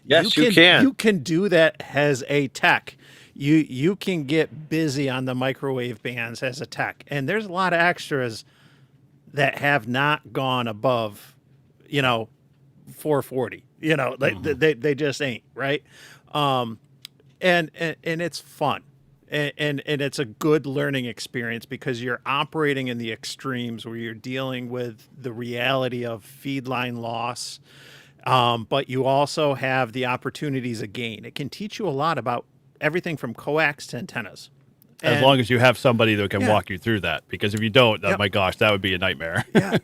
Yes, you can. You can do that as a tech. you can get busy on the microwave bands as a tech, and there's a lot of extras that have not gone above, 440. Like they just ain't, right. And it's fun, and it's a good learning experience because you're operating in the extremes where you're dealing with the reality of feed line loss, but you also have the opportunities of gain. It can teach you a lot about everything from coax to antennas. As And- long as you have somebody that can Yeah. walk you through that, because if you don't, Yep. my gosh, that would be a nightmare. Yeah.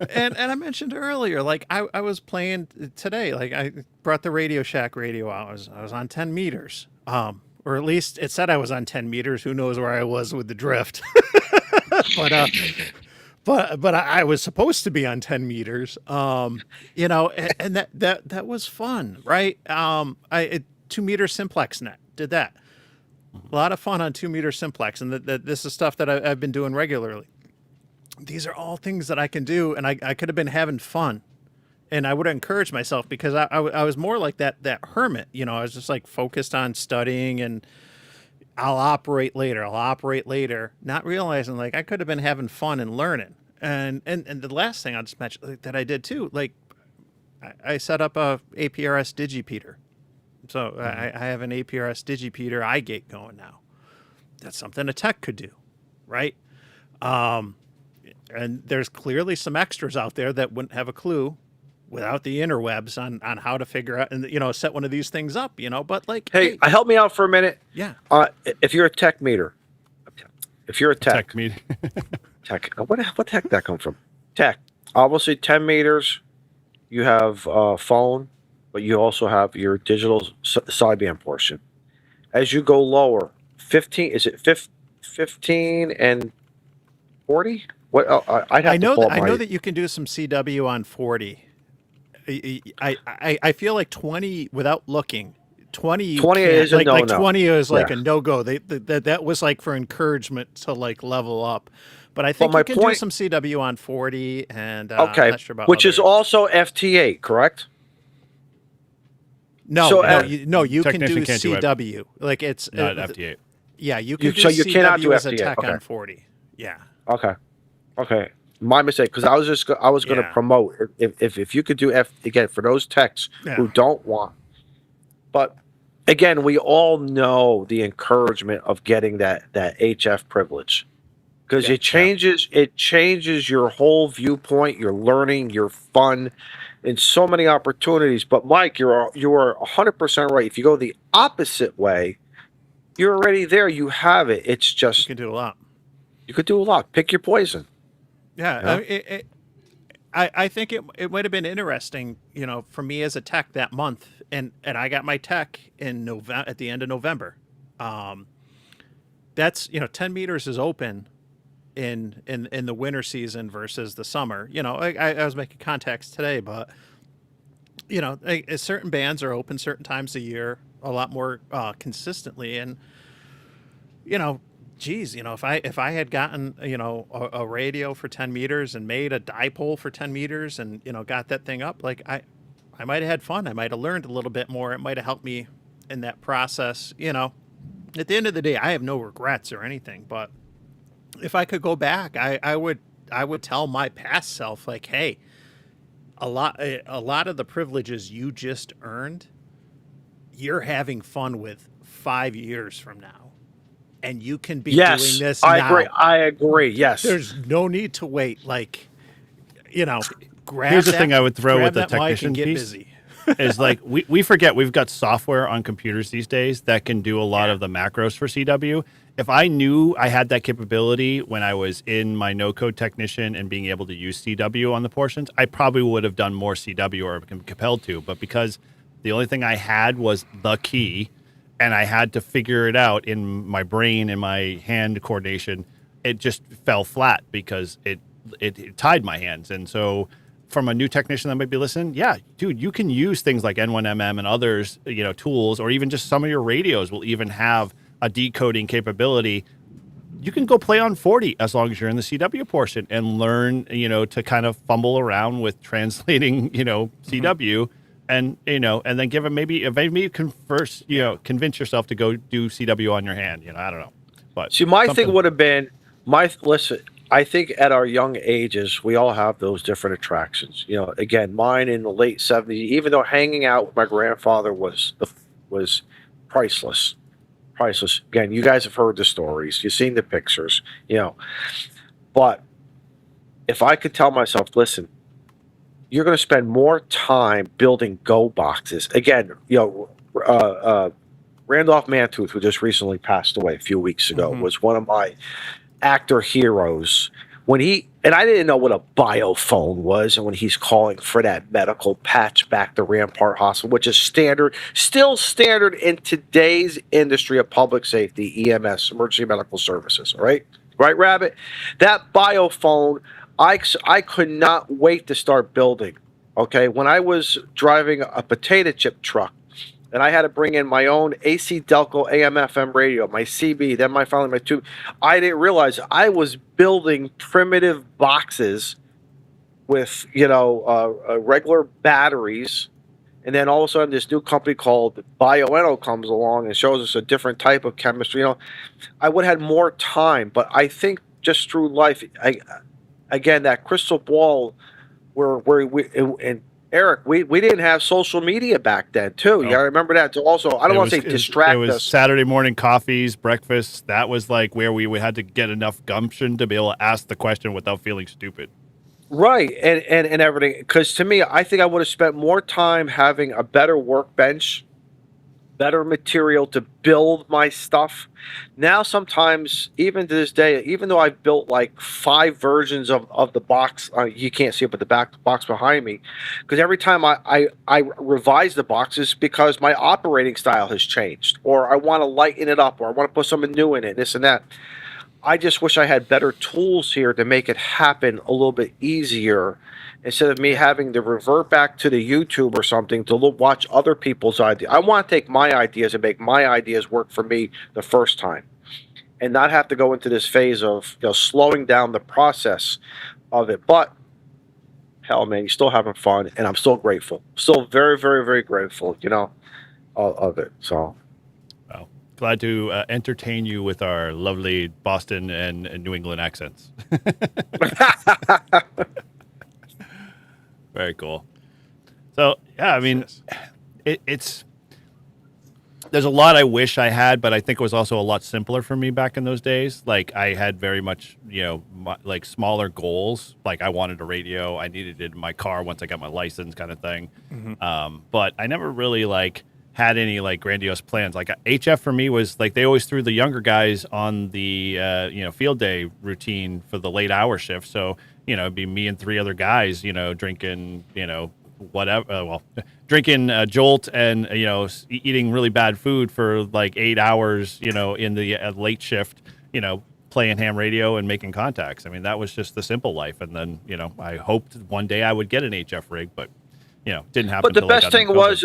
And I mentioned earlier, like I was playing today, like I brought the Radio Shack radio out. I was on 10 meters. Or at least it said I was on 10 meters. Who knows where I was with the drift. But I was supposed to be on 10 meters. And that was fun, right? 2-meter simplex net did that. A lot of fun on 2-meter simplex, and that this is stuff that I've been doing regularly. These are all things that I can do, and I could have been having fun, and I would have encouraged myself because I was more like that hermit. I was just like focused on studying, and I'll operate later, not realizing like I could have been having fun and learning. And the last thing I'll just mention that I did too, like I set up a APRS digipeater. So I have an APRS digipeater iGate going now. That's something a tech could do, right? And there's clearly some extras out there that wouldn't have a clue without the interwebs on how to figure out and set one of these things up. But like, Hey, help me out for a minute. yeah, If you're a tech meter, if you're a tech, me. what the heck did that come from? Tech. Obviously, 10 meters. You have phone, but you also have your digital sideband portion. As you go lower, 15. Is it 15 and 40? What? I'd have I know to pull that up I know my- that you can do some CW on 40. I feel like 20 without looking. 20 you 20 can't. is a like no-no. 20 is like Yeah. a no-go. That was like for encouragement to like level up. But I think my you can do point- some CW on 40, and Okay, I'm not sure about which is others. also FT8, correct? no, so, you can do Technician can't do it. CW. Like it's Not FT8. Yeah, you can do so you CW cannot do as a FT8, tech okay. on 40. Yeah. Okay. My mistake, because I was going to Yeah. promote if you could do again for those techs Yeah. who don't want. But again, we all know the encouragement of getting that HF privilege, because Yeah. it changes your whole viewpoint, your learning, your fun, in so many opportunities. But Mike, you are 100% right. If you go the opposite way, you're already there. You have it. It's You just can do a lot. you could do a lot. Pick your poison. Yeah, I think it might have been interesting, for me as a tech that month, and I got my tech in November at the end of November. That's 10 meters is open in the winter season versus the summer. I was making contacts today, but certain bands are open certain times a year, a lot more consistently, and geez, if I had gotten, a radio for 10 meters and made a dipole for 10 meters and, got that thing up, like I might have had fun. I might have learned a little bit more. It might have helped me in that process. At the end of the day, I have no regrets or anything, but if I could go back, I would tell my past self, like, hey, a lot of the privileges you just earned, you're having fun with 5 years from now. And you can be Yes, doing this I now. agree. I agree. Yes. There's no need to wait. Like, grab Here's the that- thing I would throw grab with the that mic technician and get piece. busy. Is like we forget we've got software on computers these days that can do a lot of the macros for CW. If I knew I had that capability when I was in my no-code technician and being able to use CW on the portions, I probably would have done more CW or been compelled to. But because the only thing I had was the key, and I had to figure it out in my brain and my hand coordination, it just fell flat because it tied my hands. And so from a new technician that might be listening, yeah, dude, you can use things like N1MM and others, tools, or even just some of your radios will even have a decoding capability. You can go play on 40 as long as you're in the CW portion and learn, to kind of fumble around with translating, CW and and then give him maybe you can first convince yourself to go do CW on your hand. I don't know, but See, my something- thing would have been listen. I think at our young ages, we all have those different attractions. Again, mine in the late '70s, even though hanging out with my grandfather was priceless, priceless. Again, you guys have heard the stories, you've seen the pictures, But if I could tell myself, listen, you're going to spend more time building Go boxes. Again, Randolph Mantooth, who just recently passed away a few weeks ago, was one of my actor heroes. And I didn't know what a biophone was, and when he's calling for that medical patch back to Rampart Hospital, which is still standard in today's industry of public safety, EMS, emergency medical services. All right, Rabbit. That biophone, I could not wait to start building. Okay, when I was driving a potato chip truck, and I had to bring in my own AC Delco AM/FM radio, my CB, then my tube. I didn't realize I was building primitive boxes with, regular batteries. And then all of a sudden, this new company called Bioenno comes along and shows us a different type of chemistry. I would have had more time, but I think just through life, again, that crystal ball where and Eric, we didn't have social media back then, too. You got to remember that. So also, I don't want to say distract us. It was Saturday morning coffees, breakfast. That was like where we had to get enough gumption to be able to ask the question without feeling stupid. Right, and everything. Because to me, I think I would have spent more time having a better workbench, better material to build my stuff. Now, sometimes, even to this day, even though I've built like 5 versions of the box, you can't see it, but the box behind me, because every time I revise the boxes because my operating style has changed, or I want to lighten it up, or I want to put something new in it, this and that. I just wish I had better tools here to make it happen a little bit easier, instead of me having to revert back to the YouTube or something to watch other people's ideas. I want to take my ideas and make my ideas work for me the first time, and not have to go into this phase of slowing down the process of it. But hell, man, you're still having fun, and I'm still grateful. Still very, very, very grateful, of it. So. Glad to entertain you with our lovely Boston and New England accents. Very cool. So, yeah, I mean, it's there's a lot I wish I had, but I think it was also a lot simpler for me back in those days. Like, I had very much, like smaller goals. Like, I wanted a radio. I needed it in my car once I got my license, kind of thing. But I never really, had any grandiose plans. Like HF for me was they always threw the younger guys on the field day routine for the late hour shift. So it'd be me and 3 other guys drinking whatever, drinking Jolt and eating really bad food for 8 hours in the late shift, playing ham radio and making contacts. I mean, that was just the simple life. And then I hoped one day I would get an HF rig, but didn't happen. But the best thing was.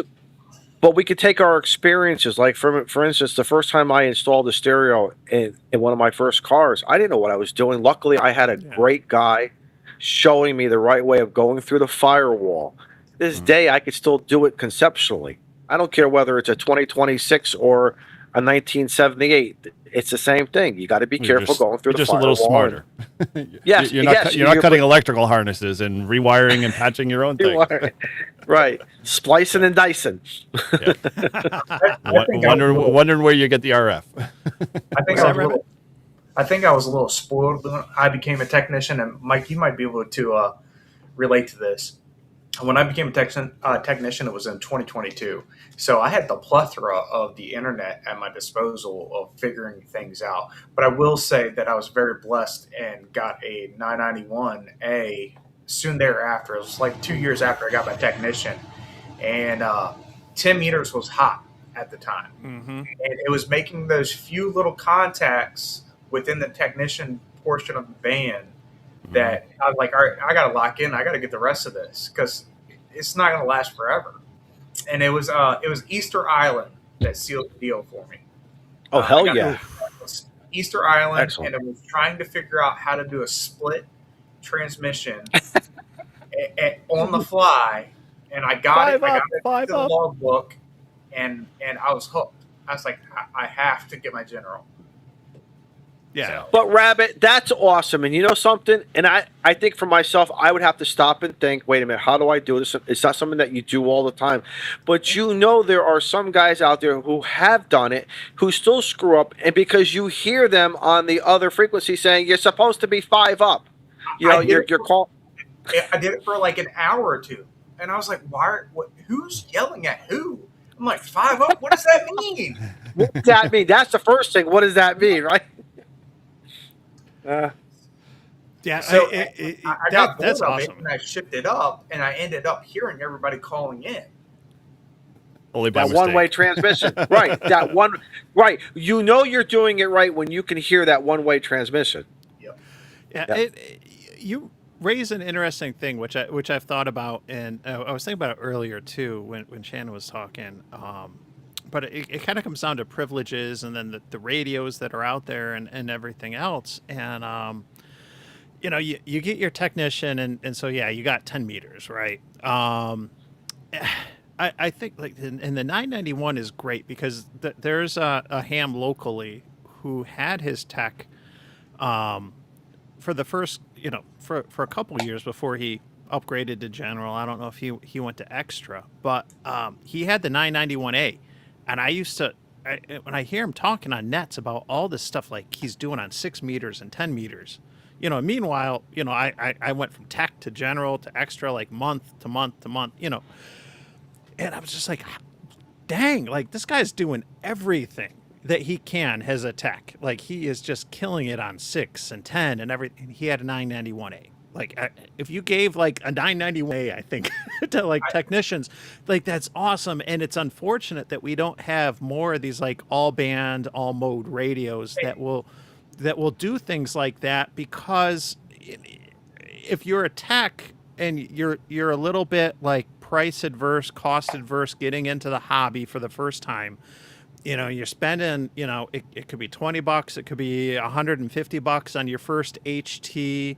But we could take our experiences, like for instance, the first time I installed a stereo in one of my first cars, I didn't know what I was doing. Luckily, I had a great guy showing me the right way of going through the firewall. This day, I could still do it conceptually. I don't care whether it's a 2026 or a 1978. It's the same thing. You got to be careful going through the firewall. Just a little smarter. Yes, you're not cutting electrical harnesses and rewiring and patching your own thing. Right, splicing and dicing. Yeah. Wondering where you get the RF. I think I was a little spoiled when I became a technician, and Mike, you might be able to relate to this. When I became a technician, it was in 2022. So I had the plethora of the internet at my disposal of figuring things out. But I will say that I was very blessed and got a 991A soon thereafter. It was 2 years after I got my technician. And 10 meters was hot at the time. And it was making those few little contacts within the technician portion of the band that I was like, all right, I got to lock in. I got to get the rest of this because it's not going to last forever. And it was Easter Island that sealed the deal for me. Oh, hell yeah. Easter Island. Excellent. And it was trying to figure out how to do a split transmission on the fly and I got Five it. I got up, it five to the up. logbook, and I was hooked. I was like, I have to get my general. Yeah. So, But Rabbit, that's awesome. And you know something? And I think for myself, I would have to stop and think, wait a minute, how do I do this? It's not something that you do all the time. But you know there are some guys out there who have done it, who still screw up, and because you hear them on the other frequency saying you're supposed to be 5 up. You know, you're call I did it for like an hour or two, and I was like, why? What? Who's yelling at who? I'm like, 5 up. What does that mean? what does that mean? That's the first thing. What does that mean, right? Yeah. So I I got bored that's of awesome. it, and I shipped it up, and I ended up hearing everybody calling in. Only by That mistake. one-way transmission, right? That one, right? You know you're doing it right when you can hear that one-way transmission. Yeah, Yeah. you raise an interesting thing, which I've thought about, and I was thinking about it earlier too when Shannon was talking. But it kind of comes down to privileges, and then the radios that are out there, and everything else, and you know, you get your technician, and so yeah, you got 10 meters, right? I think like in the 991 is great because there's a ham locally who had his tech for the first, you know, for a couple years before he upgraded to general. I don't know if he went to extra, but he had the 991A, and I used to when I hear him talking on nets about all this stuff like he's doing on 6 meters and 10 meters, you know. Meanwhile, you know, I went from tech to general to extra like month to month to month, you know, and I was just like, dang, like this guy's doing everything that he can as a tech. Like he is just killing it on 6 and 10 and everything. He had a 991A. Like if you gave like a 991A, I think to like technicians, like that's awesome. And it's unfortunate that we don't have more of these like all band, all mode radios that will do things like that, because if you're a tech and you're a little bit like price adverse, cost adverse, getting into the hobby for the first time, you know, you're spending, you know, it could be $20, it could be $150 on your first HT.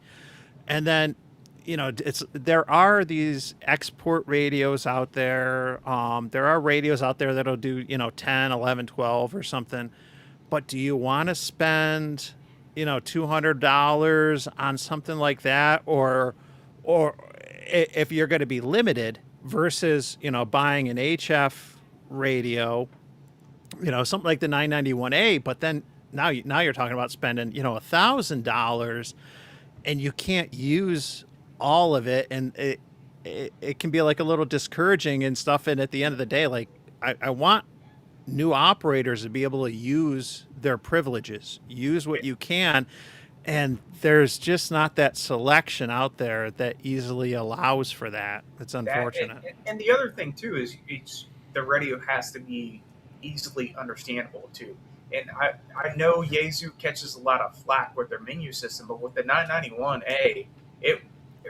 And then, you know, there are these export radios out there. There are radios out there that'll do, you know, 10, 11, 12 or something. But do you want to spend, you know, $200 on something like that? Or if you're going to be limited versus, you know, buying an HF radio, you know, something like the 991A, but then now you're talking about spending, you know, $1,000, and you can't use all of it, and it can be like a little discouraging and stuff. And at the end of the day, like I want new operators to be able to use their privileges, use what you can, and there's just not that selection out there that easily allows for that. It's unfortunate. And the other thing too is the radio has to be easily understandable too. And I know Yaesu catches a lot of flack with their menu system, but with the 991A, it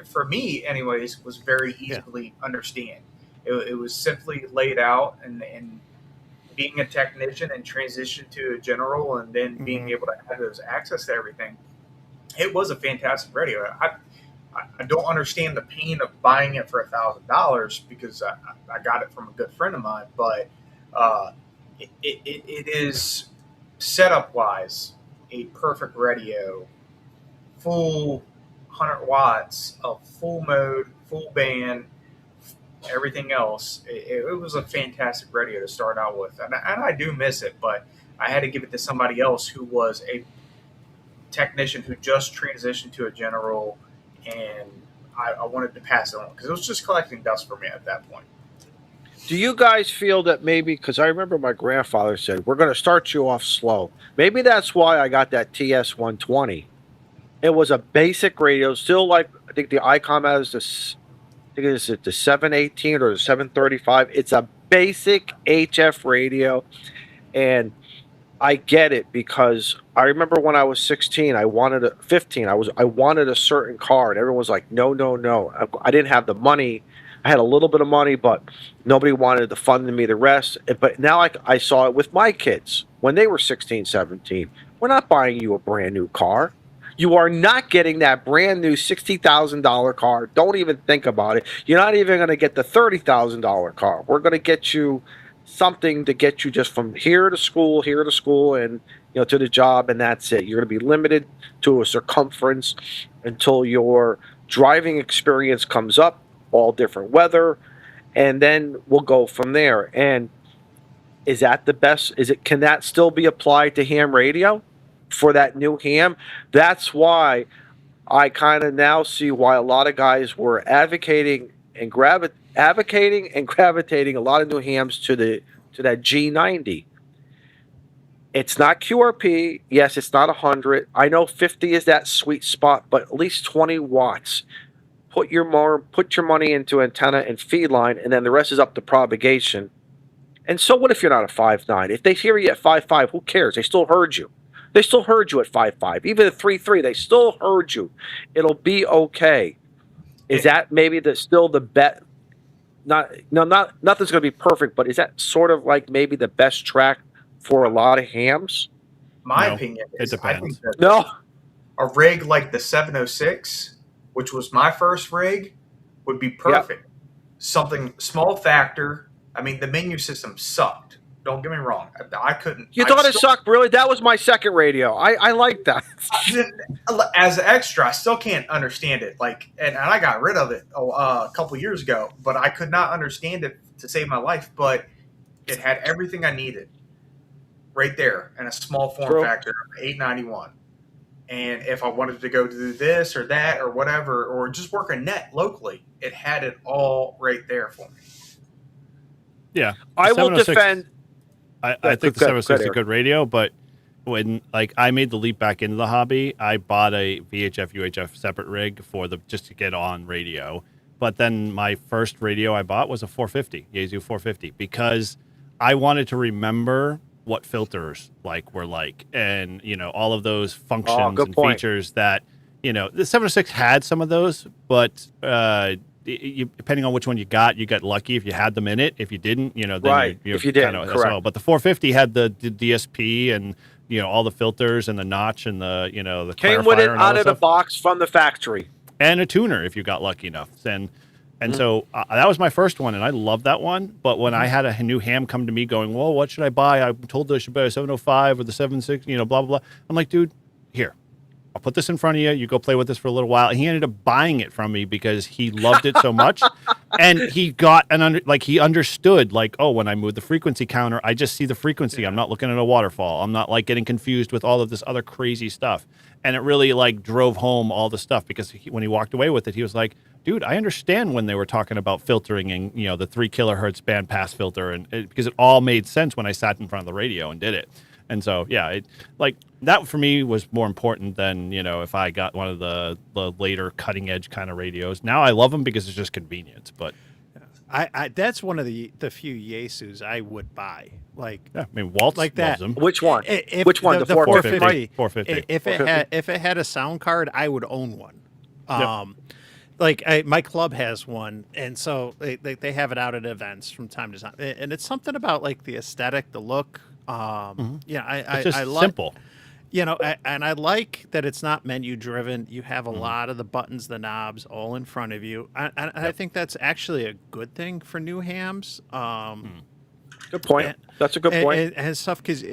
for me anyways was very easily understand. It was simply laid out, and being a technician and transition to a general, and then being able to have those access to everything, it was a fantastic radio. I don't understand the pain of buying it for $1,000 because I got it from a good friend of mine, but it is setup wise a perfect radio, full 100 watts of full mode, full band, everything else. It was a fantastic radio to start out with, and I do miss it, but I had to give it to somebody else who was a technician who just transitioned to a general, and I wanted to pass it on because it was just collecting dust for me at that point. Do you guys feel that maybe, because I remember my grandfather said, we're going to start you off slow. Maybe that's why I got that TS-120. It was a basic radio, still like, I think the ICOM has this, I think it's the 718 or the 735. It's a basic HF radio, and I get it because I remember when I was 16, I wanted a 15. I wanted a certain car, and everyone was like, no, no, no. I didn't have the money. I had a little bit of money, but nobody wanted to fund me the rest. But now I saw it with my kids when they were 16, 17. We're not buying you a brand new car. You are not getting that brand new $60,000 car. Don't even think about it. You're not even going to get the $30,000 car. We're going to get you something to get you just from here to school, and to the job, and that's it. You're going to be limited to a circumference until your driving experience comes up, all different weather, and then we'll go from there. And is that the best? Can that still be applied to ham radio for that new ham? That's why I kind of now see why a lot of guys were advocating and gravitating a lot of new hams to that G90. It's not QRP. Yes, it's not 100. I know 50 is that sweet spot, but at least 20 watts. Put your money into antenna and feed line, and then the rest is up to propagation. And so what if you're not a 5.9? If they hear you at 5.5, who cares? They still heard you. They still heard you at 5.5. Even at 3.3, they still heard you. It'll be okay. Is that maybe still the bet? Nothing's going to be perfect, but is that sort of like maybe the best track for a lot of hams? My No, opinion it is I think depends. that No. a rig like the 706, which was my first rig, would be perfect. Something small factor. I mean, the menu system sucked. Don't get me wrong. I couldn't. You thought it sucked, really? That was my second radio. I like that. As an extra, I still can't understand it. And I got rid of it a couple years ago, but I could not understand it to save my life. But it had everything I needed right there in a small form factor of 891. And if I wanted to go do this or that or whatever, or just work a net locally, it had it all right there for me. Yeah, I will 706 defend. I think the 706 is a good radio, but when I made the leap back into the hobby, I bought a VHF UHF separate rig just to get on radio. But then my first radio I bought was a 450 Yaesu 450 because I wanted to remember what filters were like, and all of those functions and features that the 706 had some of those, but depending on which one you got lucky if you had them in it. If you didn't, then right. you're if you did, correct. correct. But the 450 had the DSP and all the filters and the notch and the the came with it clarifier and all out that of the stuff. box from the factory, and a tuner if you got lucky enough. And so that was my first one, and I loved that one. But when I had a new ham come to me going, well, what should I buy? I'm told I should buy a 705 or the 76, blah, blah, blah. I'm like, dude, here, I'll put this in front of you. You go play with this for a little while. And he ended up buying it from me because he loved it so much. And he got he understood, oh, when I move the frequency counter, I just see the frequency. I'm not looking at a waterfall. I'm not getting confused with all of this other crazy stuff. And it really drove home all the stuff because when he walked away with it, he was like, dude, I understand when they were talking about filtering and, the 3 kilohertz band pass filter because it all made sense when I sat in front of the radio and did it. And so, yeah, that for me was more important than, if I got one of the later cutting edge kind of radios. Now I love them because it's just convenient, but I that's one of the few Yaesus I would buy. Yeah, I mean, Waltz like loves that. them. Which one? If Which one? The 450? 450. If it had a sound card, I would own one. Yep. My club has one, and so they have it out at events from time to time, and it's something about the aesthetic, the look. It's just I like, simple. and I like that it's not menu driven. You have a lot of the buttons, the knobs, all in front of you. I think that's actually a good thing for new hams. Good point. That's a good point. And stuff, because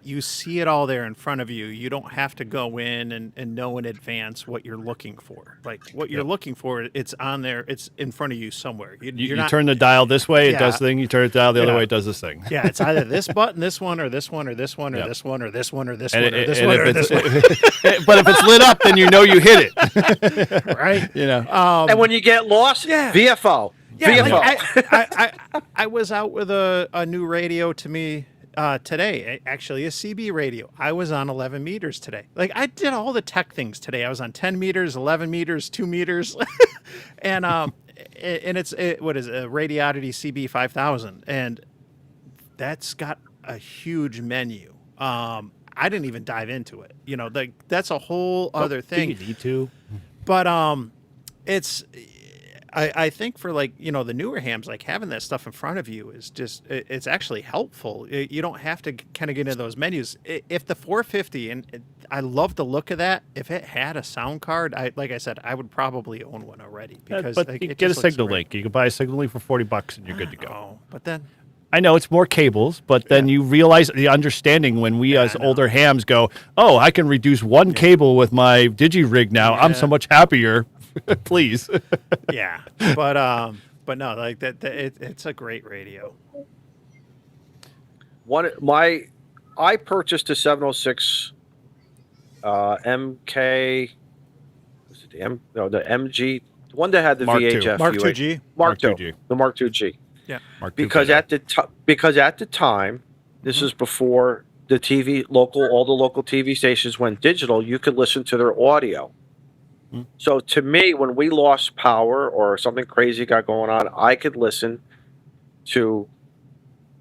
you see it all there in front of you. You don't have to go in and know in advance what you're looking for. What you're looking for, it's on there. It's in front of you somewhere. You turn the dial this way, it does thing. You turn the dial the other way, it does this thing. Yeah, it's either this button, this one, or this one, or this one, or this one, or this one, or this one, or this and one, if or this one. but if it's lit up, then you hit it. Right? And when you get lost, VFO. Yeah, VFO. I was out with a new radio to me today, actually a CB radio. I was on 11 meters today. I did all the tech things today. I was on 10 meters, 11 meters, 2 meters, and it's what is it, a Radioddity CB 5000, and that's got a huge menu. I didn't even dive into it. That's a whole other thing. You need to, but it's. I think for the newer hams, having that stuff in front of you is just, it's actually helpful. You don't have to kind of get into those menus. If the 450, and I love the look of that. If it had a sound card, like I said, I would probably own one already because but like, you it get a just looks Signal great. Link. You can buy a Signal Link for $40 and you're good to go. Oh, but then I know it's more cables, but then you realize the understanding when we as I know. older hams go, oh, I can reduce one cable with my DigiRig now. I'm so Yeah. much happier. Please. yeah, but no, like it's a great radio. I purchased a 706 MK. Was it the MG? The one that had the Mark II. VHF. Mark UH. II-G. Mark Mark II. II-G. The Mark II-G. Yeah, Mark II Because better. at the time, this is before the all the local TV stations went digital. You could listen to their audio. So to me, when we lost power or something crazy got going on, I could listen to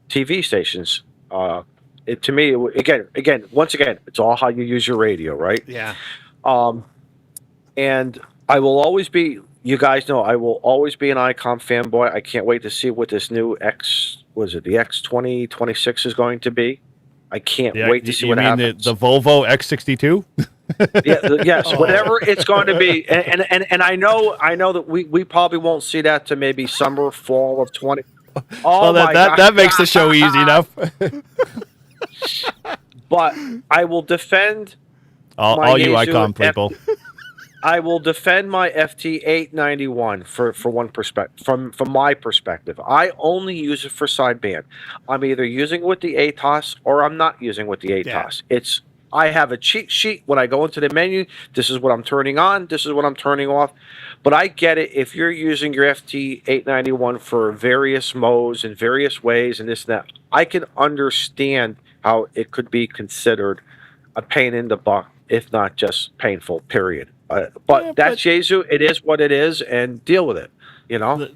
TV stations. To me, once again, it's all how you use your radio, right? yeah. And I will always be. You guys know I will always be an ICOM fanboy. I can't wait to see what this new the X2026 is going to be. I can't wait to see what happens. The Volvo X62? Yes, whatever it's going to be, and I know that we probably won't see that to maybe summer, fall of 20. Oh Well, my God. that makes the show easy enough. But I will defend all you Yaesu Icom people. I will defend my FT891 for one perspective. From my perspective, I only use it for sideband. I'm either using it with the ATOS or I'm not using it with the ATOS. I have a cheat sheet when I go into the menu. This is what I'm turning on. This is what I'm turning off. But I get it. If you're using your FT891 for various modes and various ways and this and that, I can understand how it could be considered a pain in the butt, if not just painful, period. But that's Yaesu. It is what it is, and deal with it. You know.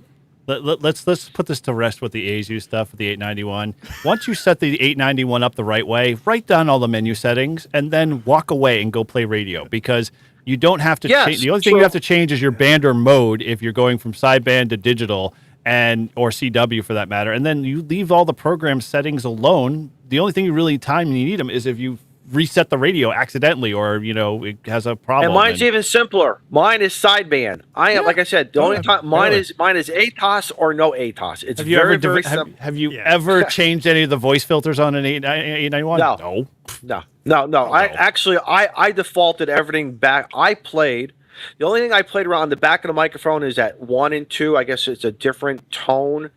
Let's put this to rest with the Yaesu stuff with the 891. Once you set the 891 up the right way, write down all the menu settings, and then walk away and go play radio because you don't have to change. The only thing you have to change is your band or mode if you're going from sideband to digital or CW for that matter, and then you leave all the program settings alone. The only thing you need them is if you reset the radio accidentally or it has a problem. And mine's even simpler. Mine is sideband. Like I said, the only time mine is ATOS or no ATOS. It's very simple. Have you ever changed any of the voice filters on an 891? No. I defaulted everything back. The only thing I played around the back of the microphone is at 1 and 2. I guess it's a different tone.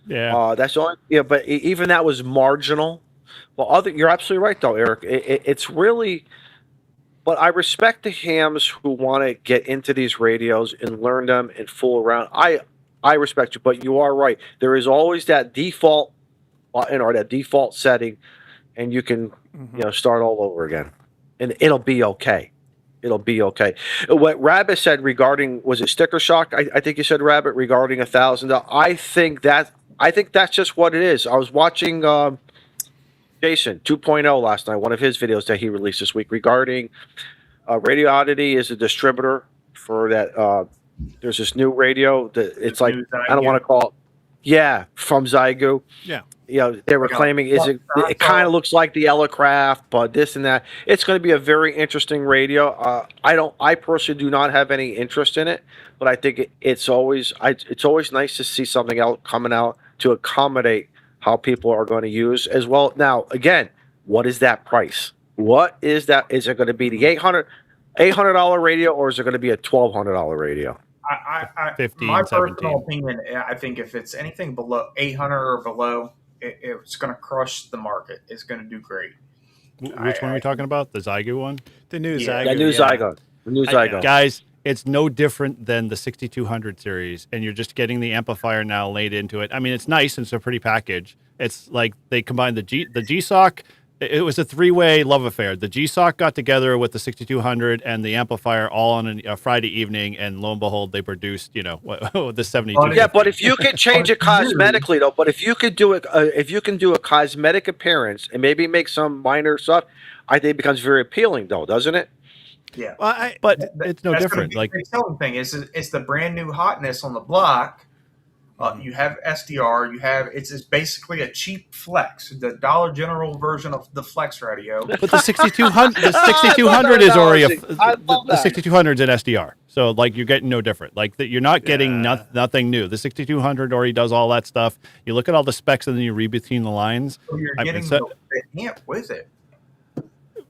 Yeah. That's the only. But even that was marginal. Well, you're absolutely right, though, Eric. It's really, but I respect the hams who want to get into these radios and learn them and fool around. I respect you, but you are right. There is always that default button or that default setting, and you can start all over again, and it'll be okay. It'll be okay. What Rabbit said regarding, was it Sticker Shock? I think you said, Rabbit, regarding $1,000. I think that's just what it is. I was watching Jason 2.0 last night, one of his videos that he released this week regarding Radio Oddity is a distributor for that. There's this new radio that it's like, I don't want to call it, from Zygu. Yeah. They were claiming it kind of looks like the Elecraft, but this and that. It's going to be a very interesting radio. I personally do not have any interest in it, but I think it's always nice to see something else coming out to accommodate how people are going to use as well. Now, again, what is that price? What is that? Is it going to be the $800 radio, or is it going to be a $1,200 radio? My personal opinion, I think if it's anything below 800 or below, it's going to crush the market. It's going to do great. Which one are we talking about? The Zygu one? The new Zygu. The new Zygu. The new Zygu. Guys, it's no different than the 6200 series, and you're just getting the amplifier now laid into it. I mean, it's nice and it's a pretty package. It's like they combined the GSOC. It was a three-way love affair. The GSOC got together with the 6200 and the amplifier all on a Friday evening, and lo and behold, they produced, the 72. Yeah, but if you could change it cosmetically, though, if you can do a cosmetic appearance and maybe make some minor stuff, I think it becomes very appealing, though, doesn't it? Yeah, but it's no different. The selling thing is it's the brand new hotness on the block. You have SDR. You have it's basically a cheap Flex, the Dollar General version of the Flex radio. But the 6200, the 6200 is already I love the that. 6200 is an SDR. So like you're getting no different. Like that, you're not getting nothing new. The 6200 already does all that stuff. You look at all the specs and then you read between the lines. So you're I mean, getting so- the amp with it.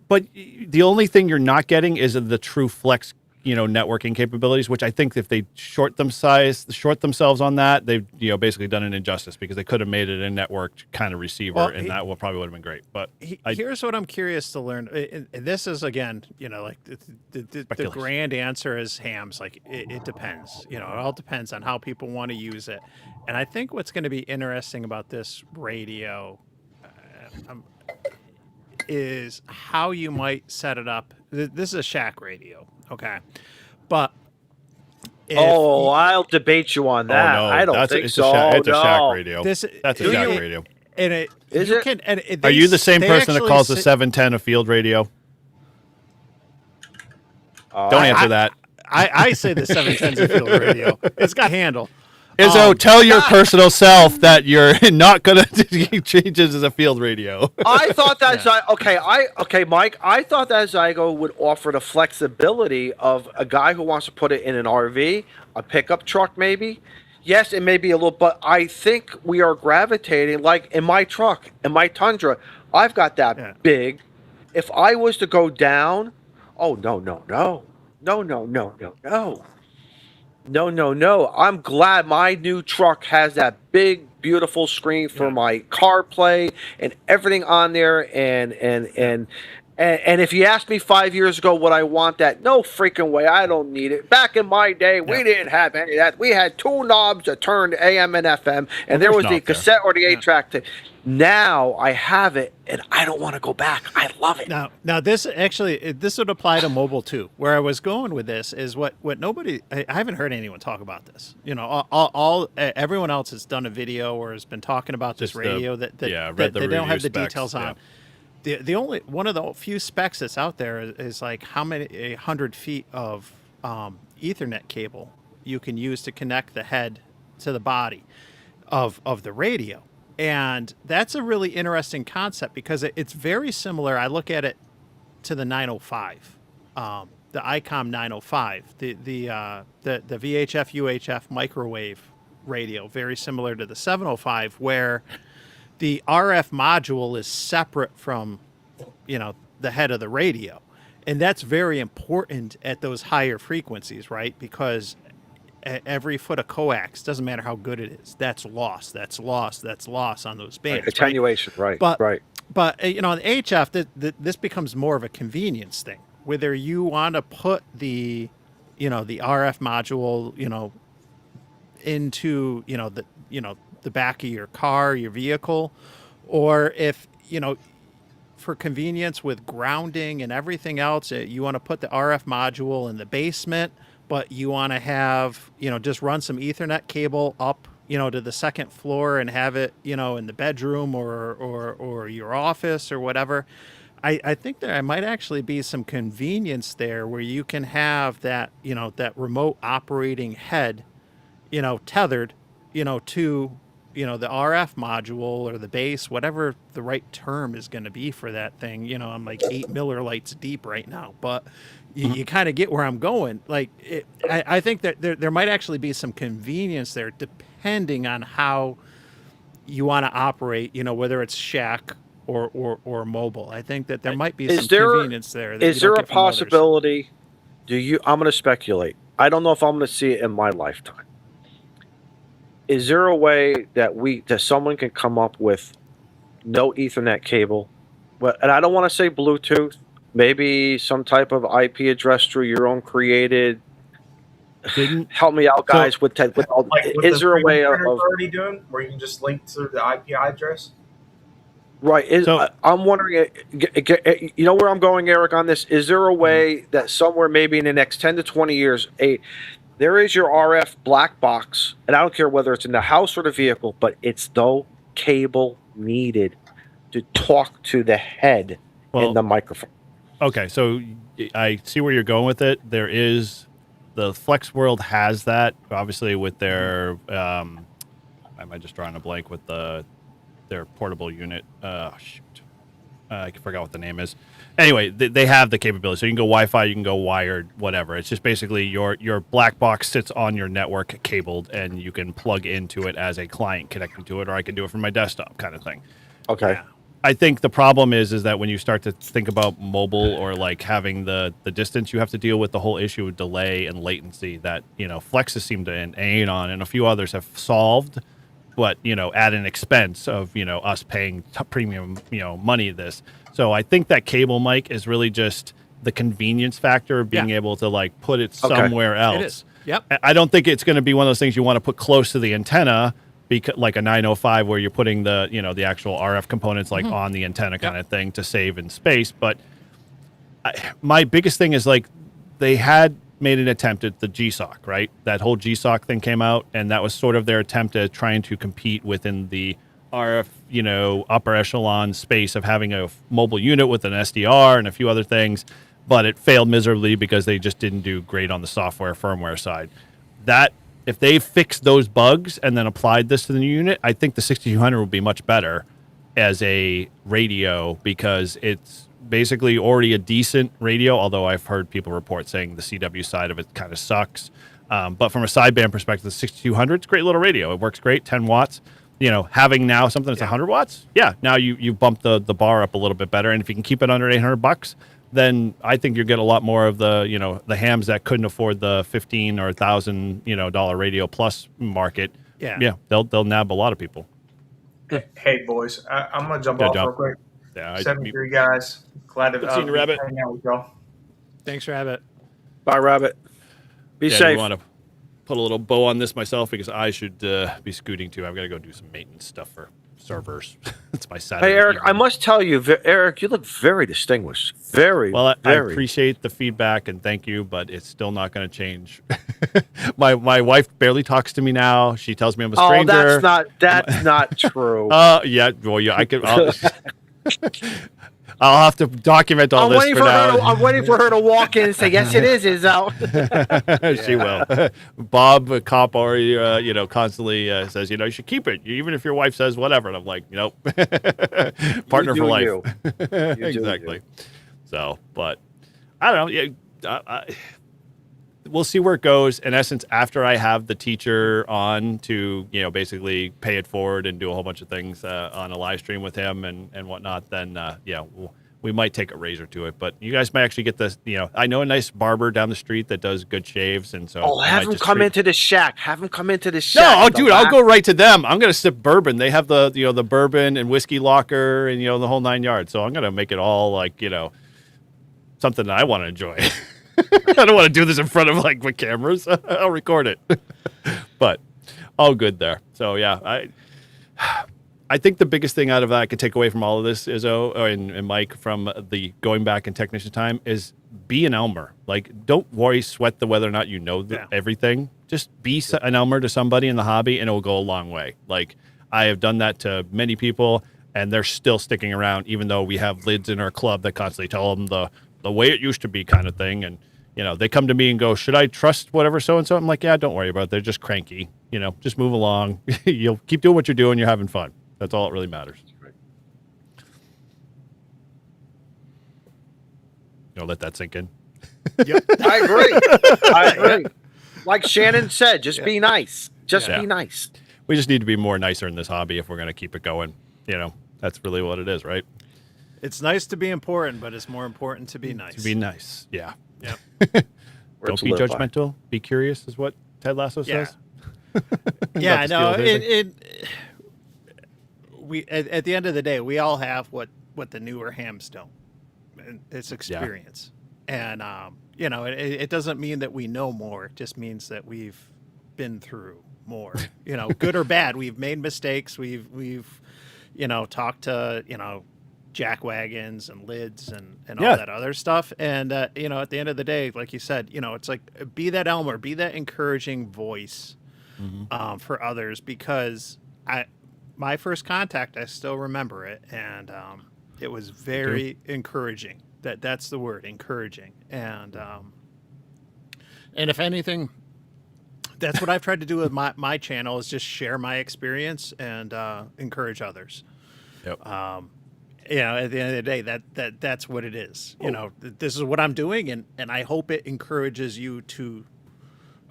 But the only thing you're not getting is the true flex, networking capabilities, which I think if they short themselves on that, they've basically done an injustice because they could have made it a networked kind of receiver, Well, and that probably would have been great. But Here's what I'm curious to learn. And this is again, like the Speculation. grand answer is hams. Like it depends. It all depends on how people want to use it. And I think what's going to be interesting about this radio is how you might set it up. This is a shack radio, okay? But if I'll debate you on that. no, I don't think it's so. It's a shack No. radio. That's That's a Do shack you- radio. and it Is you it? can. And Are you the same they person that actually calls the say- 710 a field radio? Don't I- answer that. I say the 710's a field radio. It's got handle. Izzo, tell your personal self that you're not gonna change this as a field radio. I thought that Mike. I thought that Zygo would offer the flexibility of a guy who wants to put it in an RV, a pickup truck, maybe. Yes, it may be a little, but I think we are gravitating. Like in my truck, in my Tundra, I've got that big. If I was to go down, no. I'm glad my new truck has that big, beautiful screen for my CarPlay and everything on there. And if you asked me 5 years ago would I want that, no freaking way. I don't need it. Back in my day, we didn't have any of that. We had two knobs that turned AM and FM, and there there's was the knobs there. cassette or the 8-track. Now I have it, and I don't want to go back. I love it. Now this would apply to mobile too. Where I was going with this is what nobody. I haven't heard anyone talk about this. Everyone else has done a video or has been talking about this Just the- radio that read the they don't have review the specs, details on. The only one of the few specs that's out there is like how many 100 feet of Ethernet cable you can use to connect the head to the body of the radio. And that's a really interesting concept because it's very similar. I look at it to the 905, the ICOM 905, the VHF UHF microwave radio, very similar to the 705, where the RF module is separate from, the head of the radio, and that's very important at those higher frequencies, right? Because every foot of coax, doesn't matter how good it is, that's lost on those bands. Attenuation, right? But right. on the HF, this becomes more of a convenience thing. Whether you want to put the RF module, into the back of your car, your vehicle, or if for convenience with grounding and everything else, you want to put the RF module in the basement, but you want to have, just run some Ethernet cable up, to the second floor and have it, in the bedroom or your office or whatever. I think there might actually be some convenience there where you can have that, that remote operating head, tethered, to, the RF module or the base, whatever the right term is going to be for that thing. I'm like 8 Miller lights deep right now, but you kind of get where I'm going. Like, I think that there might actually be some convenience there, depending on how you want to operate. Whether it's shack or mobile. I think that there might be some convenience there. That Is you there don't a get from others. possibility? I'm going to speculate. I don't know if I'm going to see it in my lifetime. Is there a way that someone can come up with no Ethernet cable, and I don't want to say Bluetooth, maybe some type of IP address through your own created? Help me out, guys. With all, Like what is the there a way 3D of printer's already doing, where you can just link to the IP address? right? I'm wondering. You know where I'm going, Eric, on this? Is there a way that somewhere, maybe in the next 10 to 20 years, there is your RF black box, and I don't care whether it's in the house or the vehicle, but it's no cable needed to talk to the head in the microphone. Okay, so I see where you're going with it. There is the Flex World has that, obviously, with their am I just drawing a blank with their portable unit? Shoot. I forgot what the name is. Anyway, they have the capability. So you can go Wi-Fi, you can go wired, whatever. It's just basically your black box sits on your network cabled, and you can plug into it as a client connecting to it, or I can do it from my desktop kind of thing. Okay. I think the problem is that when you start to think about mobile or like having the distance, you have to deal with the whole issue of delay and latency that, Flexus seem to aim on, and a few others have solved, but, at an expense of, us paying premium, money this. So I think that cable mic is really just the convenience factor of being able to like put it somewhere else. It is. Yep. I don't think it's going to be one of those things you want to put close to the antenna, because like a 905 where you're putting the, the actual RF components like on the antenna kind of thing to save in space. But my biggest thing is like they had made an attempt at the GSOC, right? That whole GSOC thing came out, and that was sort of their attempt at trying to compete within the RF, upper echelon space of having a mobile unit with an SDR and a few other things, but it failed miserably because they just didn't do great on the software firmware side. That if they fixed those bugs and then applied this to the new unit, I think the 6200 would be much better as a radio, because it's basically already a decent radio, although I've heard people report saying the CW side of it kind of sucks. But from a sideband perspective, the 6200 is a great little radio. It works great, 10 watts. Having now something that's 100 watts, now you bump the bar up a little bit better. And if you can keep it under $800, then I think you get a lot more of the, the hams that couldn't afford the $15 or $1,000, dollar radio plus market. Yeah. They'll nab a lot of people. Hey, boys, I'm going to jump Good off job. real quick. Yeah, 73 guys. Glad to Good seeing you, Rabbit. hang out with y'all. Thanks, Rabbit. Bye, Rabbit. Be I safe. want to put a little bow on this myself because I should be scooting too. I've got to go do some maintenance stuff for servers. It's my Saturday. Hey, Eric, evening. I must tell you, Eric, you look very distinguished. Very, Well, I very. appreciate the feedback and thank you, but it's still not going to change. My wife barely talks to me now. She tells me I'm a Oh, stranger. that's not true. Yeah. Well, yeah. I'll have to document all this for now. I'm waiting for her to walk in and say, "Yes, it is out." She will. Bob Kopp already, constantly says, you should keep it, even if your wife says whatever. And I'm like, nope. Partner You for do life. you. You do Exactly. you. So, but I don't know. Yeah, we'll see where it goes. In essence, after I have the teacher on to, basically pay it forward and do a whole bunch of things on a live stream with him and whatnot, then, we might take a razor to it. But you guys might actually get this, I know a nice barber down the street that does good shaves. And so Have him come into the shack. Have him come into the shack. No, dude, I'll go right to them. I'm going to sip bourbon. They have the, the bourbon and whiskey locker and, the whole 9 yards. So I'm going to make it all like, something that I want to enjoy. I don't want to do this in front of like my cameras. I'll record it, but all good there. So yeah, I think the biggest thing out of that I could take away from all of this is and Mike from the going back in technician time is be an Elmer. Like, don't worry, sweat the whether or not everything. Just be an Elmer to somebody in the hobby, and it will go a long way. Like I have done that to many people, and they're still sticking around, even though we have lids in our club that constantly tell them the way it used to be kind of thing. And, they come to me and go, should I trust whatever so-and-so? I'm like, yeah, don't worry about it. They're just cranky. Just move along. You'll keep doing what you're doing. You're having fun. That's all that really matters. Let that sink in. I agree. Like Shannon said, just be nice. Just be nice. We just need to be more nicer in this hobby if we're going to keep it going. That's really what it is, right? It's nice to be important, but it's more important to be nice. To be nice. Yeah. Yep. Don't be judgmental. Be curious is what Ted Lasso says. Yeah, no, Not to steal we at the end of the day, we all have what the newer hams don't. And it's experience. And it doesn't mean that we know more. It just means that we've been through more. Good or bad. We've made mistakes. We've talked to, jack wagons and lids and all that other stuff. And, at the end of the day, like you said, it's like be that Elmer, be that encouraging voice for others, because my first contact, I still remember it. And it was very encouraging. That's the word, encouraging. And if anything, That's what I've tried to do with my channel, is just share my experience and encourage others. Yep. You know, at the end of the day, that's what it is. You know, this is what I'm doing, and I hope it encourages you to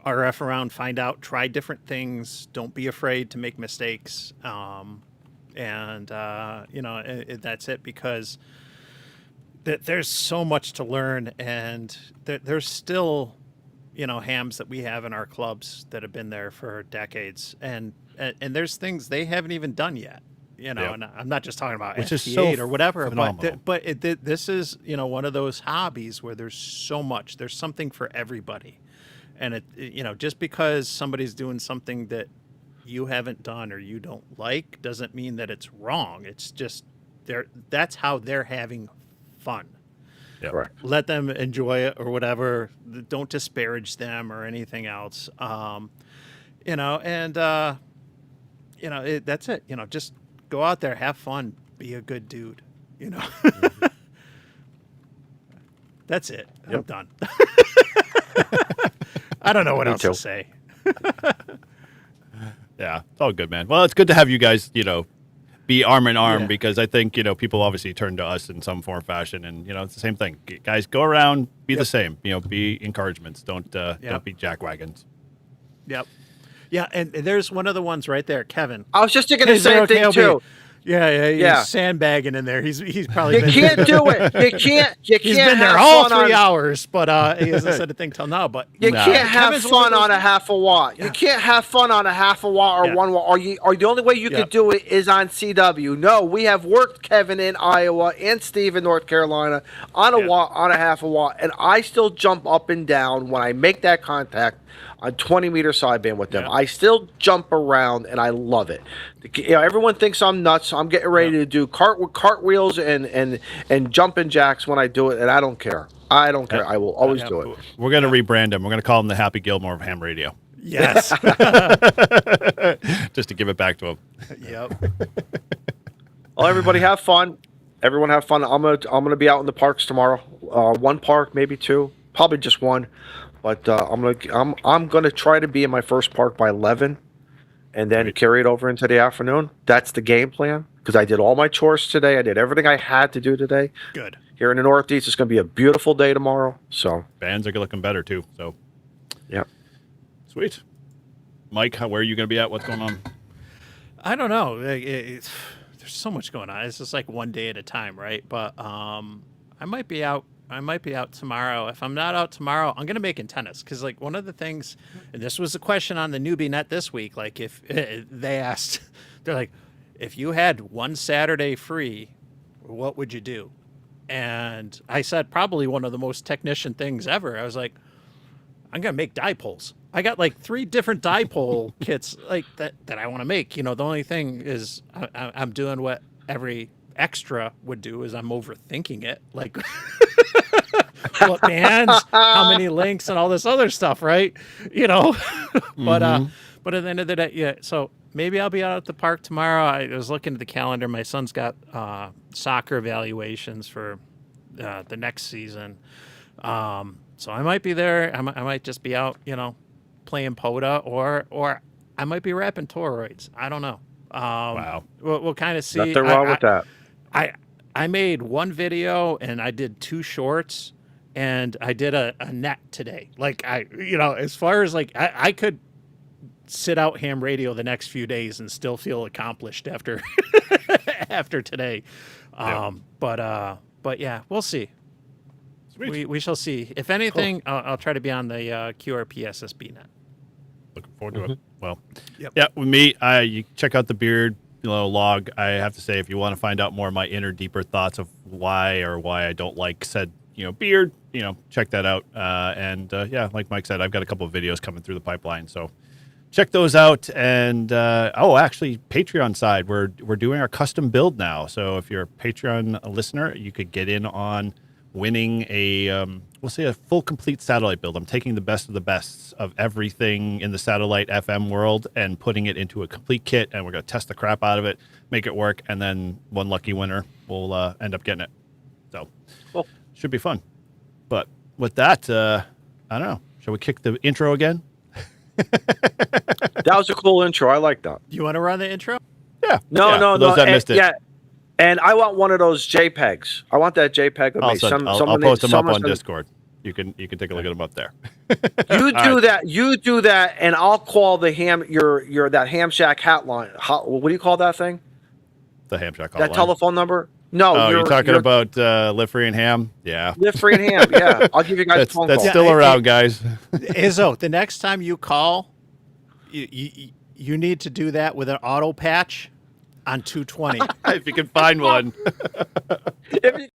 RF around, find out, try different things. Don't be afraid to make mistakes. And you know, that's it, because there's so much to learn, and there's still, you know, hams that we have in our clubs that have been there for decades, and there's things they haven't even done yet. You know, Yep. and I'm not just talking about Which is FT8 so or whatever, phenomenal. but this is, you know, one of those hobbies where there's so much, there's something for everybody, and you know, just because somebody's doing something that you haven't done or you don't like doesn't mean that it's wrong. It's just that's how they're having fun. Yep. Correct. Let them enjoy it or whatever. Don't disparage them or anything else. You know, and you know, that's it. You know, just go out there, have fun, be a good dude. You know, that's it. I'm done. I don't know what Me else too. to say. Yeah, it's all good, man. Well, it's good to have you guys, you know, be arm in arm, Yeah. because I think, you know, people obviously turn to us in some form or fashion, and, you know, it's the same thing. Guys, go around, be the same, you know, be encouragements. Don't be jackwagons. Yep. Yeah, and there's one of the ones right there, Kevin. I was just thinking the Is there same thing okay? too. Yeah, he's Yeah. sandbagging in there. He's probably You been can't do it. You can't. You He's can't been there have all fun 3 on- hours, but he hasn't said a thing till now. But You No. can't have Kevin's one of fun on those- a half a watt. Yeah. You can't have fun on a half a watt or Yeah. 1 watt. Or the only way you Yeah. could do it is on CW. No, we have worked Kevin in Iowa and Steve in North Carolina on a Yeah. watt, on a half a watt, and I still jump up and down when I make that contact on 20-meter sideband with them. Yeah. I still jump around, and I love it. You know, everyone thinks I'm nuts. I'm getting ready to do cartwheels and jumping jacks when I do it, and I don't care. I don't care. I will always Yeah. do it. We're going to rebrand him. We're going to call him the Happy Gilmore of ham radio, yes, just to give it back to him. yep. Well, everybody have fun. Everyone have fun. I'm gonna be out in the parks tomorrow. One park, maybe two, probably just one. But I'm gonna try to be in my first park by 11, and then carry it over into the afternoon. That's the game plan, because I did all my chores today. I did everything I had to do today. Good. Here in the Northeast, it's gonna be a beautiful day tomorrow. So Bands are looking better too. So yeah. sweet. Mike, where are you going to be at? What's going on? I don't know. There's so much going on. It's just like one day at a time, right? But I might be out. I might be out tomorrow. If I'm not out tomorrow, I'm gonna make antennas, because like one of the things, and this was a question on the newbie net this week. Like if they asked, they're like, if you had one Saturday free, what would you do? And I said probably one of the most technician things ever. I was like, I'm gonna make dipoles. I got like 3 different dipole kits like that I want to make. You know, the only thing is I'm doing what every extra would do, is I'm overthinking it. Like what bands, how many links, and all this other stuff, right? You know, but at the end of the day, yeah. So maybe I'll be out at the park tomorrow. I was looking at the calendar. My son's got soccer evaluations for the next season. So I might be there. I might just be out, you know, playing POTA, or I might be wrapping toroids. I don't know. Wow. We'll kind of see. Nothing wrong with that. I made one video and I did 2 shorts, and I did a net today. Like you know, as far as like I could sit out ham radio the next few days and still feel accomplished after after today. But yeah, we'll see. Sweet. We shall see. If anything, I'll try to be on the QRP SSB net. Looking forward to it. Well, Yep. yeah, with me, you check out the Beard log. I have to say, if you want to find out more of my inner, deeper thoughts of why I don't like said, Beard, check that out. And yeah, like Mike said, I've got a couple of videos coming through the pipeline, so check those out. And actually, Patreon side, we're doing our custom build now. So if you're a Patreon listener, you could get in on winning a we'll say a full complete satellite build. I'm taking the best of the bests of everything in the satellite FM world and putting it into a complete kit, and we're going to test the crap out of it, make it work, and then one lucky winner will end up getting it. So Cool. Should be fun. But with that, I don't know, shall we kick the intro again? That was a cool intro. I like that. You want to run the intro? Yeah. No, yeah, no, for those no. that and, missed it. Yeah, and I want one of those JPEGs. I want that JPEG of me. I'll post them up on Discord. You can take a look at them up there. You do that. You do that, and I'll call the your that Ham Shack hotline. What do you call that thing? The Ham Shack That hotline. telephone number? No. Oh, you're talking about Live Free and Ham? Yeah. Live Free and Ham. Yeah, I'll give you guys a phone That's call. still around, guys. Izzo, the next time you call, you need to do that with an auto patch on 220. If you can find one. If you